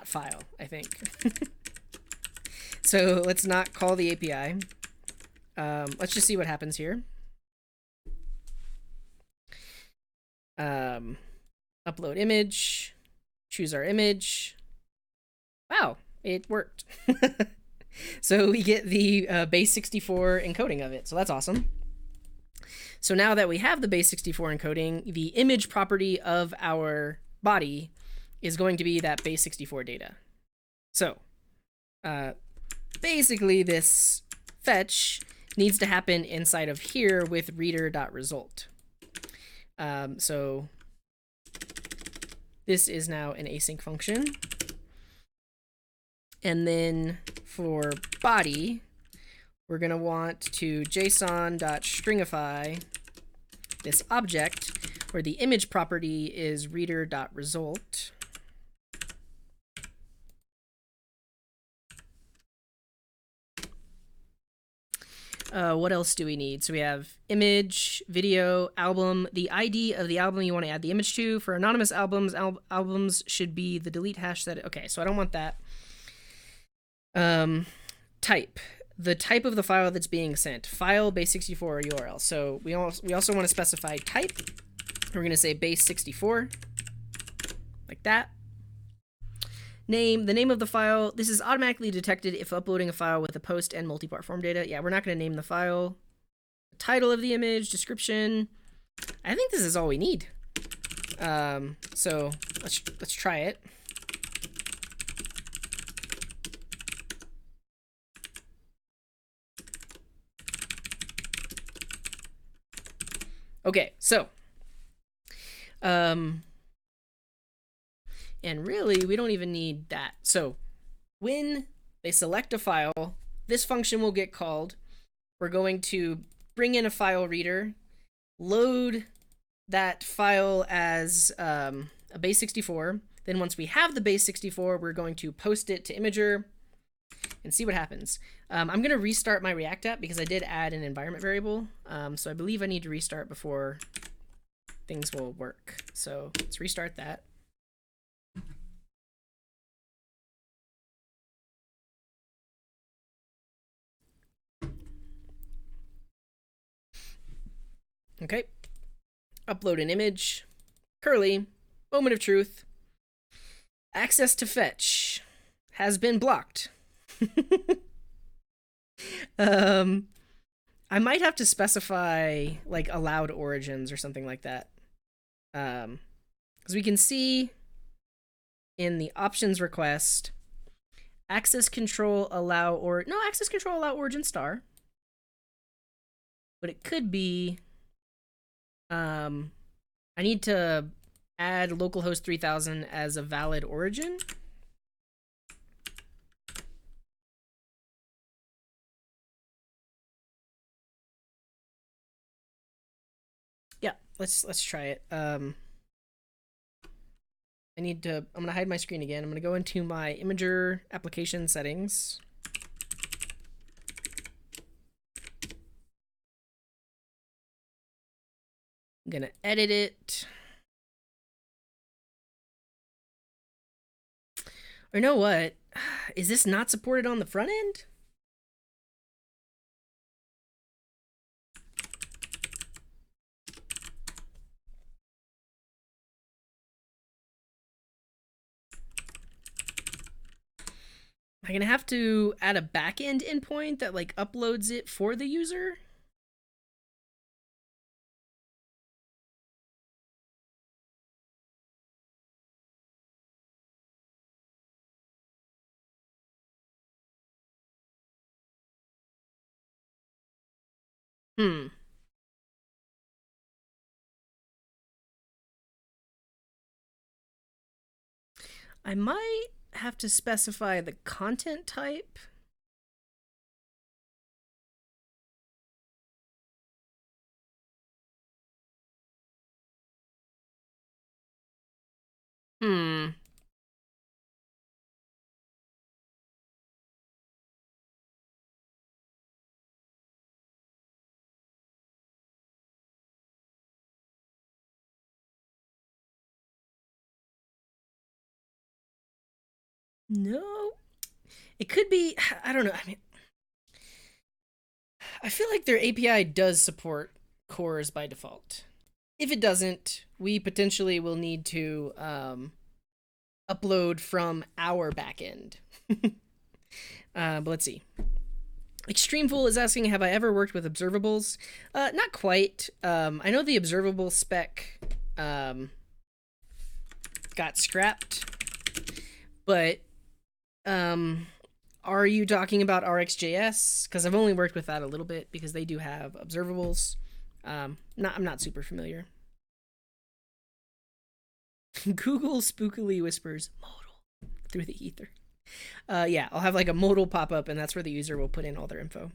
.file, I think. So let's not call the API. Let's just see what happens here. Upload image, choose our image. Wow, it worked. So we get the base 64 encoding of it. So that's awesome. So now that we have the base 64 encoding, the image property of our body is going to be that base 64 data. So basically this fetch needs to happen inside of here with reader.result. So this is now an async function. And then for body, we're going to want to json.stringify this object where the image property is reader.result. What else do we need? So we have image, video, album, the ID of the album you want to add the image to. For anonymous albums, albums should be the delete hash that. Okay, so I don't want that. Type. The type of the file that's being sent. File base64 or URL. So we also want to specify type. We're going to say base64, like that. Name, the name of the file. This is automatically detected if uploading a file with a post and multi-part form data. Yeah, we're not going to name the file. The title of the image, description. I think this is all we need. So let's try it. Okay, so and really, we don't even need that. So when they select a file, this function will get called. We're going to bring in a file reader, load that file as a base64. Then once we have the base64, we're going to post it to Imager and see what happens. I'm going to restart my React app because I did add an environment variable. So I believe I need to restart before things will work. So let's restart that. Okay, upload an image, curly, moment of truth, access to fetch has been blocked. I might have to specify like allowed origins or something like that. Because we can see in the options request, access control allow origin star. But it could be I need to add localhost 3000 as a valid origin. Yeah, let's try it. I'm gonna hide my screen again. I'm gonna go into my Imager application settings. I'm gonna edit it. Or you know what? Is this not supported on the front end? Am I gonna have to add a backend endpoint that like uploads it for the user? I might have to specify the content type. No. It could be, I don't know. I mean, I feel like their API does support cores by default. If it doesn't, we potentially will need to upload from our backend. But let's see. Extremeful is asking, have I ever worked with observables? Not quite. I know the observable spec got scrapped, but are you talking about RxJS? Because I've only worked with that a little bit because they do have observables. I'm not super familiar. Google spookily whispers modal through the ether. Yeah, I'll have like a modal pop up, and that's where the user will put in all their info.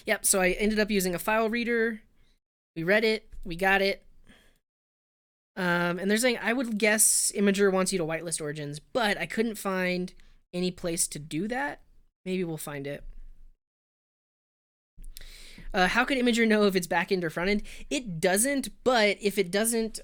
Yep, so I ended up using a file reader. We read it, we got it. And they're saying, I would guess Imager wants you to whitelist origins, but I couldn't find any place to do that. Maybe we'll find it. How can Imager know if it's backend or frontend? It doesn't, but if it doesn't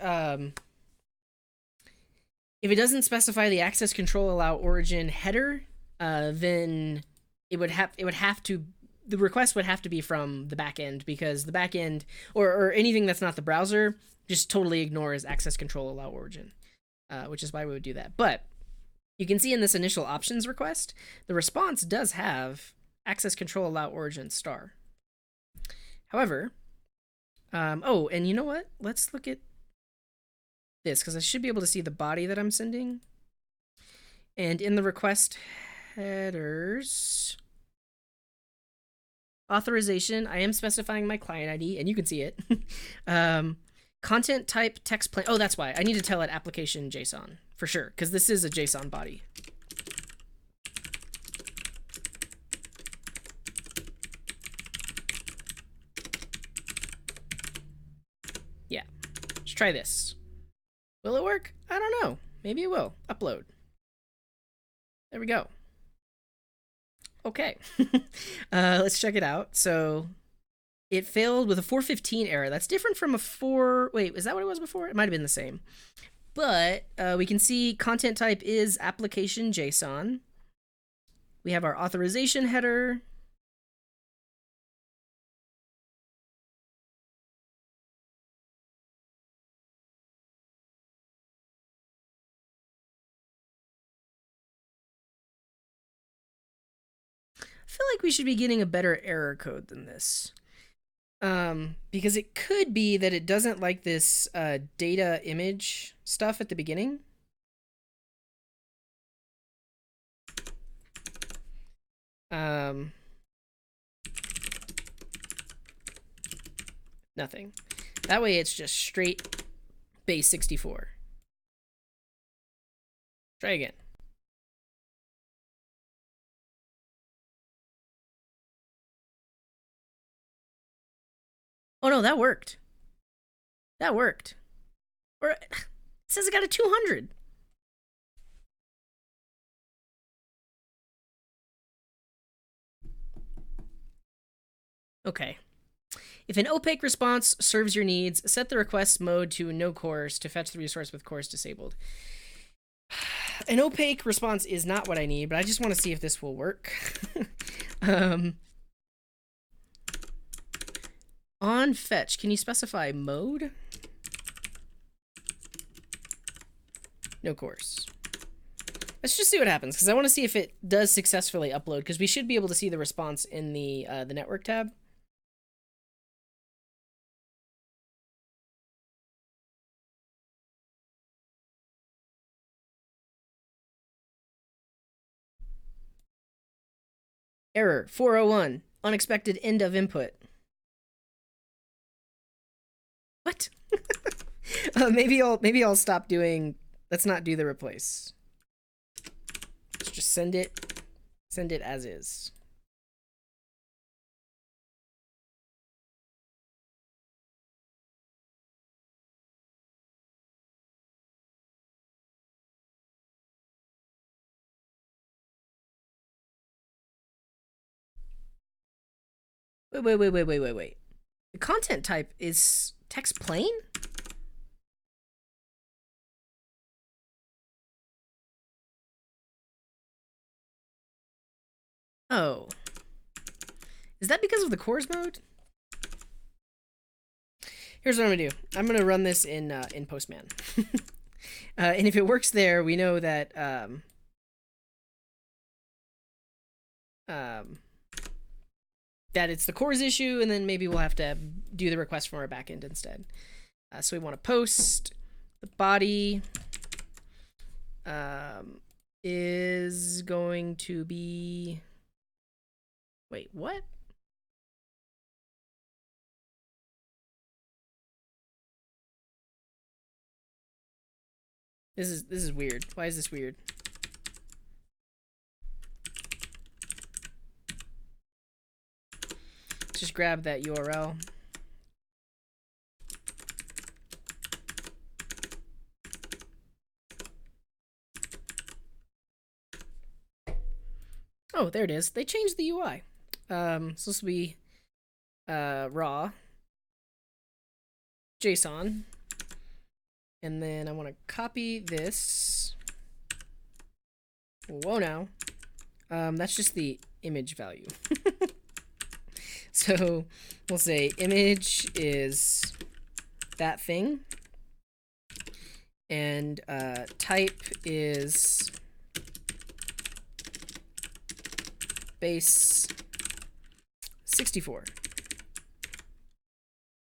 specify the access control allow origin header, then it would have to, the request would have to be from the backend, because the backend or anything that's not the browser just totally ignores access control allow origin, which is why we would do that. But you can see in this initial options request, the response does have access control allow origin star. However, oh, and you know what? Let's look at this, because I should be able to see the body that I'm sending. And in the request headers authorization, I am specifying my client ID, and you can see it. Content type text plain. Oh, that's why I need to tell it application JSON for sure, because this is a JSON body. Yeah, let's try this. Will it work? I don't know. Maybe it will. Upload. There we go. Okay. Let's check it out. So it failed with a 415 error. That's different from a 4... Wait, is that what it was before? It might have been the same. But we can see content type is application JSON. We have our authorization header. I feel like we should be getting a better error code than this. Because it could be that it doesn't like this data image stuff at the beginning. Nothing. That way it's just straight base 64. Try again. Oh no, that worked. That worked. Or it says it got a 200. Okay. If an opaque response serves your needs, set the request mode to no cores to fetch the resource with cores disabled. An opaque response is not what I need, but I just want to see if this will work. On fetch, can you specify mode? No cores. Let's just see what happens, because I want to see if it does successfully upload, because we should be able to see the response in the network tab. Error 401, unexpected end of input. What? Maybe I'll stop doing. Let's not do the replace. Let's just send it as is. Wait. The content type is text plain? Oh. Is that because of the cores mode? Here's what I'm gonna do. I'm gonna run this in Postman. And if it works there, we know that that it's the cores issue, and then maybe we'll have to do the request from our backend instead. So we want to post the body is going to be, wait, what? This is weird. Why is this weird? Just grab that URL. Oh, there it is. They changed the UI. It's supposed to be raw JSON. And then I want to copy this. Whoa, now. That's just the image value. So we'll say image is that thing. And type is base 64.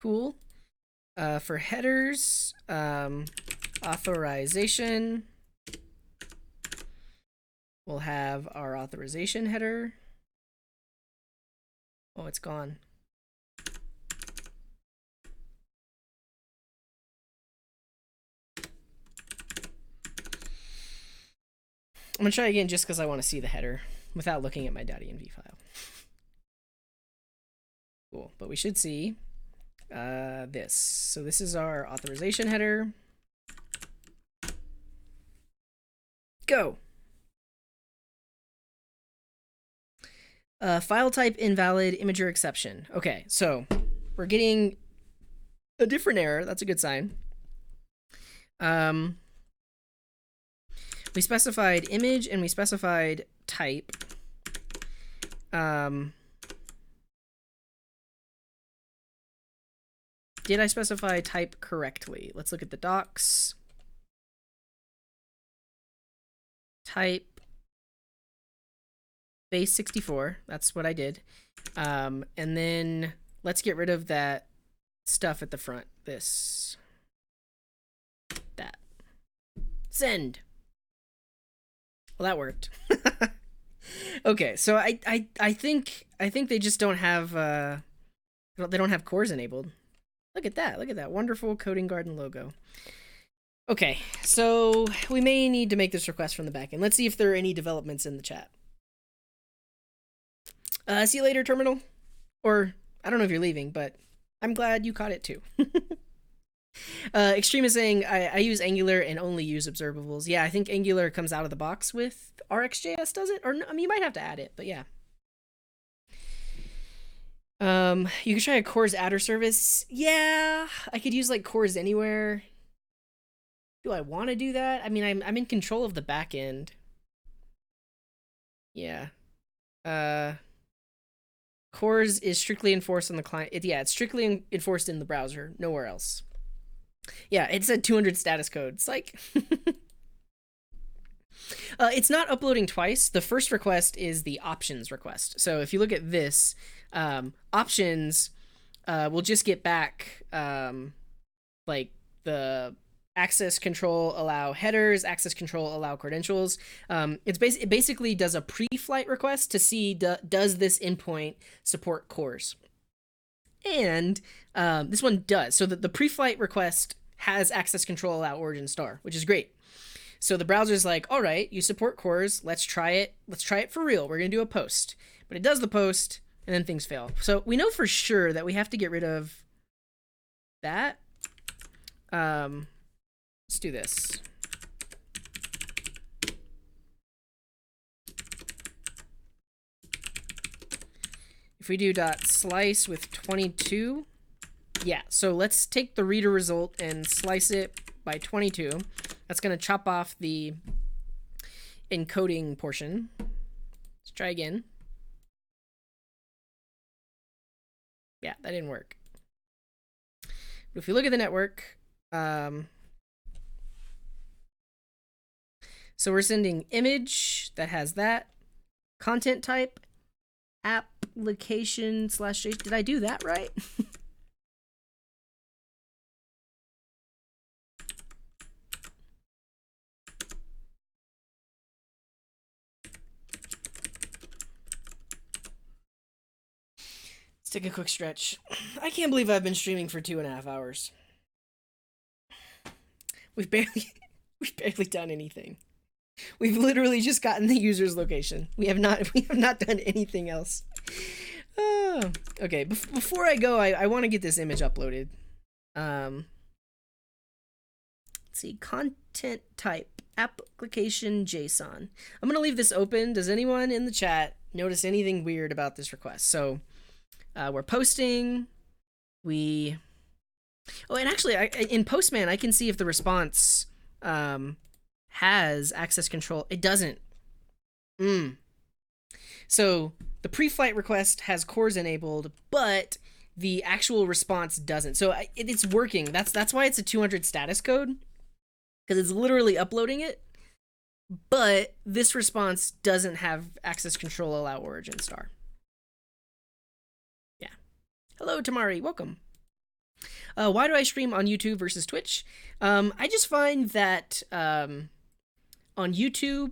Cool. For headers, authorization, we'll have our authorization header. Oh, it's gone. I'm gonna try again just because I want to see the header without looking at my .env file. Cool, but we should see this. So this is our authorization header. Go. File type invalid, imager exception. Okay, so we're getting a different error. That's a good sign. We specified image and we specified type. Did I specify type correctly? Let's look at the docs. Type base 64. That's what I did. And then let's get rid of that stuff at the front. This. That. Send. Well, that worked. Okay, so I think they just don't have they don't have cores enabled. Look at that. Look at that wonderful Coding Garden logo. Okay, so we may need to make this request from the backend. Let's see if there are any developments in the chat. See you later, terminal. Or I don't know if you're leaving, but I'm glad you caught it too. Extreme is saying I use Angular and only use observables. Yeah, I think Angular comes out of the box with RxJS, does it? Or no, I mean, you might have to add it, but yeah. You could try a cores adder service. Yeah, I could use like cores anywhere. Do I want to do that? I mean, I'm in control of the back end. Yeah. Cores is strictly enforced on the client. It's strictly enforced in the browser, nowhere else. Yeah, it said 200 status code. It's like it's not uploading twice. The first request is the options request. So if you look at this, options will just get back like the access control allow headers, access control allow credentials. It basically does a pre-flight request to see does this endpoint support cores. And this one does. So the pre-flight request has access control allow origin star, which is great. So the browser's like, all right, you support cores. Let's try it. Let's try it for real. We're going to do a post. But it does the post, and then things fail. So we know for sure that we have to get rid of that. Let's do this. If we do .slice with 22, yeah, so let's take the reader result and slice it by 22. That's going to chop off the encoding portion. Let's try again. Yeah, that didn't work. But if we look at the network, so we're sending image that has that content type, application / did I do that right? Let's take a quick stretch. I can't believe I've been streaming for 2.5 hours. We've barely done anything. We've literally just gotten the user's location. We have not done anything else. Oh, okay, before I go, I want to get this image uploaded. Let's see, content type, application JSON. I'm gonna leave this open. Does anyone in the chat notice anything weird about this request? So we're posting. Oh, and actually, in Postman, I can see if the response has access control. It doesn't. So the pre-flight request has cores enabled, but the actual response doesn't. So it's working. That's why it's a 200 status code, because it's literally uploading it. But this response doesn't have access control allow origin star. Yeah. Hello, Tamari. Welcome. Why do I stream on YouTube versus Twitch? I just find that on YouTube,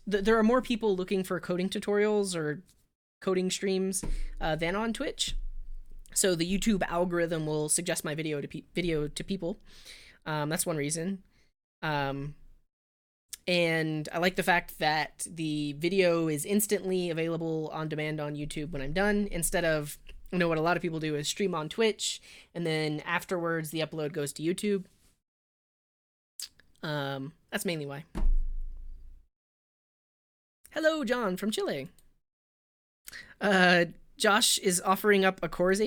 there are more people looking for coding tutorials or coding streams than on Twitch. So the YouTube algorithm will suggest my video to people. That's one reason. And I like the fact that the video is instantly available on demand on YouTube when I'm done, instead of, what a lot of people do is stream on Twitch, and then afterwards the upload goes to YouTube. That's mainly why. Hello, John from Chile. Josh is offering up a cores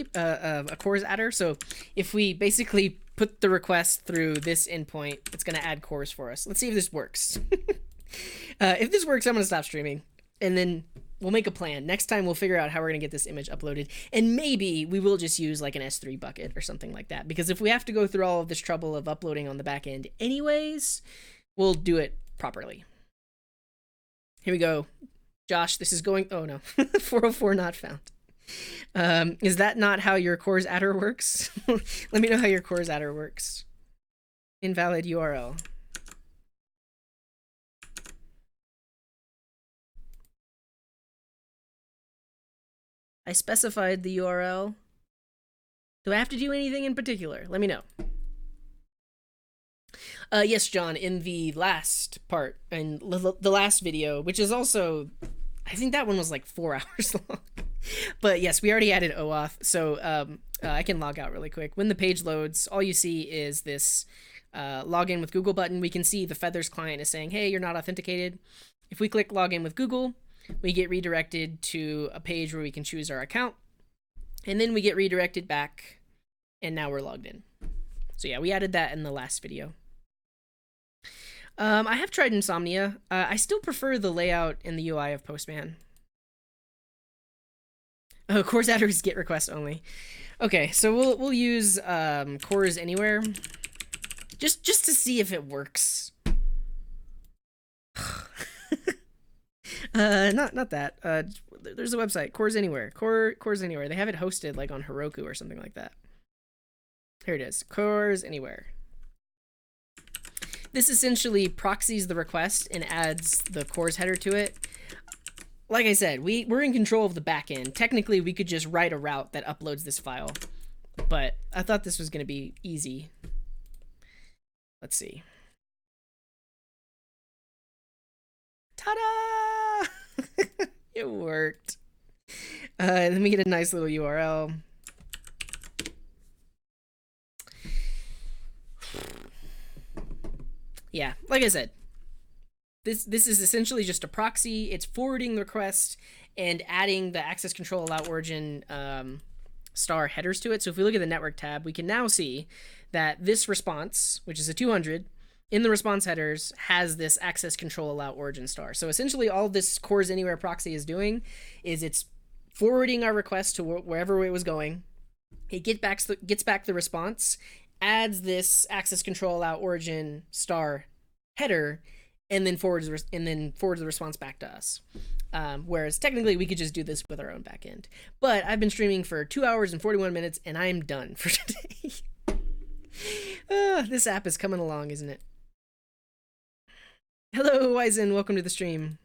adder. So if we basically put the request through this endpoint, it's going to add cores for us. Let's see if this works. If this works, I'm going to stop streaming, and then we'll make a plan. Next time we'll figure out how we're going to get this image uploaded, and maybe we will just use like an S3 bucket or something like that, because if we have to go through all of this trouble of uploading on the back end anyways, we'll do it properly. Here we go. Josh, this is going... Oh, no. 404 not found. Is that not how your cores adder works? Let me know how your cores adder works. Invalid URL. I specified the URL. Do I have to do anything in particular? Let me know. Yes, John, in the last part, in the last video, which is also, I think that one was like 4 hours long. But yes, we already added OAuth, so I can log out really quick. When the page loads, all you see is this login with Google button. We can see the Feathers client is saying, hey, you're not authenticated. If we click login with Google, we get redirected to a page where we can choose our account, and then we get redirected back, and now we're logged in. So yeah, we added that in the last video. I have tried Insomnia. I still prefer the layout and the UI of Postman. Oh, cores adder is GET request only. Okay, so we'll use cores anywhere, just to see if it works. Not that. There's a website, Cores Anywhere. Cores Anywhere. They have it hosted like on Heroku or something like that. Here it is, Cores Anywhere. This essentially proxies the request and adds the cores header to it. Like I said, we're in control of the backend. Technically, we could just write a route that uploads this file, but I thought this was going to be easy. Let's see. Ta-da! It worked. Let me get a nice little URL. Yeah, like I said, this is essentially just a proxy. It's forwarding the request and adding the access control allow origin star headers to it. So if we look at the network tab, we can now see that this response, which is a 200, in the response headers has this access control allow origin star. So essentially all this Cores Anywhere proxy is doing is it's forwarding our request to wherever it was going. It gets back the response, adds this access control out origin star header, and then forwards the response back to us. Whereas technically we could just do this with our own backend. But I've been streaming for 2 hours and 41 minutes, and I'm done for today. This app is coming along, isn't it? Hello, Wizen. Welcome to the stream.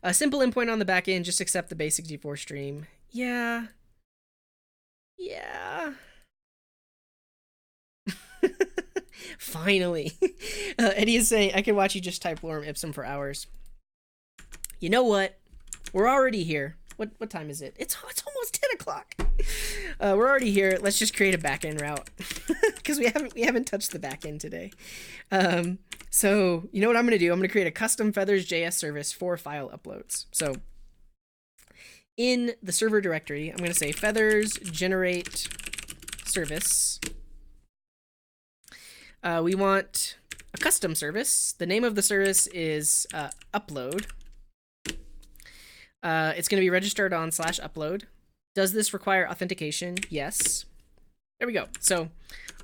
A simple endpoint on the backend, just accept the base64 stream. Yeah. Finally. Eddie is saying, I could watch you just type lorem ipsum for hours. You know what? We're already here. What time is it? It's almost 10 o'clock. We're already here. Let's just create a backend route because we haven't touched the backend today. So you know what I'm going to do? I'm going to create a custom FeathersJS service for file uploads. So in the server directory, I'm going to say feathers generate service. We want a custom service. The name of the service is upload. It's going to be registered on /upload. Does this require authentication? Yes. There we go. So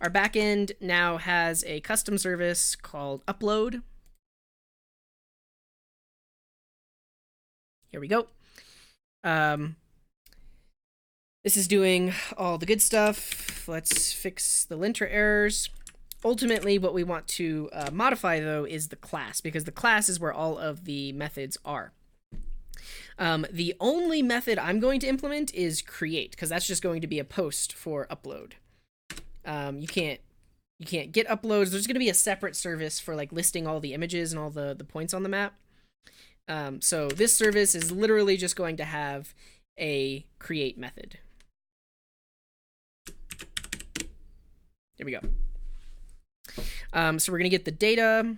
our backend now has a custom service called upload. Here we go. This is doing all the good stuff. Let's fix the linter errors. Ultimately, what we want to modify, though, is the class, because the class is where all of the methods are. The only method I'm going to implement is create, because that's just going to be a post for upload. You can't get uploads. There's going to be a separate service for like listing all the images and all the points on the map. So this service is literally just going to have a create method. There we go. So we're going to get the data.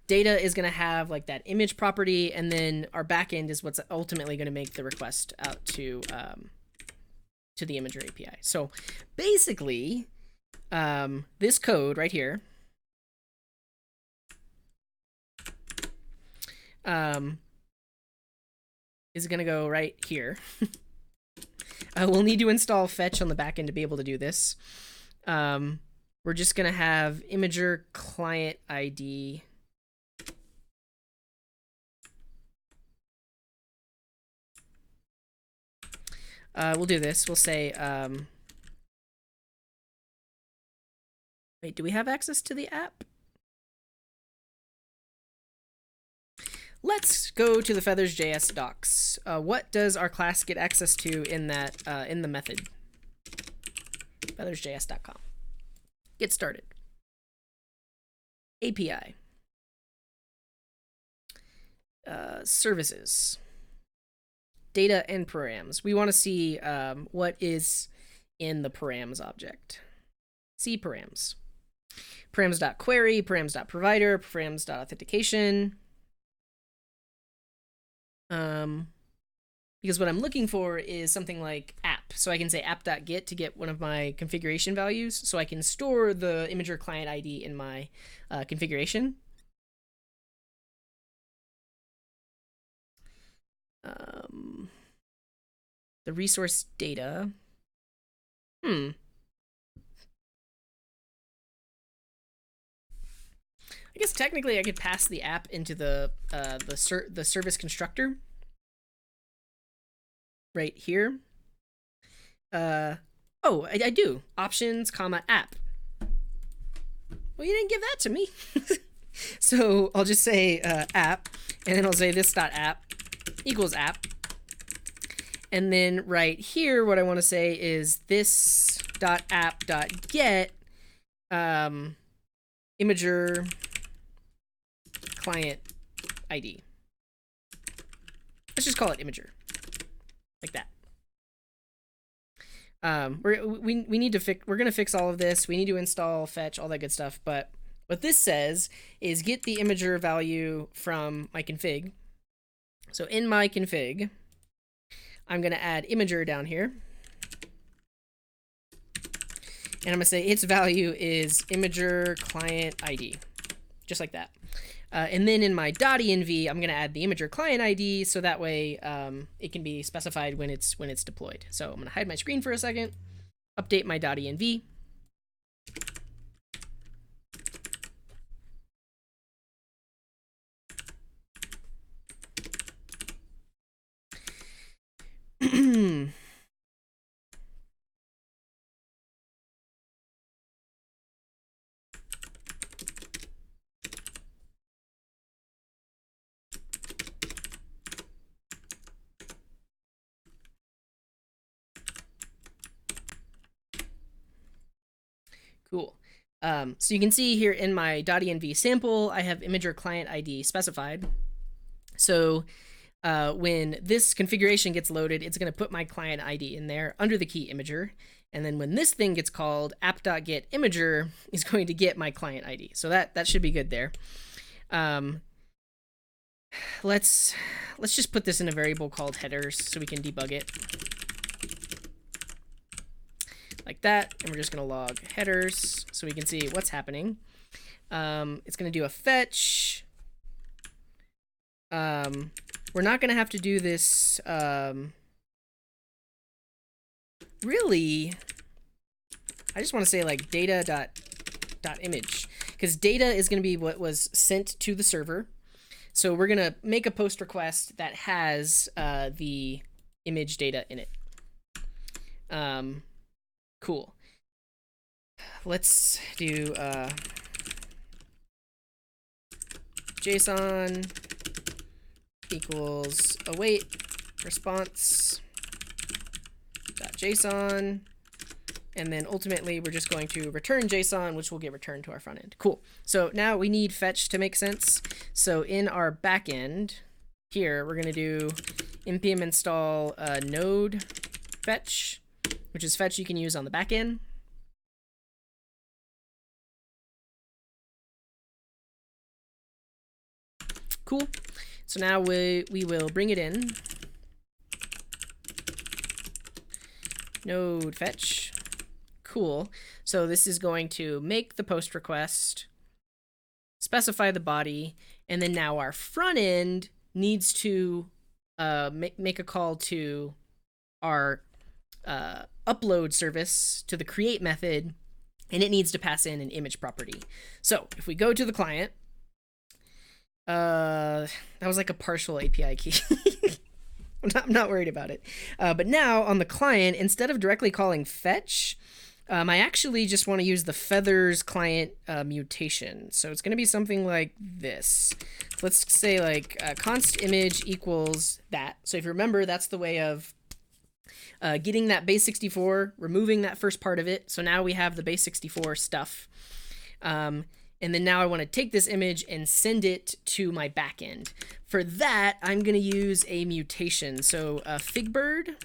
Data is going to have like that image property, and then our backend is what's ultimately going to make the request out to the Imager API. So basically, this code right here is going to go right here. We'll need to install fetch on the backend to be able to do this. We're just going to have Imager client ID. We'll do this. We'll say, wait, do we have access to the app? Let's go to the FeathersJS docs. What does our class get access to in that in the method? FeathersJS.com. Get started. API. Services. Data and params. We want to see what is in the params object. See params. Params.query, params.provider, params.authentication. Because what I'm looking for is something like app. So I can say app.get to get one of my configuration values, so I can store the Imager client ID in my configuration. The resource data. I guess technically I could pass the app into the service constructor right here. Oh, I do. Options, comma, app. Well, you didn't give that to me. So I'll just say app, and then I'll say this.app equals app. And then right here, what I want to say is this.app.get Imager client ID. Let's just call it Imager, like that. We need to fix. We're gonna fix all of this. We need to install fetch, all that good stuff. But what this says is get the Imager value from my config. So in my config, I'm gonna add Imager down here, and I'm gonna say its value is Imager client ID, just like that. And then in my .env, I'm going to add the imager client ID, so that way it can be specified when it's deployed. So I'm going to hide my screen for a second, update my .env. Cool. So you can see here in my .env sample, I have imager client ID specified. So when this configuration gets loaded, it's going to put my client ID in there under the key imager. And then when this thing gets called, app.getImager is going to get my client ID. So that should be good there. Let's just put this in a variable called headers so we can debug it. Like that, and we're just going to log headers so we can see what's happening. It's going to do a fetch. We're not going to have to do this. Really, I just want to say like data.image, because data is going to be what was sent to the server. So we're going to make a post request that has the image data in it. Cool. Let's do JSON equals await response .json, and then ultimately we're just going to return JSON, which will get returned to our front end. Cool. So now we need fetch to make sense. So in our backend here, we're going to do npm install node fetch, which is fetch you can use on the back end. Cool. So now we will bring it in. Node fetch. Cool. So this is going to make the post request, specify the body, and then now our front end needs to make a call to our upload service, to the create method, and it needs to pass in an image property. So if we go to the client, that was like a partial API key. I'm not worried about it. But now on the client, instead of directly calling fetch, I actually just want to use the feathers client mutation. So it's going to be something like this. Let's say like const image equals that. So if you remember, that's the way of getting that base 64, removing that first part of it. So now we have the base 64 stuff. And then now I want to take this image and send it to my backend. For that, I'm going to use a mutation. So Figbird,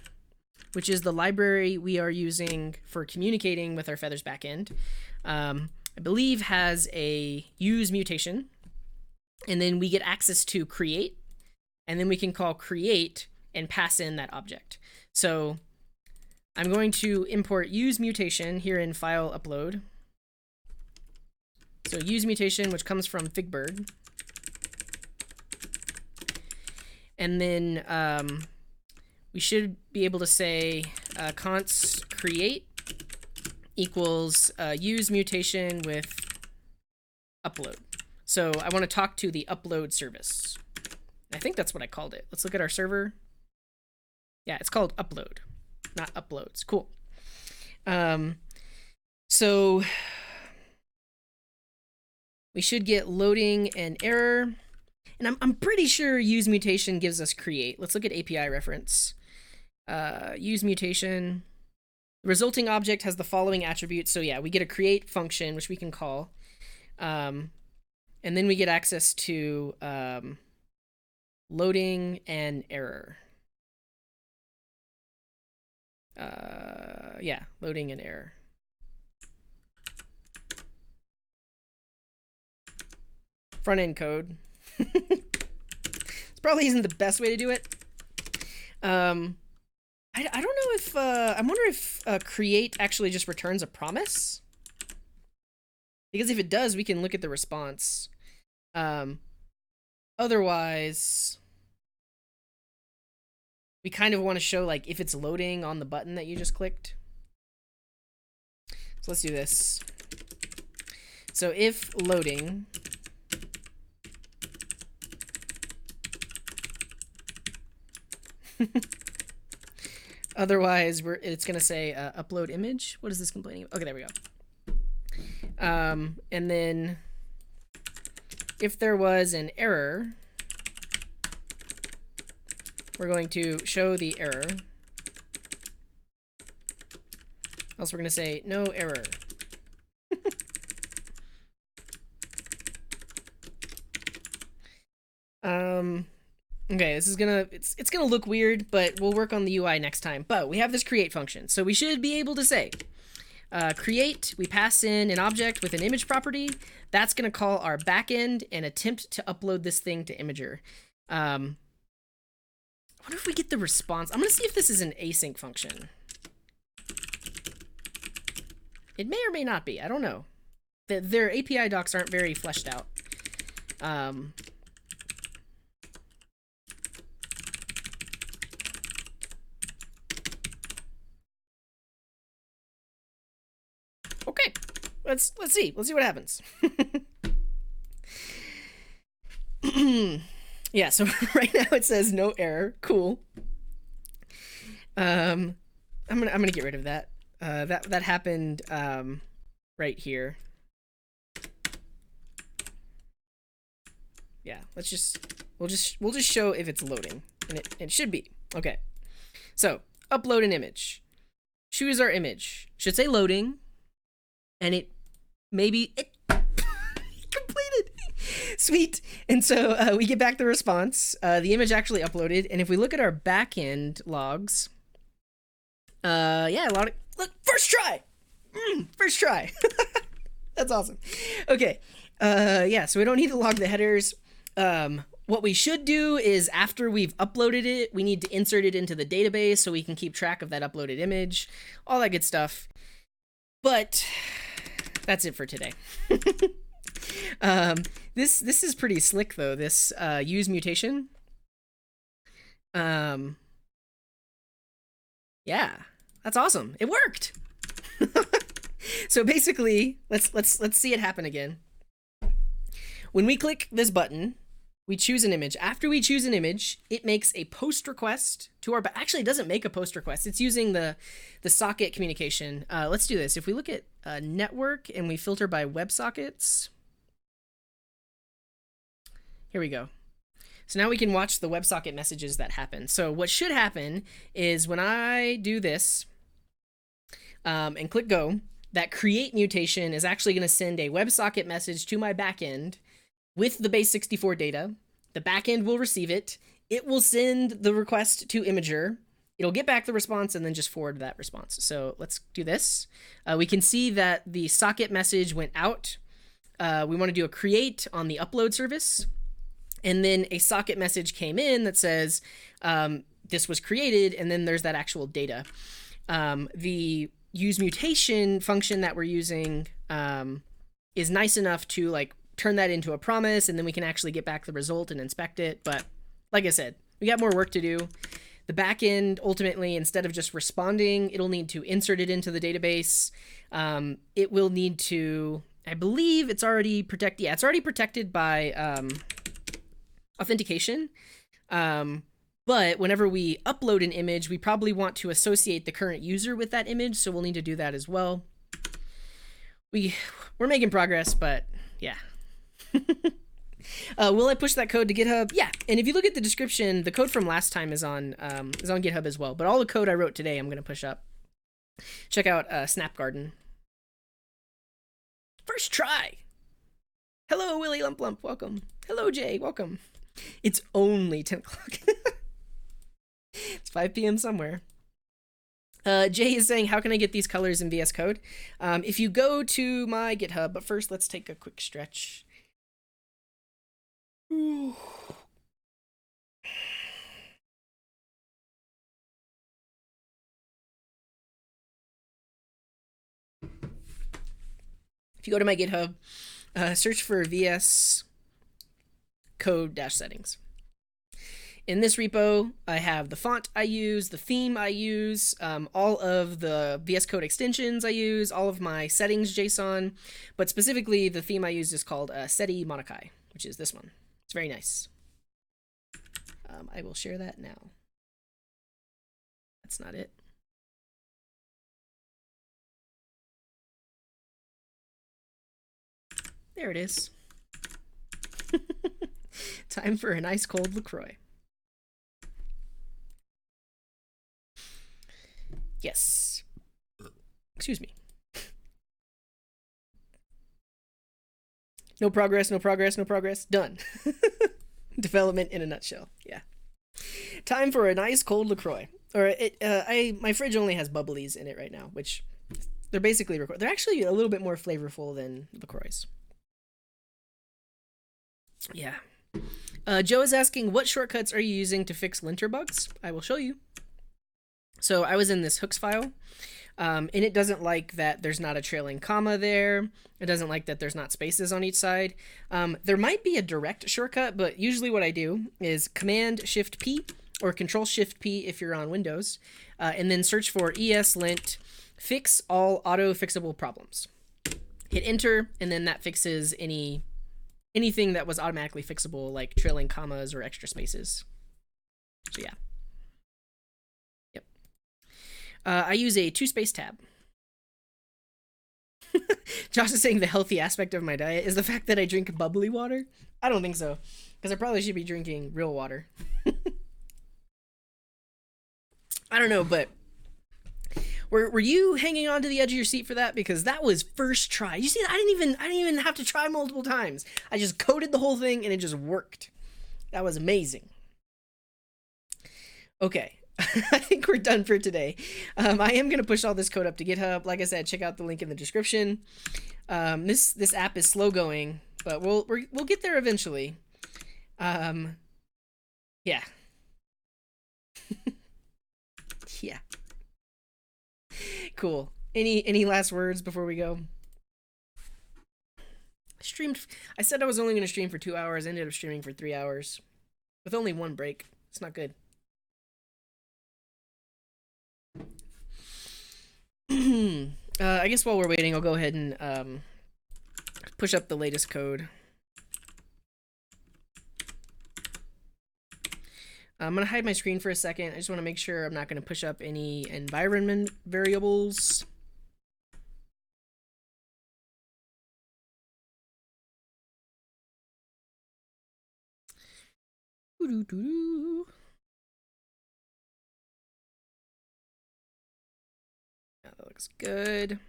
which is the library we are using for communicating with our Feathers backend, I believe has a use mutation. And then we get access to create. And then we can call create and pass in that object. So I'm going to import use mutation here in file upload. So use mutation, which comes from Figbird. And then we should be able to say const create equals use mutation with upload. So I want to talk to the upload service. I think that's what I called it. Let's look at our server. Yeah, it's called upload, not uploads. Cool. So we should get loading and error. And I'm pretty sure use mutation gives us create. Let's look at API reference. Use mutation. The resulting object has the following attributes. So yeah, we get a create function, which we can call. And then we get access to loading and error. Yeah, loading and error. Front end code. This probably isn't the best way to do it. I don't know if I wonder if create actually just returns a promise, because if it does, we can look at the response. Otherwise, we kind of want to show like if it's loading on the button that you just clicked. So let's do this. So if loading, otherwise it's gonna say upload image. What is this complaining about? Okay, there we go. And then if there was an error, we're going to show the error. Else we're going to say no error. Okay, this is gonna it's gonna look weird, but we'll work on the UI next time. But we have this create function, so we should be able to say create. We pass in an object with an image property. That's gonna call our backend and attempt to upload this thing to Imager. I wonder if we get the response. I'm gonna see if this is an async function. It may or may not be. I don't know. Their API docs aren't very fleshed out. Okay, let's see. Let's see what happens. Yeah, so right now it says no error. Cool. I'm gonna get rid of that. That happened right here. Yeah, we'll just show if it's loading, and it should be. Okay. So, upload an image. Choose our image. Should say loading, and it completed. Sweet. And so we get back the response. The image actually uploaded, and if we look at our backend logs, yeah, look, first try. First try. That's awesome. Okay. Yeah, so we don't need to log the headers. What we should do is after we've uploaded it, we need to insert it into the database so we can keep track of that uploaded image, all that good stuff. But that's it for today. This is pretty slick though. This use mutation. Yeah, that's awesome. It worked. So basically, let's see it happen again. When we click this button, we choose an image. After we choose an image, it makes a post request to our, actually it doesn't make a post request. It's using the socket communication. Let's do this. If we look at network and we filter by WebSockets, here we go. So now we can watch the WebSocket messages that happen. So what should happen is when I do this and click go, that create mutation is actually going to send a WebSocket message to my backend with the base64 data. The backend will receive it. It will send the request to Imager. It'll get back the response and then just forward that response. So let's do this. We can see that the socket message went out. We want to do a create on the upload service. And then a socket message came in that says this was created, and then there's that actual data. The use mutation function that we're using is nice enough to like turn that into a promise, and then we can actually get back the result and inspect it. But like I said, we got more work to do. The backend ultimately, instead of just responding, it'll need to insert it into the database. It will need to, I believe it's already protected. Yeah, it's already protected by authentication. But whenever we upload an image, we probably want to associate the current user with that image, so we'll need to do that as well. We're making progress, but yeah. Will I push that code to GitHub? Yeah, and if you look at the description, the code from last time is on GitHub as well. But all the code I wrote today, I'm going to push up. Check out Snapgarden. First try. Hello, Willie Lump Lump. Welcome. Hello, Jay. Welcome. It's only 10 o'clock. It's 5 p.m. somewhere. Jay is saying, how can I get these colors in VS Code? If you go to my GitHub, but first let's take a quick stretch. Ooh. If you go to my GitHub, search for VS code-settings. In this repo, I have the font I use, the theme I use, all of the VS Code extensions I use, all of my settings JSON, but specifically the theme I use is called Seti Monakai, which is this one. It's very nice. I will share that now. That's not it. There it is. Time for an ice cold LaCroix. Yes. Excuse me. No progress, no progress, no progress. Done. Development in a nutshell. Yeah. Time for an ice cold LaCroix. Or my fridge only has bubblies in it right now, which they're basically they're actually a little bit more flavorful than LaCroix's. Yeah. Joe is asking, what shortcuts are you using to fix linter bugs? I will show you. So I was in this hooks file, and it doesn't like that there's not a trailing comma there. It doesn't like that there's not spaces on each side. There might be a direct shortcut, but usually what I do is Command-Shift-P or Control-Shift-P if you're on Windows, and then search for ESLint fix all auto-fixable problems. Hit Enter, and then that fixes anything that was automatically fixable, like trailing commas or extra spaces. So yeah. Yep. I use a 2-space tab. Josh is saying the healthy aspect of my diet is the fact that I drink bubbly water. I don't think so, because I probably should be drinking real water. I don't know, but were you hanging on to the edge of your seat for that? Because that was first try. You see, I didn't even have to try multiple times. I just coded the whole thing and it just worked. That was amazing. Okay. I think we're done for today. I am going to push all this code up to GitHub. Like I said, check out the link in the description. This app is slow going, but we'll get there eventually. Yeah. Yeah. Cool. Any last words before we go? I said I was only going to stream for 2 hours. I ended up streaming for 3 hours with only one break. It's not good. I guess while we're waiting, I'll go ahead and push up the latest code. I'm going to hide my screen for a second. I just want to make sure I'm not going to push up any environment variables. Yeah, that looks good.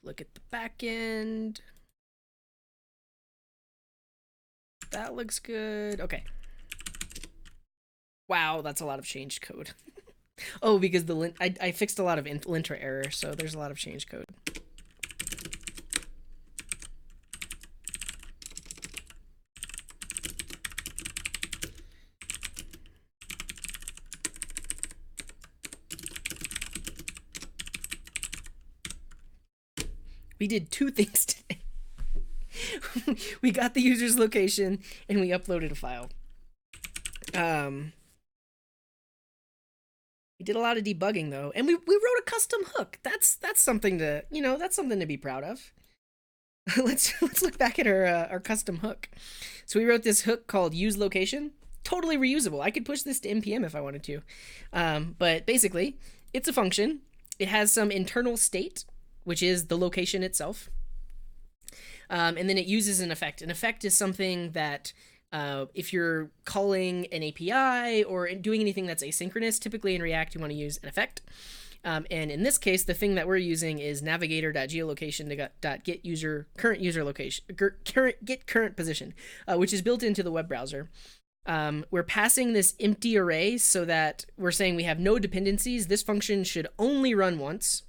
Look at the back end. That looks good. Okay. Wow, that's a lot of changed code. Oh, because I fixed a lot of linter error, so there's a lot of changed code. We did 2 things today. We got the user's location and we uploaded a file. We did a lot of debugging though, and we wrote a custom hook. That's something to, that's something to be proud of. let's look back at our custom hook. So we wrote this hook called use location. Totally reusable. I could push this to npm if I wanted to. But basically, it's a function. It has some internal state, which is the location itself. And then it uses an effect. An effect is something that if you're calling an API or doing anything that's asynchronous, typically in React, you want to use an effect. And in this case, the thing that we're using is navigator.geolocation.get current user location, get current position, which is built into the web browser. We're passing this empty array so that we're saying we have no dependencies. This function should only run once.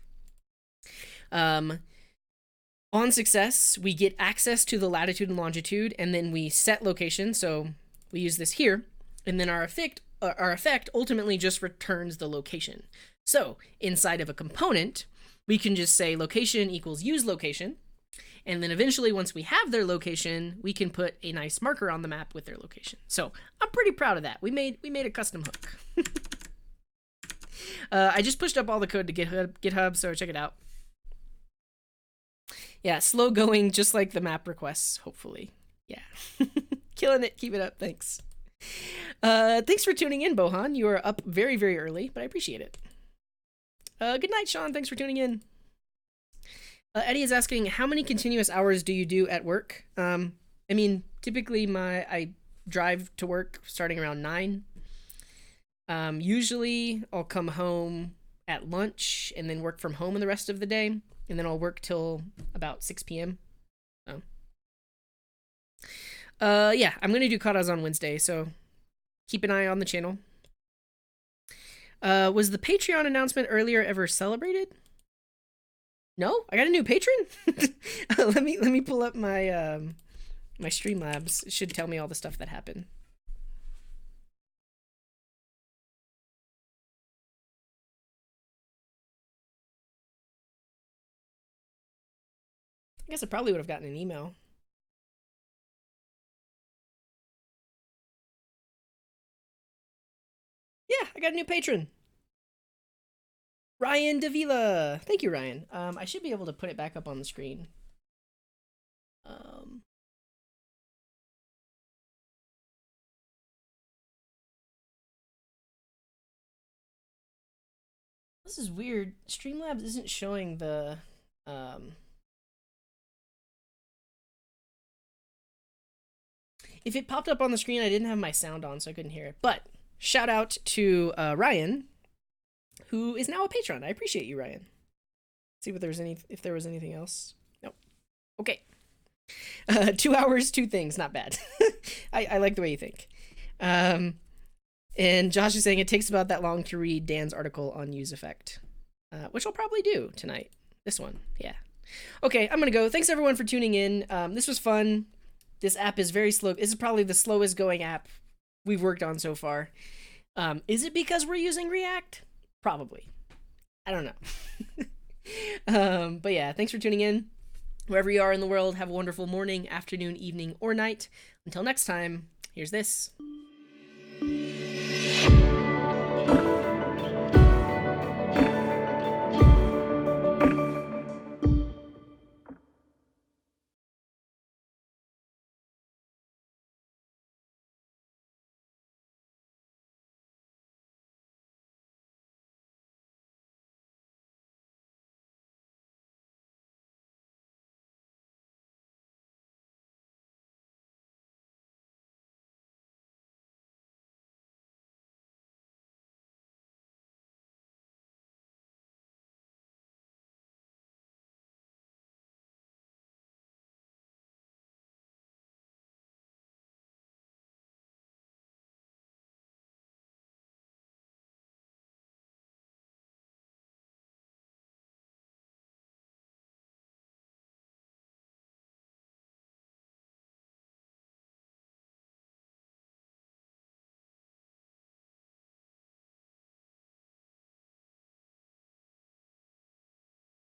On success, we get access to the latitude and longitude, and then we set location. So we use this here, and then our effect ultimately just returns the location. So inside of a component, we can just say location equals use location, And then eventually, once we have their location, we can put a nice marker on the map with their location. So I'm pretty proud of that. We made a custom hook. I just pushed up all the code to GitHub, so check it out. Yeah, slow going, just like the map requests, hopefully. Yeah. Killing it. Keep it up. Thanks. Thanks for tuning in, Bohan. You are up very, very early, but I appreciate it. Good night, Sean. Thanks for tuning in. Eddie is asking, how many continuous hours do you do at work? I mean, typically I drive to work starting around 9. Usually I'll come home at lunch and then work from home the rest of the day. And then I'll work till about 6 p.m. So, yeah, I'm going to do katas on Wednesday, so keep an eye on the channel. Was the Patreon announcement earlier ever celebrated? No, I got a new patron. let me pull up my my Streamlabs. It should tell me all the stuff that happened. I guess I probably would have gotten an email. Yeah, I got a new patron. Ryan Davila. Thank you, Ryan. I should be able to put it back up on the screen. This is weird. Streamlabs isn't showing the if it popped up on the screen, I didn't have my sound on, so I couldn't hear it. But shout out to Ryan, who is now a patron. I appreciate you, Ryan. Let's see if there was anything else. Nope. Okay. 2 hours, 2 things. Not bad. I like the way you think. And Josh is saying it takes about that long to read Dan's article on use effect, which I'll probably do tonight. This one. Yeah. Okay, I'm going to go. Thanks, everyone, for tuning in. This was fun. This app is very slow. This is probably the slowest going app we've worked on so far. Is it because we're using React? Probably. I don't know. But yeah, thanks for tuning in. Wherever you are in the world, have a wonderful morning, afternoon, evening, or night. Until next time, here's this.